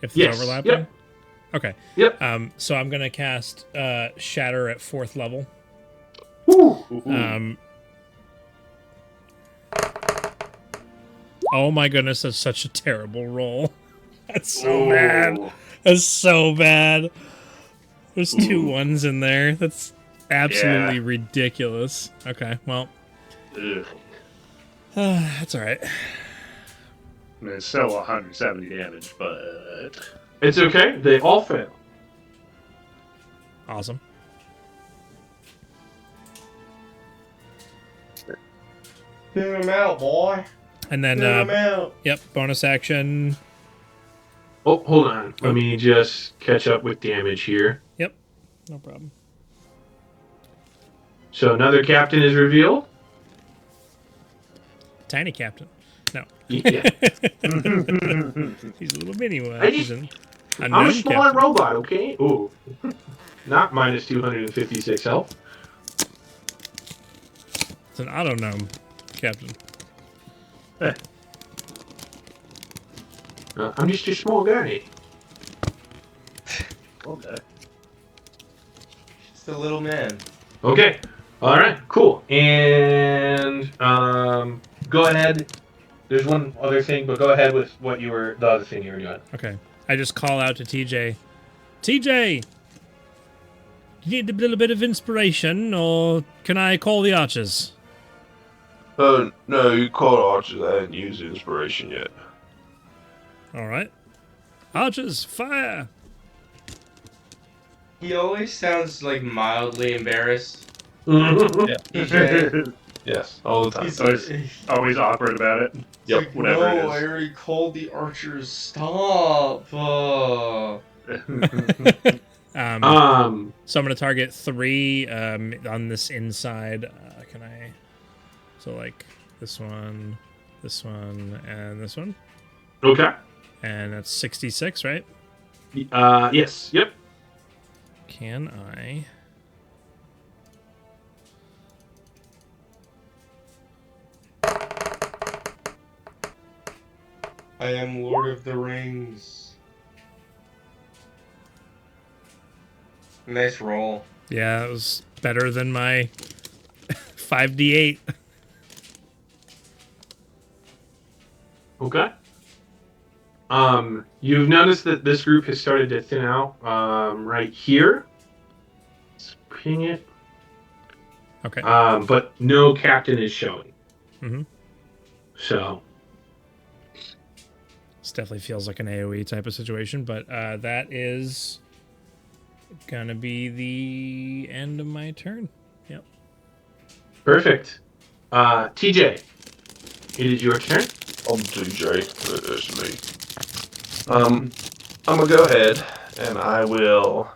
if Yes, they're overlapping? yep. Okay. Yep. So I'm gonna cast Shatter at 4th level. Ooh. Oh my goodness, that's such a terrible roll. That's so bad. That's so bad. There's 2 1s in there. That's absolutely ridiculous. Okay, well, Ugh. that's all right. I mean, it's still 170 damage, but It's okay. They all fail. Awesome. Get him out, boy. And then, Get him out. yep, bonus action. Oh, hold on. Let me just catch up with damage here. Yep, no problem. So another captain is revealed. Tiny captain. No, Yeah. he's a little mini one. I He's just- an I'm a unknown smaller captain. robot, okay? Ooh. Not minus 256 health. It's an auto gnome captain. I'm just a small guy. okay. Just a little man. Okay. All right. Cool. And go ahead. There's one other thing, but go ahead with the other thing you were doing. Okay. I just call out to TJ. TJ! You need a little bit of inspiration, or can I call the archers? Oh, no, you called archers. I hadn't used inspiration yet. Alright. Archers, fire! He always sounds like mildly embarrassed. Mhm. Yes, all the time. He's Always awkward about it. Yep. like, Whatever it no, is. I already called the archers. Stop. So I'm going to target 3 on this inside. Can I... So, like, this one, and this one. Okay. And that's 66, right? Yes. Yep. Can I... I am Lord of the Rings. Nice roll. Yeah, it was better than my 5d8. Okay. You've noticed that this group has started to thin out right here. Let's ping it. Okay. But no captain is showing. Mm-hmm. So, This definitely feels like an AoE type of situation, but that is gonna be the end of my turn. Yep. perfect. TJ, it is your turn. I'm TJ. That's me. I'm gonna go ahead and I will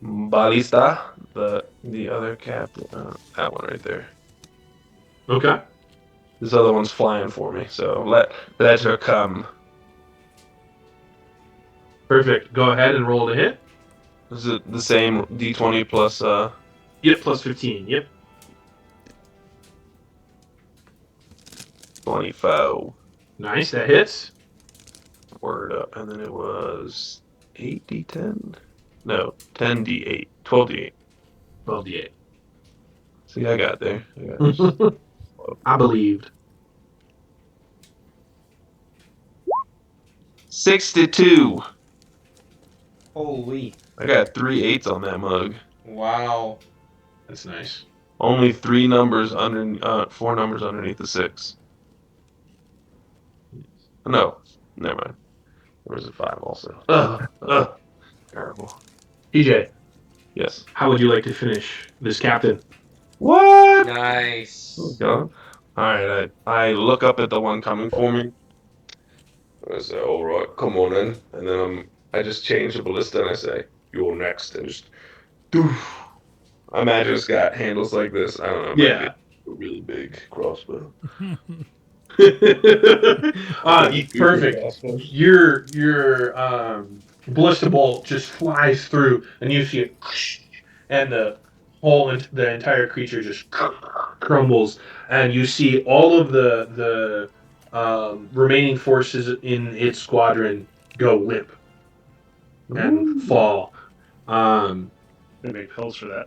Balista, the other captain. That one right there. Okay. This other one's flying for me, so let her come. Perfect. Go ahead and roll to hit. Is it the same D20 plus Yep, plus 15. Yep. 24? Nice. That hits. Word up, and then it was 8d10. No, 10d8, 12d8. 12d8. See, I got there. I got there. I believed. 62. Holy. I got 3 8s on that mug. Wow. That's nice. Only 4 numbers underneath the 6. No, never mind. There was a 5 also. Terrible. TJ, Yes. how would you like to finish this captain? What? Nice. Oh, God. All right, I look up at the one coming for me. I say, all right, come on in. And then I just change the ballista and I say, you're next. And just, doof. I imagine it's got handles like this. I don't know. It might be Yeah. a really big crossbow. Perfect. Your ballista bolt just flies through, and you see it, and the entire creature just crumbles, and you see all of the remaining forces in its squadron go limp and fall. They make pills for that.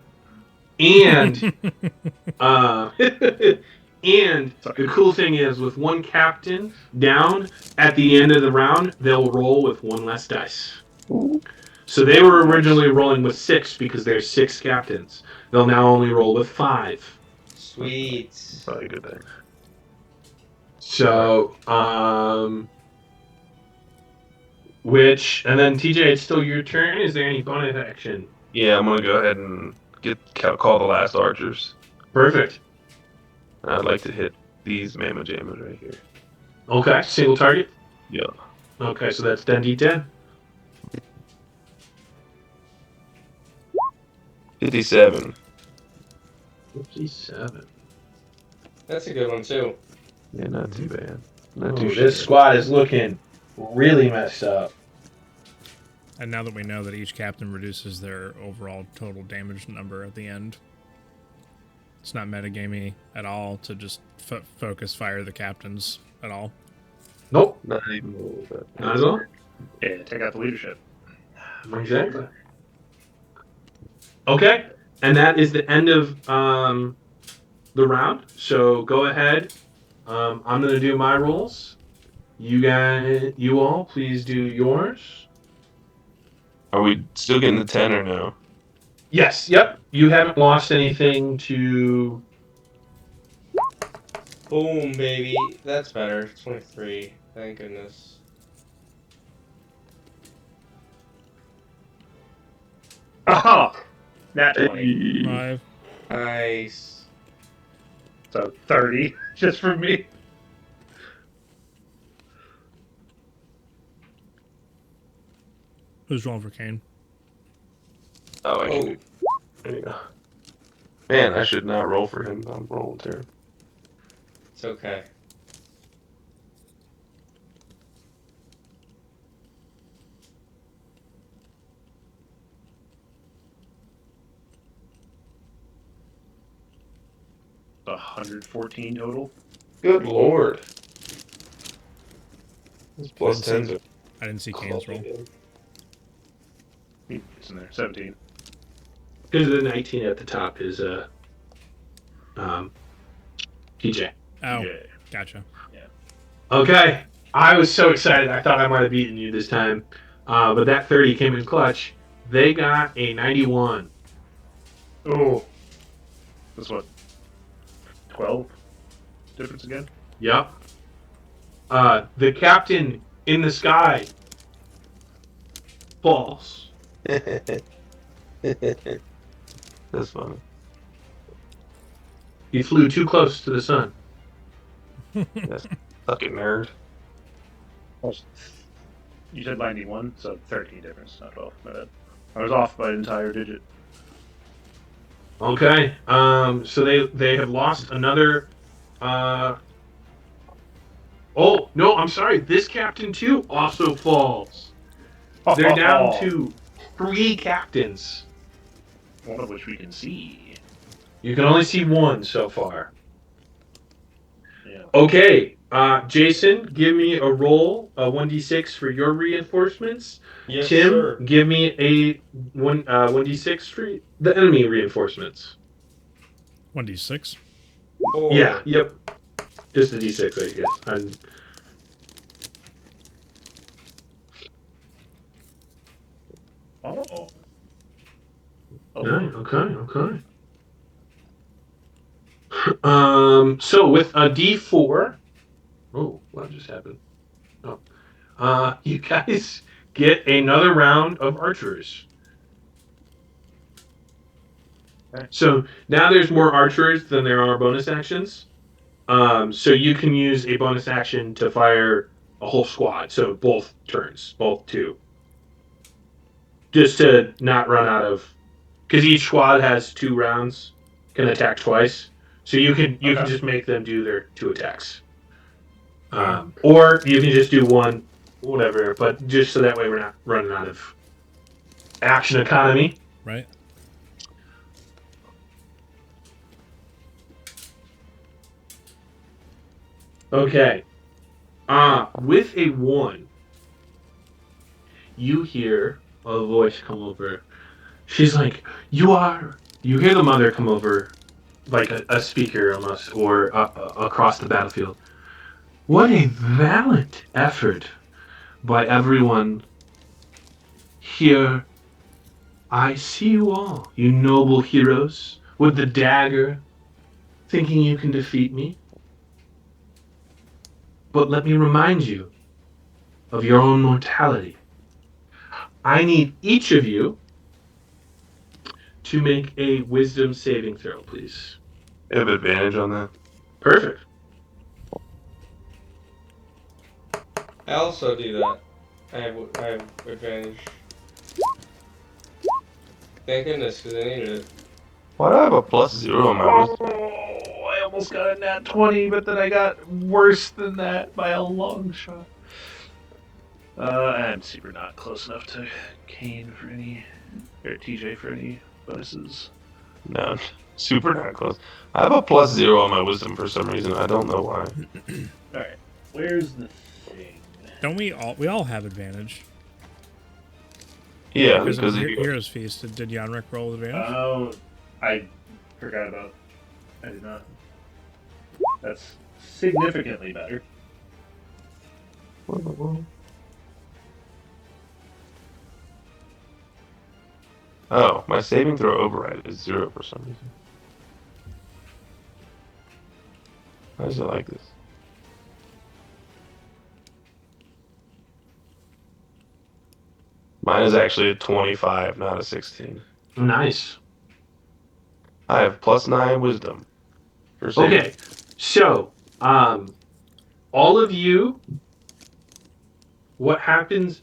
And and the cool thing is, with one captain down at the end of the round, they'll roll with one less dice. So they were originally rolling with 6 because there's 6 captains. They'll now only roll with 5. Sweet. Probably a good thing. So, and then TJ, it's still your turn. Is there any bonus action? Yeah, I'm going to go ahead and call the last archers. Perfect. And I'd like to hit these Mamma Jammas right here. Okay, single target. Yeah. Okay, so that's 10d10. 57. 57. That's a good one too. Yeah, not too bad. Not Oh, too this shabby. squad is looking really messed up. And now that we know that each captain reduces their overall total damage number at the end, it's not metagamey at all to just focus fire the captains at all. Nope, Not even a little bit. not at all. Yeah, take out the leadership. Exactly. Okay, and that is the end of the round. So go ahead. I'm gonna do my rolls. You all, please do yours. Are we still getting the 10 or no? Yes. Yep. You haven't lost anything to. Boom, baby. That's better. 23. Thank goodness. Oh, nat 20. 5. Nice. So 30 just for me. Who's rolling for Kane? Oh, I can. There you go. Man, I should not roll for him. I'm rolling terrible. It's okay. $114 total. Good lord. Those plus I didn't 10s are I didn't see Kane's roll. It's in there. 17. Because the 19 at the top is TJ. Oh, Yeah. gotcha. Okay. I was so excited. I thought I might have beaten you this time. But that 30 came in clutch. They got a 91. Oh. That's what? 12 difference again? Yep. The captain in the sky falls. That's funny. He flew too close to the sun. That's fucking nerd. You said 91, so 13 difference, not 12. My bad. I was off by an entire digit. Okay. So they have lost another. Oh no! I'm sorry. This captain too also falls. They're down to 3 captains. One of which we can see. You can only see one so far. Yeah. Okay. Jason, give me a roll, a 1d6 for your reinforcements. Yes, Tim, sir. give me a 1d6 for the enemy reinforcements. 1d6. 4. Yeah. Yep. Just a d6, I guess. Oh. Okay. So with a D4, oh, what just happened? Oh, you guys get another round of archers. Okay. So now there's more archers than there are bonus actions. So you can use a bonus action to fire a whole squad. So both turns, both 2, just to not run out of, because each squad has 2 rounds, can attack twice. So you can just make them do their 2 attacks. Or you can just do 1, whatever, but just so that way we're not running out of action economy. Right. Okay. With a 1, you hear a voice come over. She's like, you hear the mother come over, like a speaker almost, or across the battlefield. What a valiant effort by everyone here. I see you all, you noble heroes, with the dagger, thinking you can defeat me. But let me remind you of your own mortality. I need each of you to make a wisdom saving throw, please. You have advantage on that. Perfect. I also do that. I have advantage. Thank goodness, because I needed it. Why do I have a +0 on my wisdom? Oh, I almost got a nat 20, but then I got worse than that by a long shot. I'm super not close enough to Kane for any, or TJ for any bonuses. No, super not close. I have a +0 on my wisdom for some reason. I don't know why. Alright, where's the thing? Don't we all have advantage? Yeah, Because because of of you. Heroes Feast. Did Yanrick roll advantage? Oh, I forgot about. I did not. That's significantly better. Oh, my saving throw override is 0 for some reason. Why is it like this? Mine is actually a 25, not a 16. Nice. I have +9 wisdom. For saving. Okay, so all of you, what happens?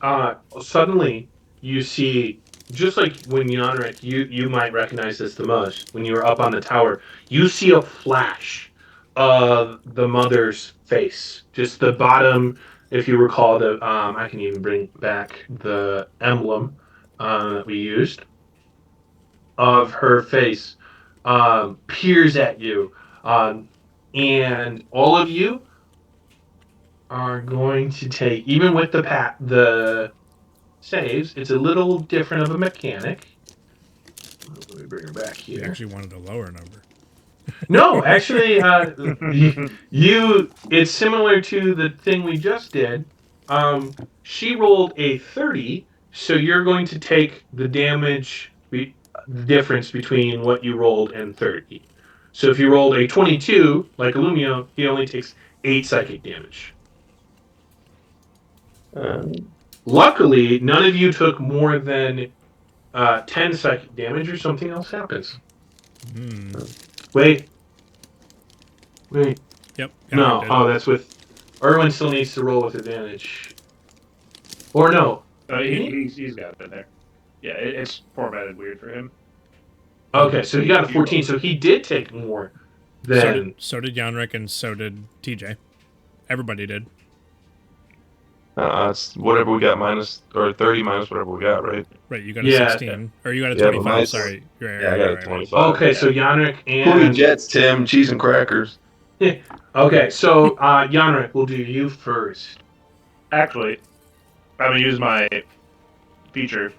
Suddenly you see, just like when Yanrick, you might recognize this the most when you were up on the tower. You see a flash of the mother's face, just the bottom. If you recall, the I can even bring back the emblem that we used of her face peers at you, and all of you are going to take, even with the saves, it's a little different of a mechanic. Let me bring her back We here. actually wanted a lower number. No, actually, it's similar to the thing we just did. She rolled a 30, so you're going to take the damage difference between what you rolled and 30. So if you rolled a 22, like Illumio, he only takes 8 psychic damage. Luckily, none of you took more than 10 psychic damage, or something else happens. Wait. Yep. No. Did. Oh, that's with. Erwin still needs to roll with advantage. Or no. He's got it there. Yeah, it's formatted weird for him. Okay, so he got a 14, so he did take more than. So did Yanrick, and so did TJ. Everybody did. It's whatever we got minus, or 30 minus whatever we got, right? Right, you got a 16. Or you got a Yeah, but 25. mine's- Sorry. Yeah, I got a 25. Okay, so Yanrick Including and. Jets, Tim, cheese and crackers. Okay, so Yanrick, we'll do you first. Actually, I'm gonna use my feature.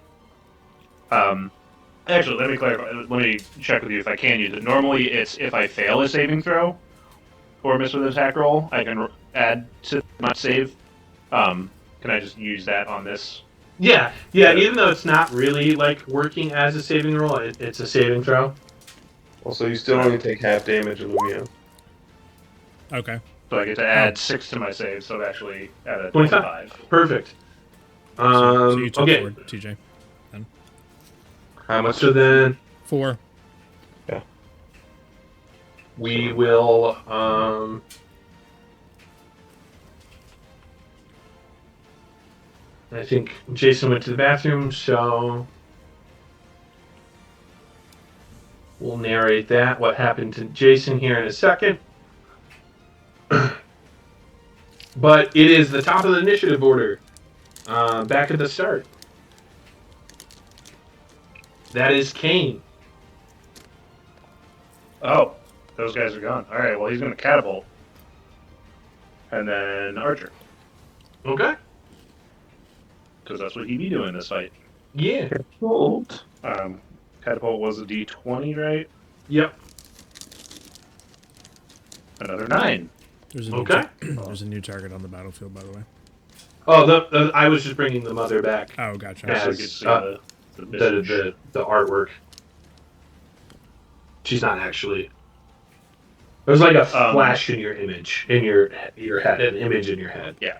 Actually, let me clarify. Let me check with you if I can use it. Normally, it's if I fail a saving throw or miss with an attack roll, I can add to my save. Can I just use that on this? Yeah. Even though it's not really like working as a saving roll, it's a saving throw. Also, you still only take half damage, Illumio. Okay. So I get to add 6 to my save, so actually add a 25. 25. Perfect. So you took Okay. 4, TJ. How much? So then 4. we will. I think Jason went to the bathroom, so we'll narrate that. What happened to Jason here in a second. But it is the top of the initiative order. Back at the start. That is Kane. Oh, those guys are gone. All right, well, he's going to catapult. And then Archer, Okay. because that's what he'd be doing this fight. Yeah. Catapult was a d20, right? Yep. Another 9. There's a there's a new target on the battlefield, by the way. Oh, I was just bringing the mother back. Oh, gotcha. Yeah. So you can see the The artwork. She's not actually. There's like a flash in your image, in your head, an image in your head. Yeah.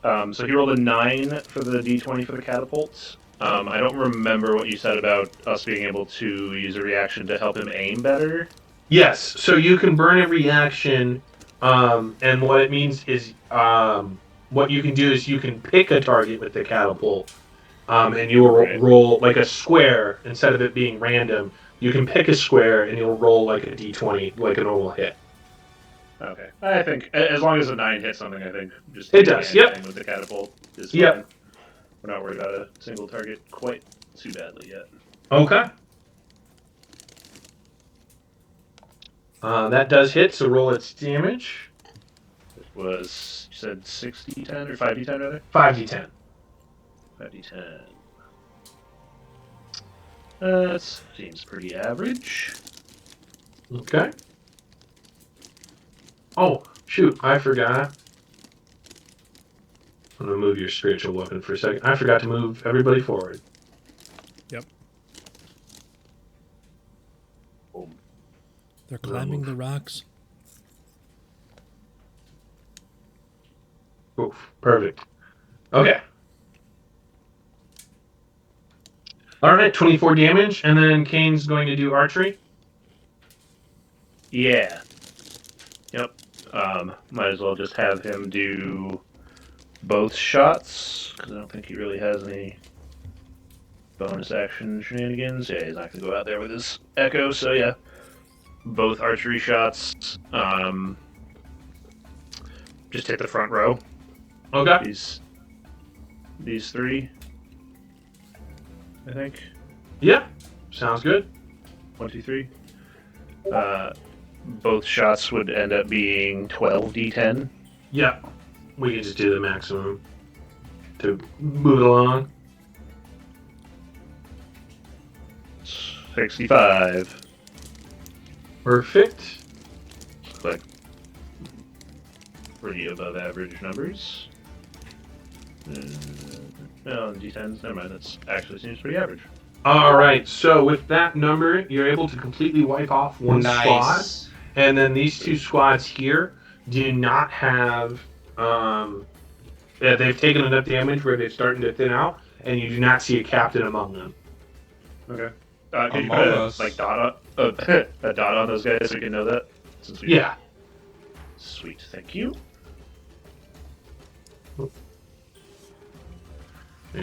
So he rolled a 9 for the d20 for the catapults. I don't remember what you said about us being able to use a reaction to help him aim better. Yes, so you can burn a reaction, and what it means is, what you can do is you can pick a target with the catapult, and you will roll like a square instead of it being random. You can pick a square and you'll roll like a d20, like a normal hit. Okay. I think as long as a 9 hits something, I think just It does, yep. with the catapult is fine. Yep. We're not worried about a single target quite too badly yet. Okay. That does hit, so roll its damage. It was, you said 6d10 or 5d10 rather? 5d10. 5d10. That seems pretty average. Okay. Oh, shoot, I forgot. I'm going to move your spiritual weapon for a second. I forgot to move everybody forward. Yep. Boom. They're climbing the rocks. Oof, perfect. Okay. Alright, 24 damage, and then Kane's going to do archery. Yeah. Yep. Might as well just have him do both shots, because I don't think he really has any bonus action shenanigans. Yeah, he's not going to go out there with his echo, so yeah. Both archery shots. Just hit the front row. Okay. These 3, I think. Yeah, sounds good. 1, 2, 3. Both shots would end up being 12d10. Yeah, we can just do the maximum to move it along. 65. Perfect. Like pretty above average numbers. No, D10s. Never mind. That's actually seems pretty average. All right. So with that number, you're able to completely wipe off one squad, Nice. and then these two squads here do not have. They've taken enough damage where they're starting to thin out, and you do not see a captain among them. Okay. Could you Among put a Us. dot on, a dot on those guys so we can know that? Since we Yeah. Sweet. Thank you. There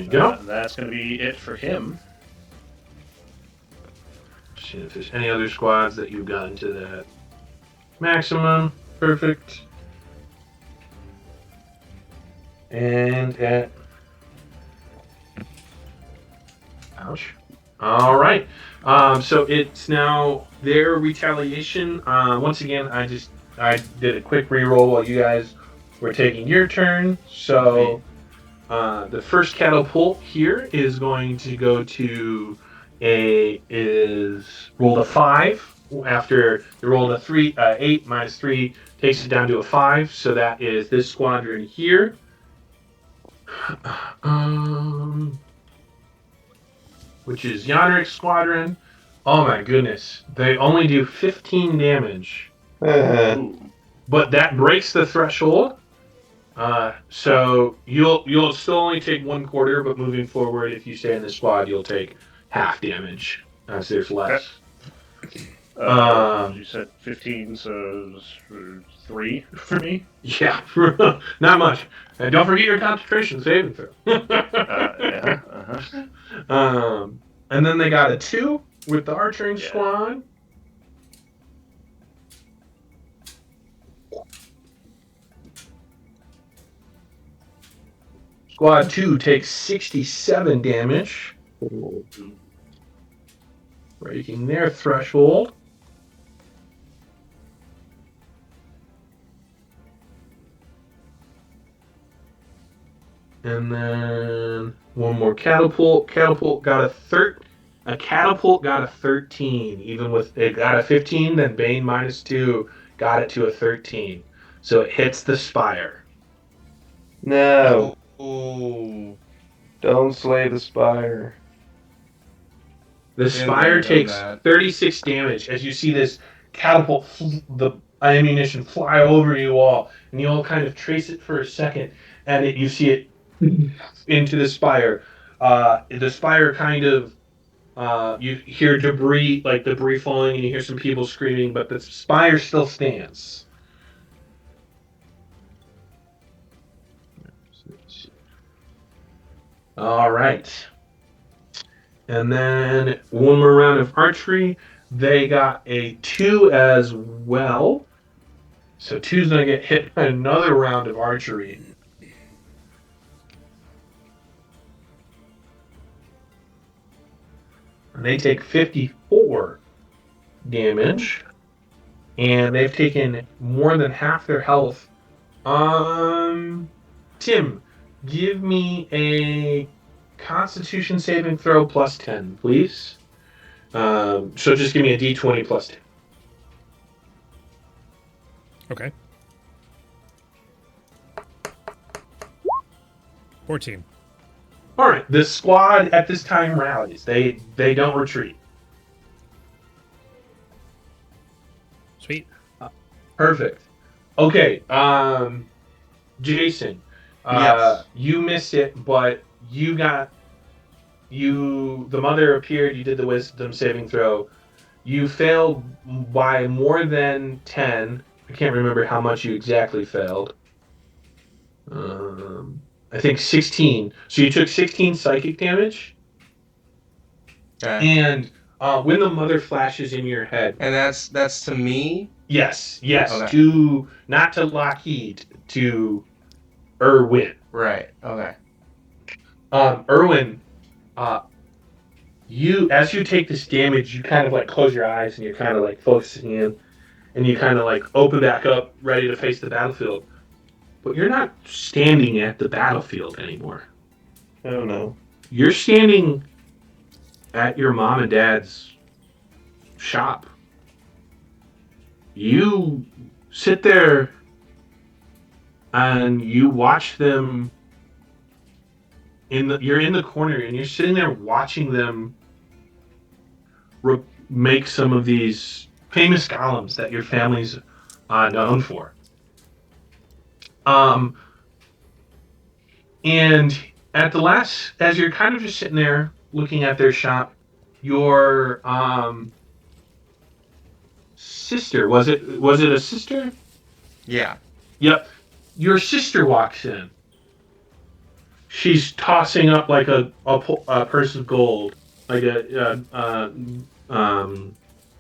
you go. That's going to be it for him. See if there's any other squads that you've gotten to that maximum. Perfect. And at. Ouch. All right. So it's now their retaliation. Once again, I did a quick reroll while you guys were taking your turn. So the first catapult here is going to go to rolled a 5. After they rolled a 8 minus 3 takes it down to a 5. So that is this squadron here. Which is Yonric's squadron. Oh my goodness. They only do 15 damage. But that breaks the threshold. So you'll still only take 1/4, but moving forward, if you stay in the squad, you'll take half damage as there's less. You said 15, so 3 for me. Yeah, not much. And don't forget your concentration saving throw. Yeah. And then they got a 2 with the archering squad. Squad 2 takes 67 damage, breaking their threshold. And then one more catapult. Catapult got a 13. Even with it got a 15, then Bane -2 got it to a 13. So it hits the spire. No, Oh. don't slay the spire. The Been spire there, done takes that. 36 damage as you see this catapult, the ammunition fly over you all, and you all kind of trace it for a second, and you see it into the spire. The spire kind of, you hear debris falling, and you hear some people screaming, but the spire still stands. All right. And then one more round of archery. They got a 2 as well. So 2's going to get hit by another round of archery. And they take 54 damage. And they've taken more than half their health. Tim, give me a Constitution saving throw plus 10, please. So just give me a D20 plus 10. Okay. 14. All right. The squad at this time rallies. They don't retreat. Sweet. Perfect. Okay. Jason. Yes. You missed it, but the mother appeared. You did the wisdom saving throw. You failed by more than 10. I can't remember how much you exactly failed. I think 16. So you took 16 psychic damage. Okay. And when the mother flashes in your head, And that's to me. yes, Okay. not to Lockheed, to Erwin. Right. Okay. Erwin, as you take this damage, you kind of like close your eyes and you're kind of like focusing in, and you kind of like open back up, ready to face the battlefield. but you're not standing at the battlefield anymore. Oh no. You're standing at your mom and dad's shop. You sit there and you watch them you're in the corner and you're sitting there watching them make some of these famous golems that your family's known for. Um, and at the last, as you're kind of just sitting there looking at their shop, your sister, was it a sister? Yeah. Yep. Your sister walks in. She's tossing up like a purse of gold, like a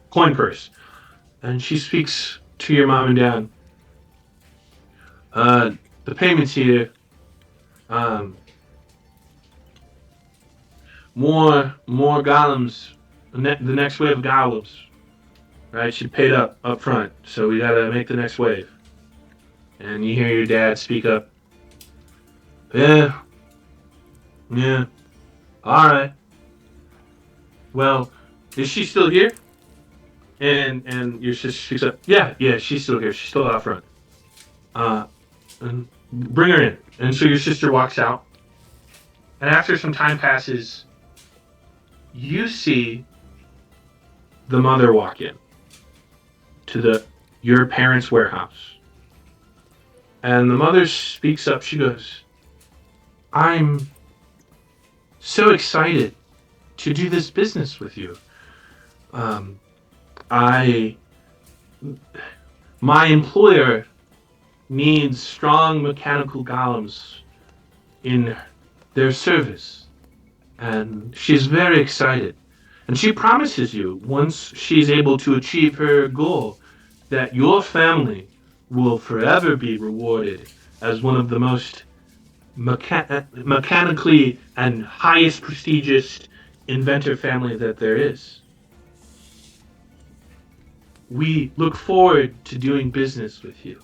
coin purse, and she speaks to your mom and dad. The payment's here. Um, more golems. The next wave of golems. Right? She paid up front, so we gotta make the next wave. And you hear your dad speak up. Yeah. Yeah. All right. Well, is she still here? And your sister speaks up. Yeah, she's still here. She's still out front. And bring her in. And so your sister walks out. And after some time passes, you see the mother walk in to your parents' warehouse. And the mother speaks up. She goes, I'm so excited to do this business with you. My employer needs strong mechanical golems in their service. And she's very excited. And she promises you, once she's able to achieve her goal, that your family will forever be rewarded as one of the most mechanically and highest prestigious inventor family that there is. We look forward to doing business with you.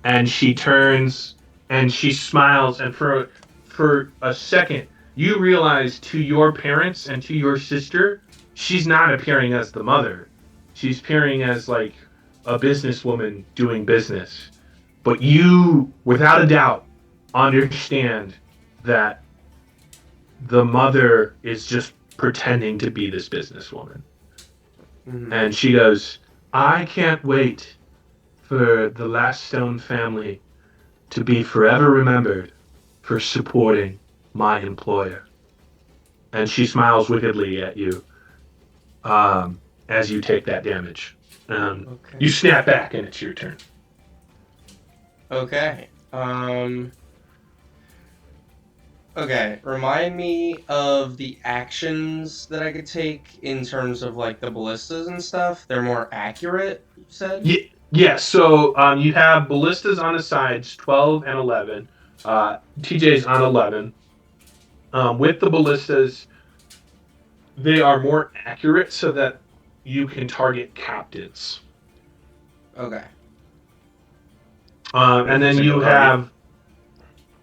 And she turns and she smiles, and for a second you realize, to your parents and to your sister, she's not appearing as the mother. She's appearing as like a businesswoman doing business. But you, without a doubt, understand that the mother is just pretending to be this businesswoman. Mm-hmm. And she goes, I can't wait for the Last Stone family to be forever remembered for supporting my employer. And she smiles wickedly at you as you take that damage. Okay. You snap back and it's your turn. Okay. Okay, remind me of the actions that I could take in terms of like the ballistas and stuff. They're more accurate, you said? Yeah, so you have ballistas on the sides, 12 and 11. TJ's on 11. With the ballistas, they are more accurate so that you can target captives. Okay. And then you have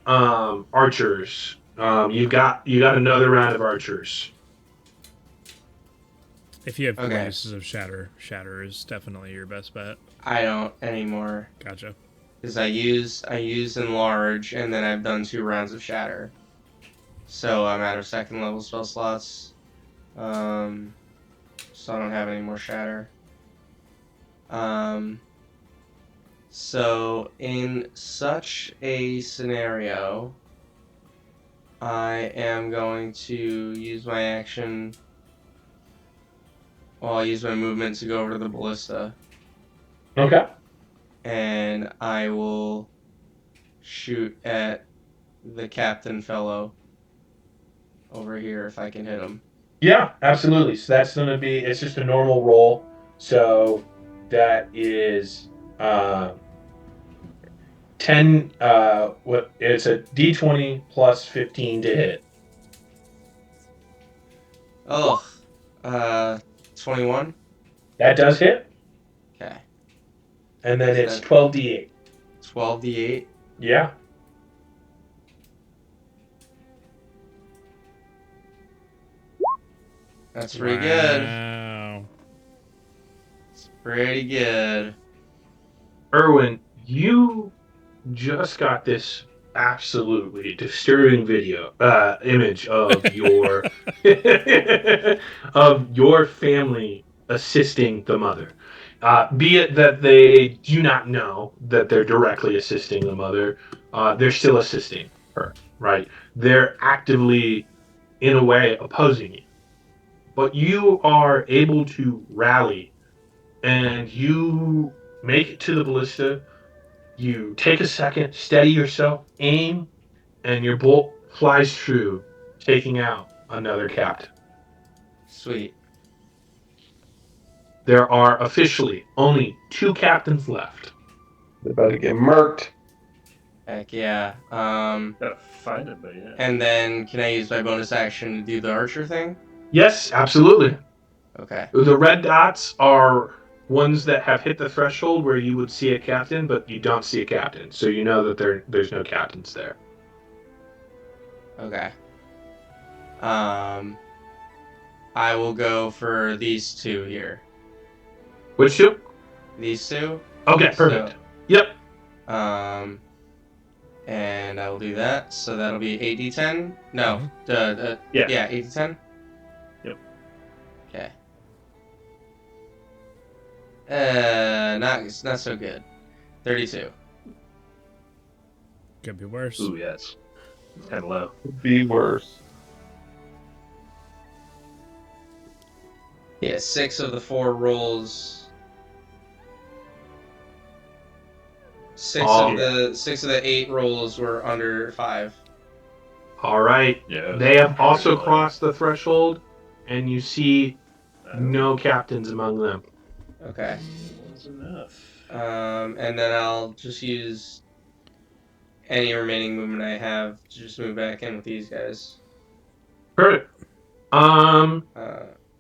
archers. You got another round of archers. If you have 4 uses of shatter is definitely your best bet. I don't anymore. Gotcha. Because I used enlarge, and then I've done 2 rounds of shatter. So I'm out of 2nd level spell slots. So I don't have any more shatter. So in such a scenario, I am going to use my action. Well, I'll use my movement to go over to the ballista. Okay. And I will shoot at the captain fellow over here if I can hit him. Yeah, absolutely. So that's going to be, it's just a normal roll. So that is 10, it's a d20 plus 15 to hit. Oh, 21? That does hit. Okay. And then it's 12d8. 12d8? Yeah. That's pretty good. Wow. It's pretty good. Erwin, you just got this absolutely disturbing image of your of your family assisting the mother. Be it that they do not know that they're directly assisting the mother, they're still assisting her, right? They're actively, in a way, opposing you. But you are able to rally and you make it to the ballista. You take a second, steady yourself, aim, and your bolt flies true, taking out another captain. Sweet. There are officially only 2 captains left. They're about to get murked. Heck yeah. Gotta find it, but yeah. And then can I use my bonus action to do the archer thing? Yes, absolutely. Okay. The red dots are ones that have hit the threshold where you would see a captain, but you don't see a captain. So you know that there's no captains there. Okay. I will go for these 2 here. Which 2? These 2. Okay, perfect. So, Yep. and I will do that. So that'll be 8d10. No. Yeah. Yeah, 8d10. Yep. Okay. Not so good. 32. Could be worse. Ooh, yes. It's kind of low. Be worse. Yeah, 6 of the 4 rolls. 6 Oh. of the 8 rolls were under 5. All right. Yeah. They have also pretty low. crossed the threshold, and you see no captains among them. Okay. That's enough. And then I'll just use any remaining movement I have to just move back in with these guys. Perfect.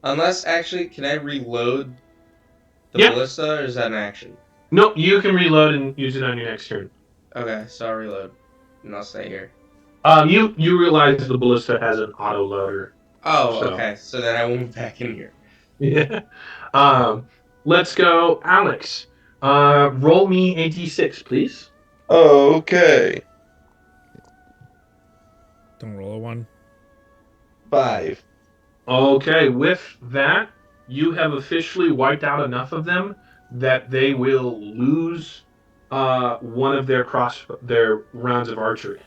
Unless, actually, can I reload the Yeah. ballista, or is that an action? No, you can reload and use it on your next turn. Okay, so I'll reload, and I'll stay here. You realize the ballista has an auto loader. Oh, So. okay, so then I will move back in here. Yeah. Let's go, Alex. Roll me a d6, please. Okay. Don't roll a 1. 5. Okay, with that, you have officially wiped out enough of them that they will lose one of their rounds of archery.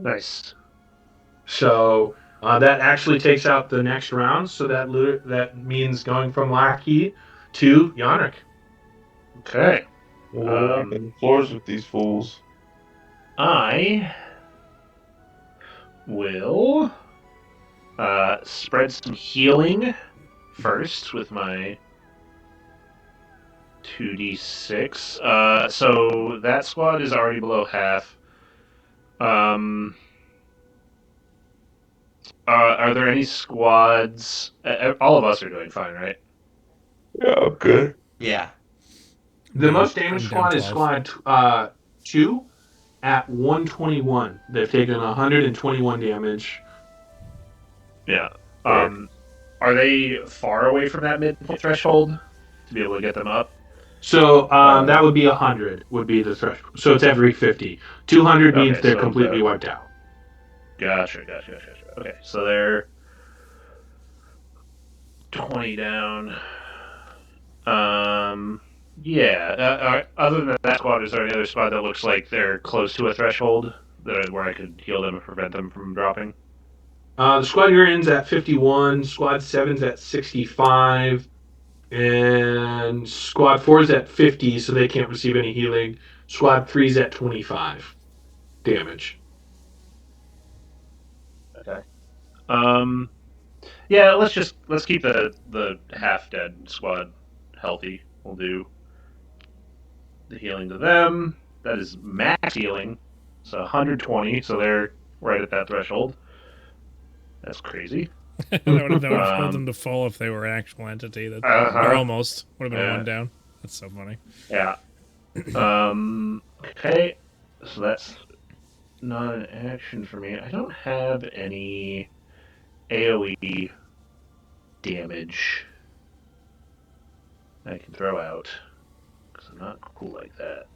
Nice. So that actually takes out the next round. So that means going from Lackey to Yannick. Okay. We're rocking floors with these fools. I will spread some healing first with my 2d6. So that squad is already below half. Are there any squads? All of us are doing fine, right? Yeah, okay. Yeah. The most damaged I'm down squad is 12. squad 2 at 121. They've taken 121 damage. Yeah. Are they far away from that midpoint threshold to be able to get them up? So that would be 100 would be the threshold. So it's every 50. 200 means Okay, they're so completely wiped out. Gotcha. Okay, so they're 20 down. Yeah. Other than that squad, is there any other squad that looks like they're close to a threshold where I could heal them and prevent them from dropping? The squad you're in's at 51. Squad 7's at 65. And squad 4's at 50, so they can't receive any healing. Squad 3's at 25 damage. Okay. Yeah, let's keep the half dead squad healthy. We'll do the healing to them. That is max healing. So 120, so they're right at that threshold. That's crazy. that would have told them to fall if they were an actual entity. Or almost. Would have been a 1 down. That's so funny. Yeah. Okay, so that's not an action for me. I don't have any AoE damage I can throw out because I'm not cool like that.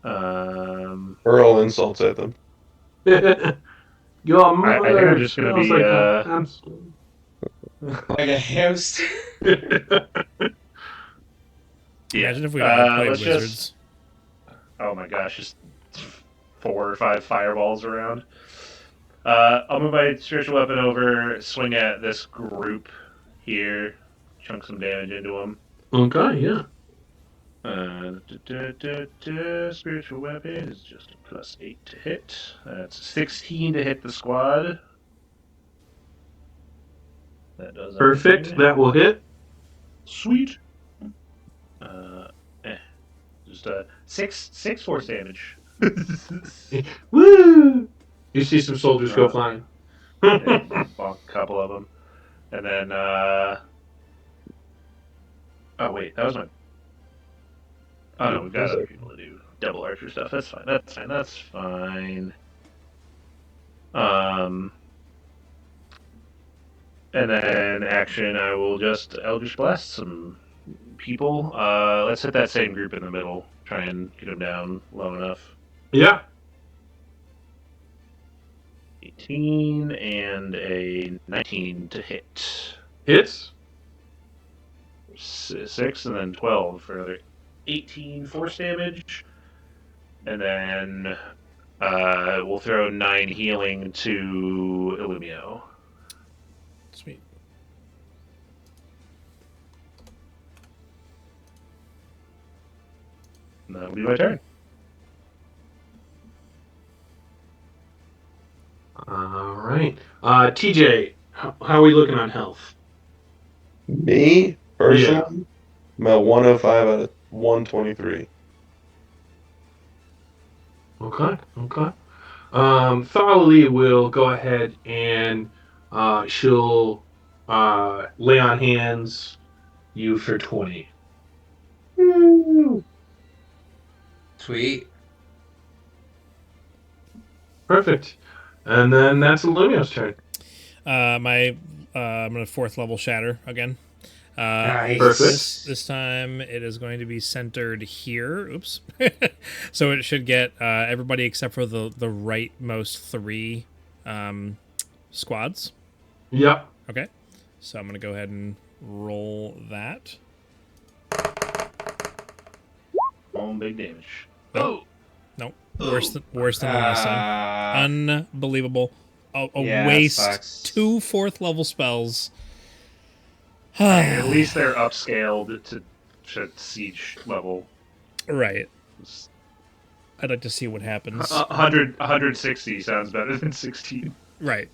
Hurl insults at them. Your I think I'm mother just gonna smells be like a hamster. Like a hamster. yeah. Imagine if we all played Let's wizards. oh my gosh, just 4 or 5 fireballs around. I'll move my spiritual weapon over, swing at this group here, chunk some damage into them. Okay, yeah. Spiritual weapon is just a +8 to hit. That's 16 to hit the squad. That does Perfect. everything. That will hit. Sweet. Uh, eh. Just six force damage. Woo! You see some soldiers go flying. Bonk a couple of them, and then oh wait, that was my. Oh no, we've got other people to do double archer stuff. That's fine. That's fine. That's fine. Um, and then action, I will just Eldritch Blast some people. Let's hit that same group in the middle. Try and get them down low enough. Yeah. 18 and a 19 to hit. Hits. 6 and then 12 for another 18 force damage. And then we'll throw 9 healing to Illumio. Sweet. And that'll be my turn. All right. TJ, how are we looking on health? Me, personally, I'm at 105 out of 123. Okay. Thalia will go ahead and she'll lay on hands you for 20. Sweet. Perfect. And then that's Illumio's turn. I'm gonna 4th level shatter again. Nice. Perfect. This time it is going to be centered here. Oops. So it should get everybody except for the rightmost 3 squads. Yep. Okay. So I'm gonna go ahead and roll that. Big damage. Nope. Worse than the last time. Unbelievable. A Yeah, waste. sucks. 2 4th level spells. At least they're upscaled to siege level. Right. I'd like to see what happens. 160 sounds better than 16. Right.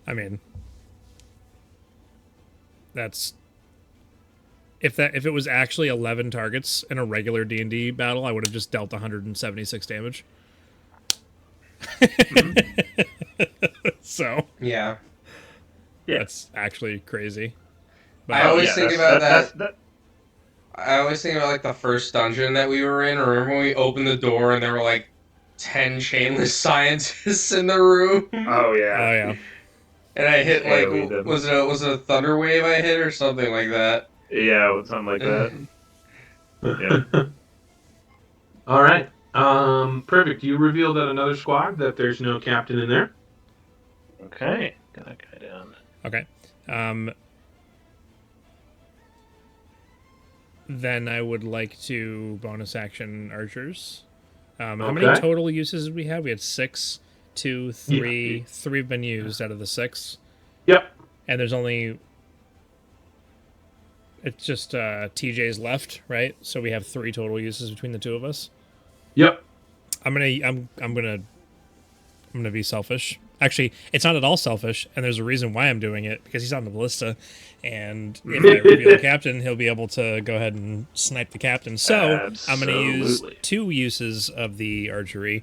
I mean, that's if it was actually 11 targets in a regular D&D battle, I would have just dealt 176 damage. So Yeah. that's actually crazy. But I always think about that. I always think about like the first dungeon that we were in. Remember when we opened the door and there were like 10 chainless scientists in the room? Oh yeah. oh yeah. And I hit like AoE them. was it a thunder wave I hit or something like that? Yeah, something like that. Yeah. All right. Perfect. You revealed that another squad that there's no captain in there. Okay. Got that guy down. Okay. Then I would like to bonus action archers. How many Okay. total uses did we have? We had 6, 2, 3. Yeah. 3 have been used out of the 6. Yep. And there's only... It's just TJ's left, right? So we have 3 total uses between the 2 of us. Yep. I'm gonna be selfish. Actually, it's not at all selfish, and there's a reason why I'm doing it, because he's on the ballista, and if I reveal the captain, he'll be able to go ahead and snipe the captain. So I'm gonna use Absolutely. 2 uses of the archery.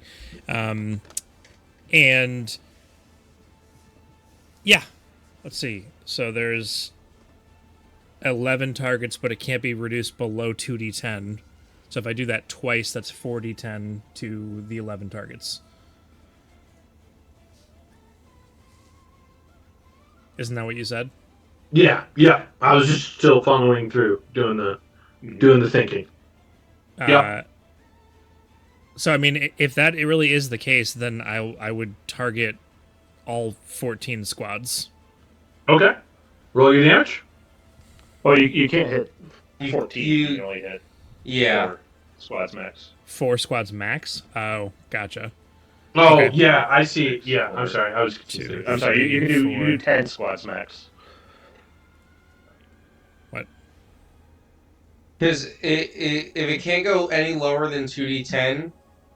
And yeah, let's see. So there's 11 targets, but it can't be reduced below 2d10. So if I do that twice, that's 4d10 to the 11 targets. Isn't that what you said? Yeah. I was just still following through, doing the thinking. Yep. So I mean, if that it really is the case, then I would target all 14 squads. Okay. Roll your damage. Well, you can't hit You- 14. you- You can only hit Yeah. 4 squads max. 4 squads max. Oh, gotcha. Oh, Okay. yeah, I see. Yeah, I'm sorry. I was confused. Two. I'm sorry, you can do 10 squads max. What? Because if it can't go any lower than 2d10,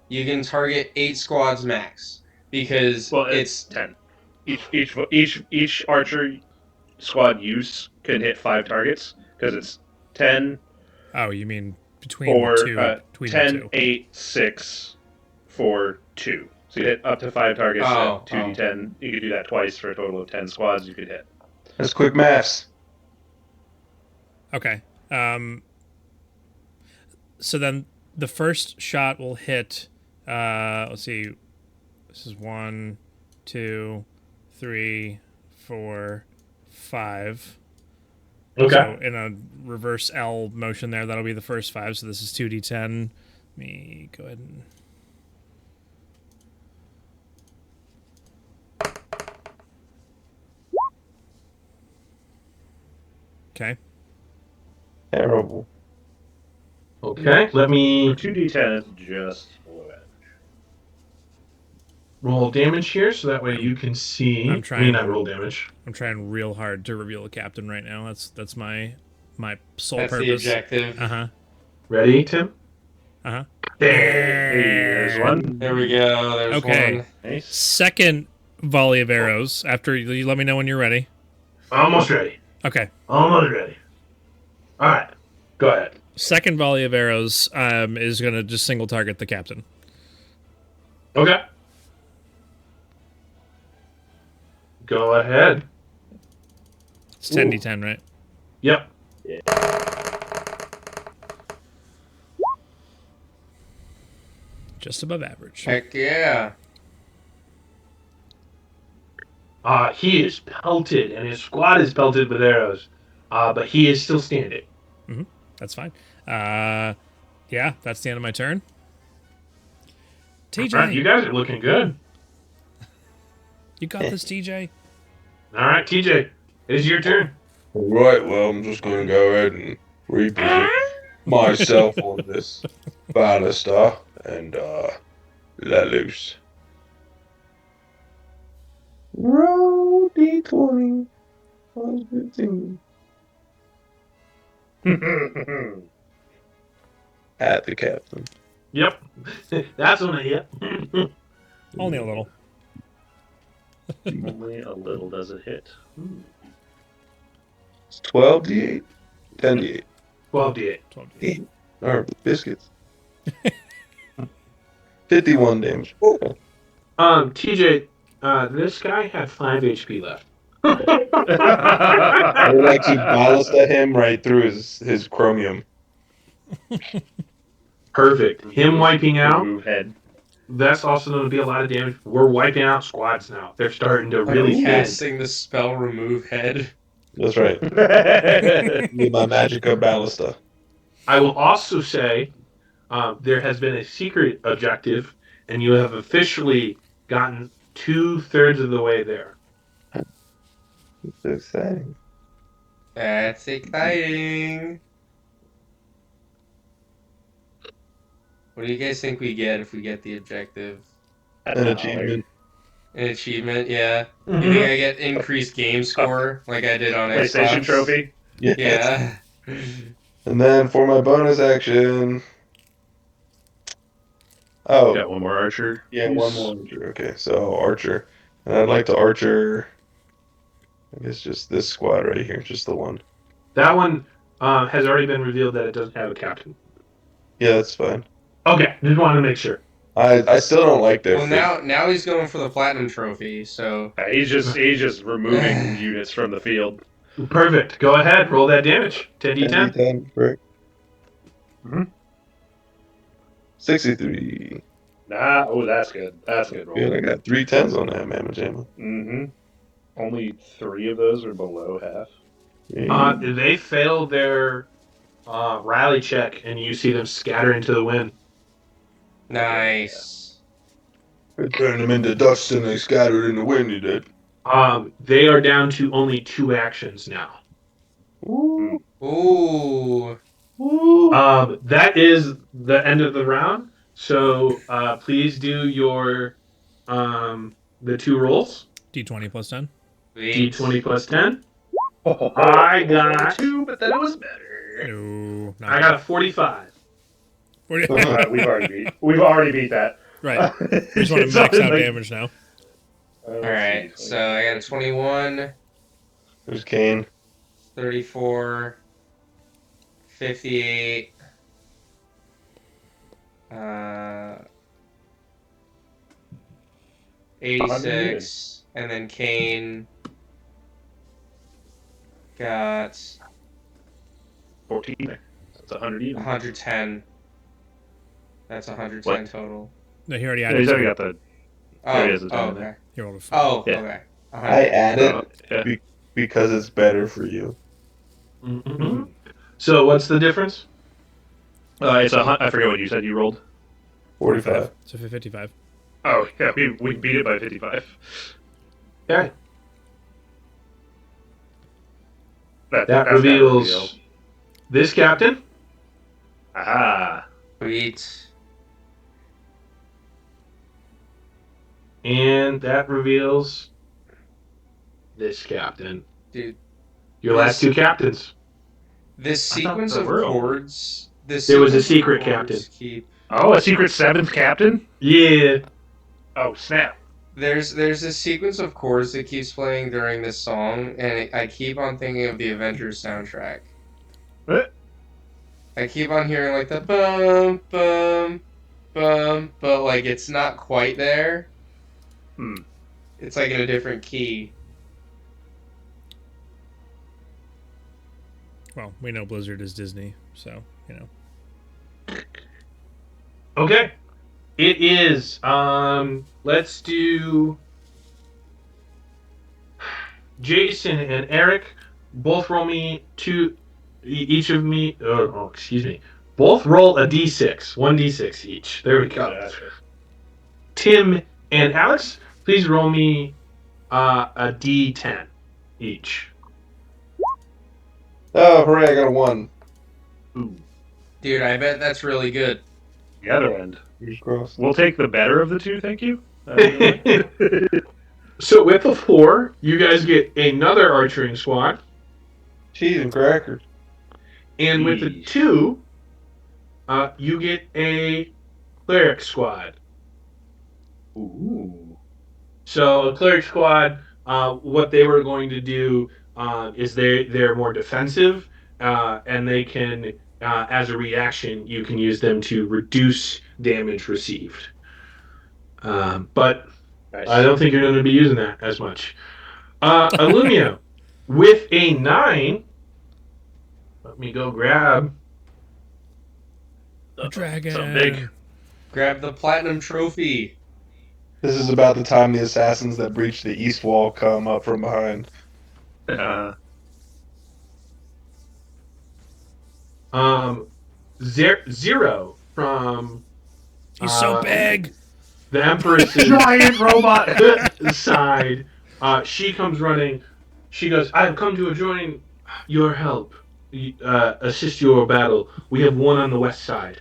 you can target 8 squads max. Because Well, it's 10. Each archer squad use can hit 5 targets because it's 10, Oh, you mean between 4, the two? Between 10, the two. 8, 6, 4, 2. So you hit up to 5 targets at 2d10. You could do that twice for a total of 10 squads you could hit. That's quick maths. Okay. So then the first shot will hit. Let's see. This is 1, 2, 3, 4, 5. Okay. So in a reverse L motion there, that'll be the first 5. So this is 2d10. Let me go ahead and. Okay. Terrible. Okay. Let me 2d10 is just below average. roll damage here, so that way you can see. I'm trying- not roll damage. I'm trying real hard to reveal a captain right now. That's my sole that's the purpose. objective. Uh-huh. Ready, Tim? Uh-huh. There's one. There we go. There's Okay. one. Nice. Second volley of arrows. After you let me know when you're ready. Almost ready. Okay. Almost ready. All right. Go ahead. Second volley of arrows is going to just single target the captain. Okay. Go ahead. It's 10d10, right? Yep. Just above average. Heck yeah. He is pelted, and his squad is pelted with arrows. But he is still standing. That's fine. Yeah, that's the end of my turn. TJ, All right, you guys are looking good. you got this, TJ. All right, TJ, it is your turn. All right, well, I'm just going to go ahead and reposition myself on this ballista and let loose. Roll d20. 15. At the captain. Yep. That's one I hit. Only a little. Only a little does it hit. It's 12d8. 10d8. 12d8. 12. Or biscuits. 51 damage. Okay. TJ, this guy had 5 HP left. I would like to ballista him right through his chromium. Perfect. Him wiping out, Remove head. that's also going to be a lot of damage. We're wiping out squads now. They're starting to really I'm thin. casting the spell remove head. That's right. Need my magica ballista. I will also say there has been a secret objective, and you have officially gotten 2/3 of the way there. It's so exciting. That's exciting. What do you guys think we get if we get the objective? An achievement. An achievement, yeah. Mhm. You think I get increased game score like I did on PlayStation Xbox? trophy. Yes. Yeah. And then for my bonus action. Oh, Got one more archer. yeah, one more archer. Okay, so archer. And I'd like to archer. I guess just this squad right here, just the one. That one has already been revealed that it doesn't have a captain. Yeah, that's fine. Okay, just wanted to make sure. I still don't like their Well, now he's going for the platinum trophy. So He's just removing units from the field. Perfect. Go ahead. Roll that damage. 10d10. 10, correct? Mhm. 63. Nah, oh, that's good. That's a good roll. Good, I got 3 10s on that, Mamma Jamma. Mm-hmm. Only 3 of those are below half. They failed their rally check, and you see them scatter into the wind. nice. I turned them into dust and they scattered in the wind, he did. They are down to only 2 actions now. Ooh. Ooh. That is the end of the round. So please do your the 2 rolls. D20 plus 10. D20 plus 10. I got 2, but then it was better. No, not I got a 45. good. We've already beat that. Right. We just want to max out damage now. All right. So I got a 21, There's Kane. 34, 58. 86, and then Kane got 14. That's 100 even. 110. That's 110 What? total. No, he already Yeah, added. he's already two. got the. Oh, There he is, the oh, ten in okay. He rolled a 4. Oh, Yeah. okay. I 100. added Yeah. because it's better for you. Mm-hmm. So what's the difference? It's I forget what you said you rolled. 45. So for 55. Oh, yeah, we beat it by 55. Okay. That That's reveals reveal. this captain. Ah. Sweet. And that reveals this captain. Dude, Your last 2 captains. this I thought sequence there of were only- chords. This There was a sequence of secret chords captain. Keep, Oh, a secret 7th captain? Yeah. Oh, snap. there's this sequence of chords that keeps playing during this song, and I keep on thinking of the Avengers soundtrack. What? I keep on hearing like the bum bum bum, but like it's not quite there. Hmm. It's like in a different key. Well, we know Blizzard is Disney, so, you know. Okay. It is. Let's do Jason and Eric. Both roll me 2. Each of me. Excuse me. Both roll a d6. 1d6 each. There we go. Gotcha. Tim and Alex, please roll me a d10 each. Oh, hooray, I got a 1. Ooh. Dude, I bet that's really good. The other end. Fingers crossed. We'll take the better of the 2, thank you. So with the 4, you guys get another archering squad, Cheese and crackers. and with the Jeez. 2, you get a cleric squad. Ooh. So a cleric squad, what they were going to do is they're more defensive, and they can, as a reaction, you can use them to reduce damage received. But Nice. I don't think you're going to be using that as much. Illumia, with a 9, let me go grab. Dragon. Something big. Grab the platinum trophy. This is about the time the assassins that breach the east wall come up from behind. Zero from He's so big. the Empress's Giant robot. side. She comes running. She goes, I have come to join your help, assist your battle. We have one on the west side.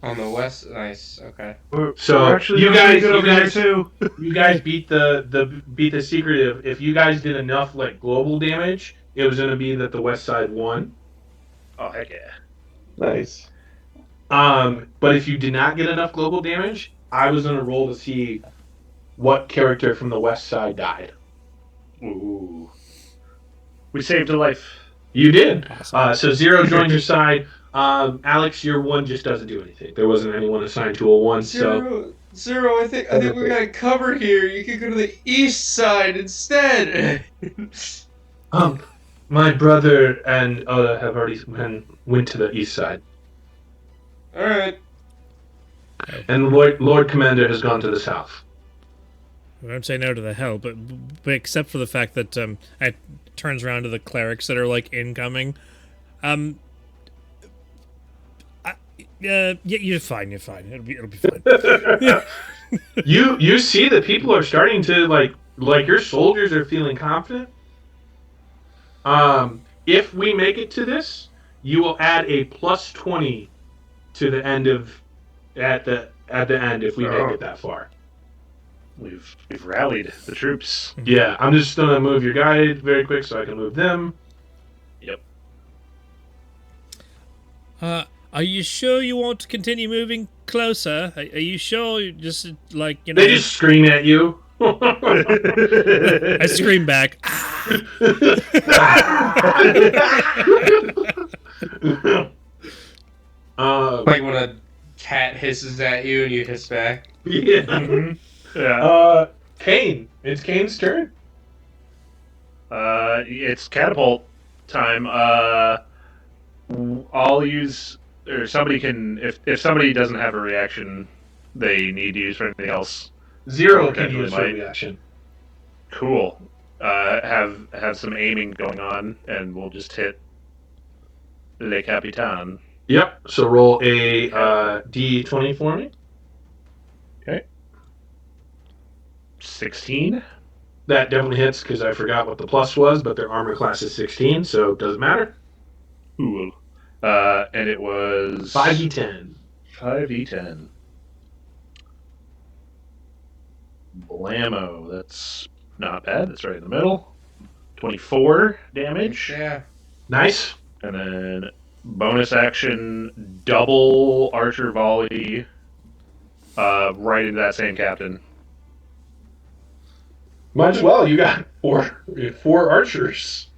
On the west, nice. Okay. So We're actually you doing pretty guys, good you over here, guys, too. you guys beat the secret. If you guys did enough like global damage, it was going to be that the west side won. Oh, heck yeah. Nice. But if you did not get enough global damage, I was going to roll to see what character from the west side died. Ooh. We saved a life. You did. Awesome. So Zero joined your side. Alex, your one just doesn't do anything. There wasn't anyone assigned to a one, so Zero. I think we got it covered here. You could go to the east side instead. my brother and Oda have already went to the east side, All right. and Lord Commander has gone to the south. I won't say no to the hell, but except for the fact that it turns around to the clerics that are like incoming. Yeah, you're fine. You're fine. It'll be fine. You see that people are starting to like your soldiers are feeling confident. If we make it to this, you will add a +20 to the end of at the end if we make it that far. We've rallied the troops. Yeah, I'm just gonna move your guy very quick so I can move them. Yep. Are you sure you want to continue moving closer? Are you sure? You just like They just scream at you. I scream back. Like when a cat hisses at you and you hiss back. Yeah. Mm-hmm. Yeah. Kane. It's Kane's turn. It's catapult time. I'll use, or somebody can, if somebody doesn't have a reaction they need to use for anything else. Zero can Potentially use for might. reaction. Cool. Have some aiming going on, and we'll just hit Le Capitan. Yep. So roll a D20 for me. 16. That definitely hits because I forgot what the plus was, but their armor class is 16, so it doesn't matter. Cool. And it was 5d10. 5d10. Blammo. That's not bad. That's right in the middle. 24 damage. Yeah. Nice. And then bonus action, double archer volley right into that same captain. Might as well. You got four archers.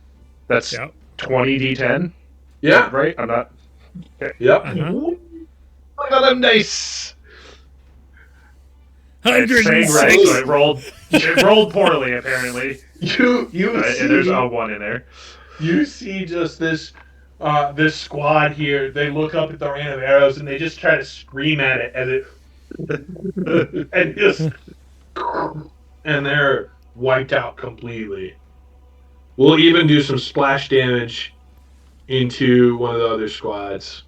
That's Yep. 20 d10. Yeah. Right? I'm not. Yep. Uh-huh. Look at them dice. It's saying 106. right, so it rolled poorly apparently. You And there's a 1 in there. You see just this squad here. They look up at the rain of arrows and they just try to scream at it as it and just and they're wiped out completely. We'll even do some splash damage into one of the other squads.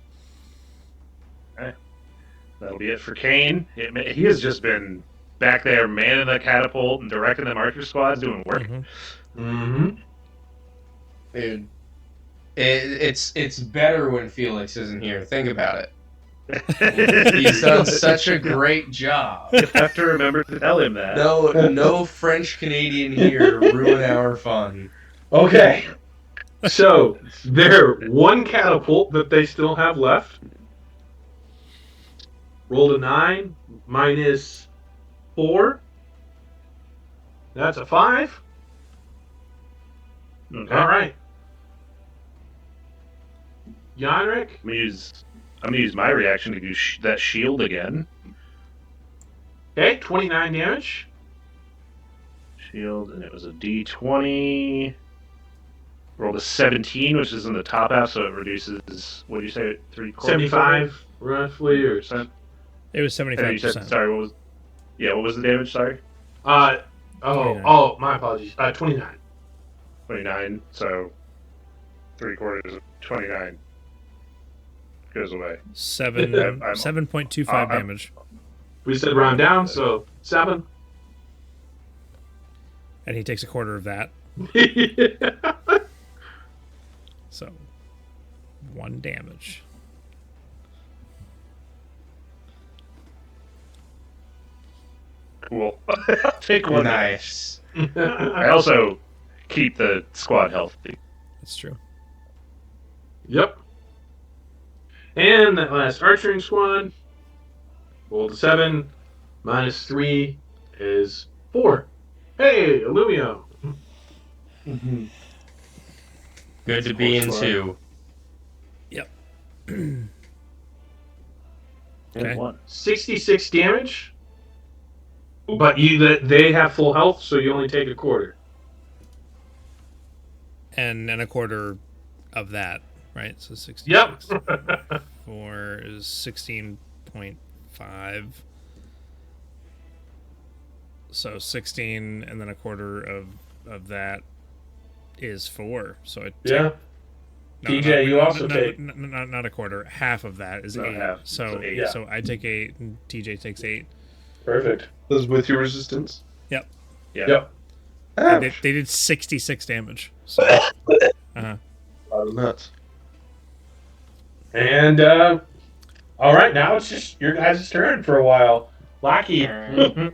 That'll be it for Kane. He has just been back there manning the catapult and directing the archer squads doing work. Mm-hmm. Mm-hmm. Dude. It's better when Felix isn't here. Think about it. He's done such a great job. You have to remember to tell him that. No French Canadian here to ruin our fun. Okay. So their one catapult that they still have left. Rolled a 9 minus 4. That's a 5. Okay. All right. Yanrick. I'm gonna use my reaction to do that shield again. Okay, 29 damage. Shield, and it was a D20. Rolled a 17, which is in the top half, so it reduces. What did you say? 3/4? 75 roughly, or percent. It was And you said, 75%. sorry, what was? Yeah, what was the damage? Sorry, 29. My apologies. 29. 29. So 3/4 of 29 goes away. 7.25 damage. We said round down, so 7. And he takes a quarter of that. So 1 damage. Cool. I'll take one. Nice. I also keep the squad healthy. That's true. Yep. And that last archering squad rolled a 7 minus 3 is 4. Hey, Illumio. Good to be in Squad. 2. Yep. Okay. And 1. 66 damage. But they have full health, so you only take a quarter. And a quarter of that, right? So 66 Yep. 4 is 16.5. So 16 and then a quarter of that is 4. So it Yeah. TJ, you also take. not a quarter. Half of that is Not 8. half, So so 8. Yeah. so I take 8 and TJ takes 8. Perfect. Those with your resistance. Yep. Yeah. Yep. They Ouch. did 66 damage. So A lot of nuts. And all right, now it's just your guys' turn for a while. Lockheed. Alright.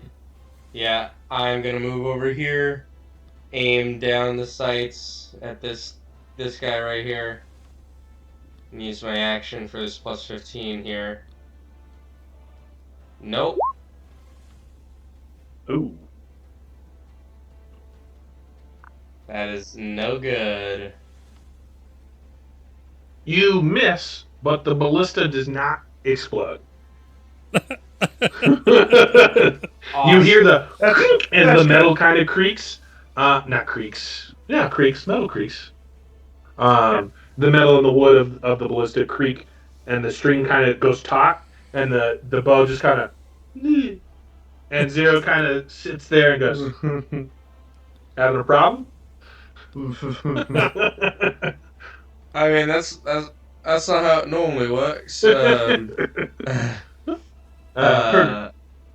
Yeah, I'm gonna move over here, aim down the sights at this guy right here, and use my action for this plus 15 here. Nope. Ooh. That is no good. You miss, but the ballista does not explode. You hear the and the metal kind of creaks. Not creaks. Yeah, creaks. Metal creaks. The metal and the wood of the ballista creak, and the string kind of goes taut, and the bow just kind of, and Zero kind of sits there and goes, "Having a problem?" I mean, that's not how it normally works. Perfect.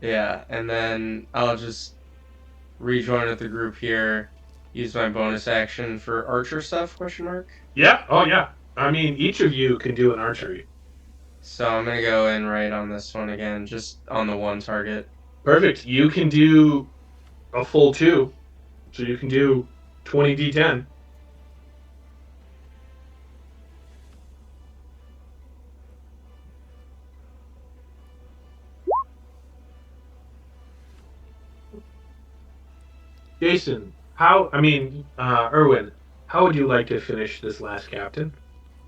Yeah, and then I'll just rejoin with the group here. Use my bonus action for archer stuff? Question mark. Yeah. Oh yeah. I mean, each of you can do an archery. So I'm gonna go in right on this one again, just on the one target. Perfect. You can do a full 2, so you can do 20 d10. Jason, Erwin, how would you like to finish this last captain?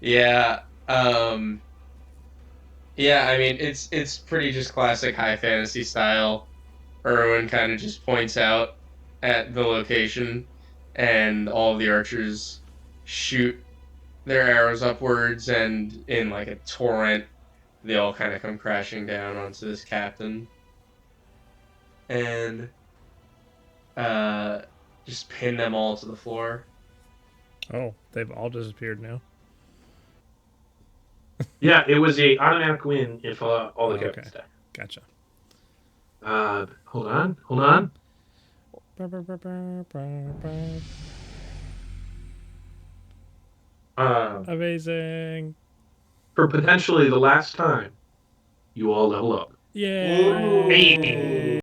Yeah. Yeah. I mean, it's pretty just classic high fantasy style. Erwin kind of just points out at the location, and all the archers shoot their arrows upwards, and in like a torrent, they all kind of come crashing down onto this captain, and uh, just pin them all to the floor. Oh, they've all disappeared now. Yeah, it was a automatic win if all the Okay. captains die. Gotcha. Hold on. Amazing. For potentially the last time, you all level up. Yay. Ooh.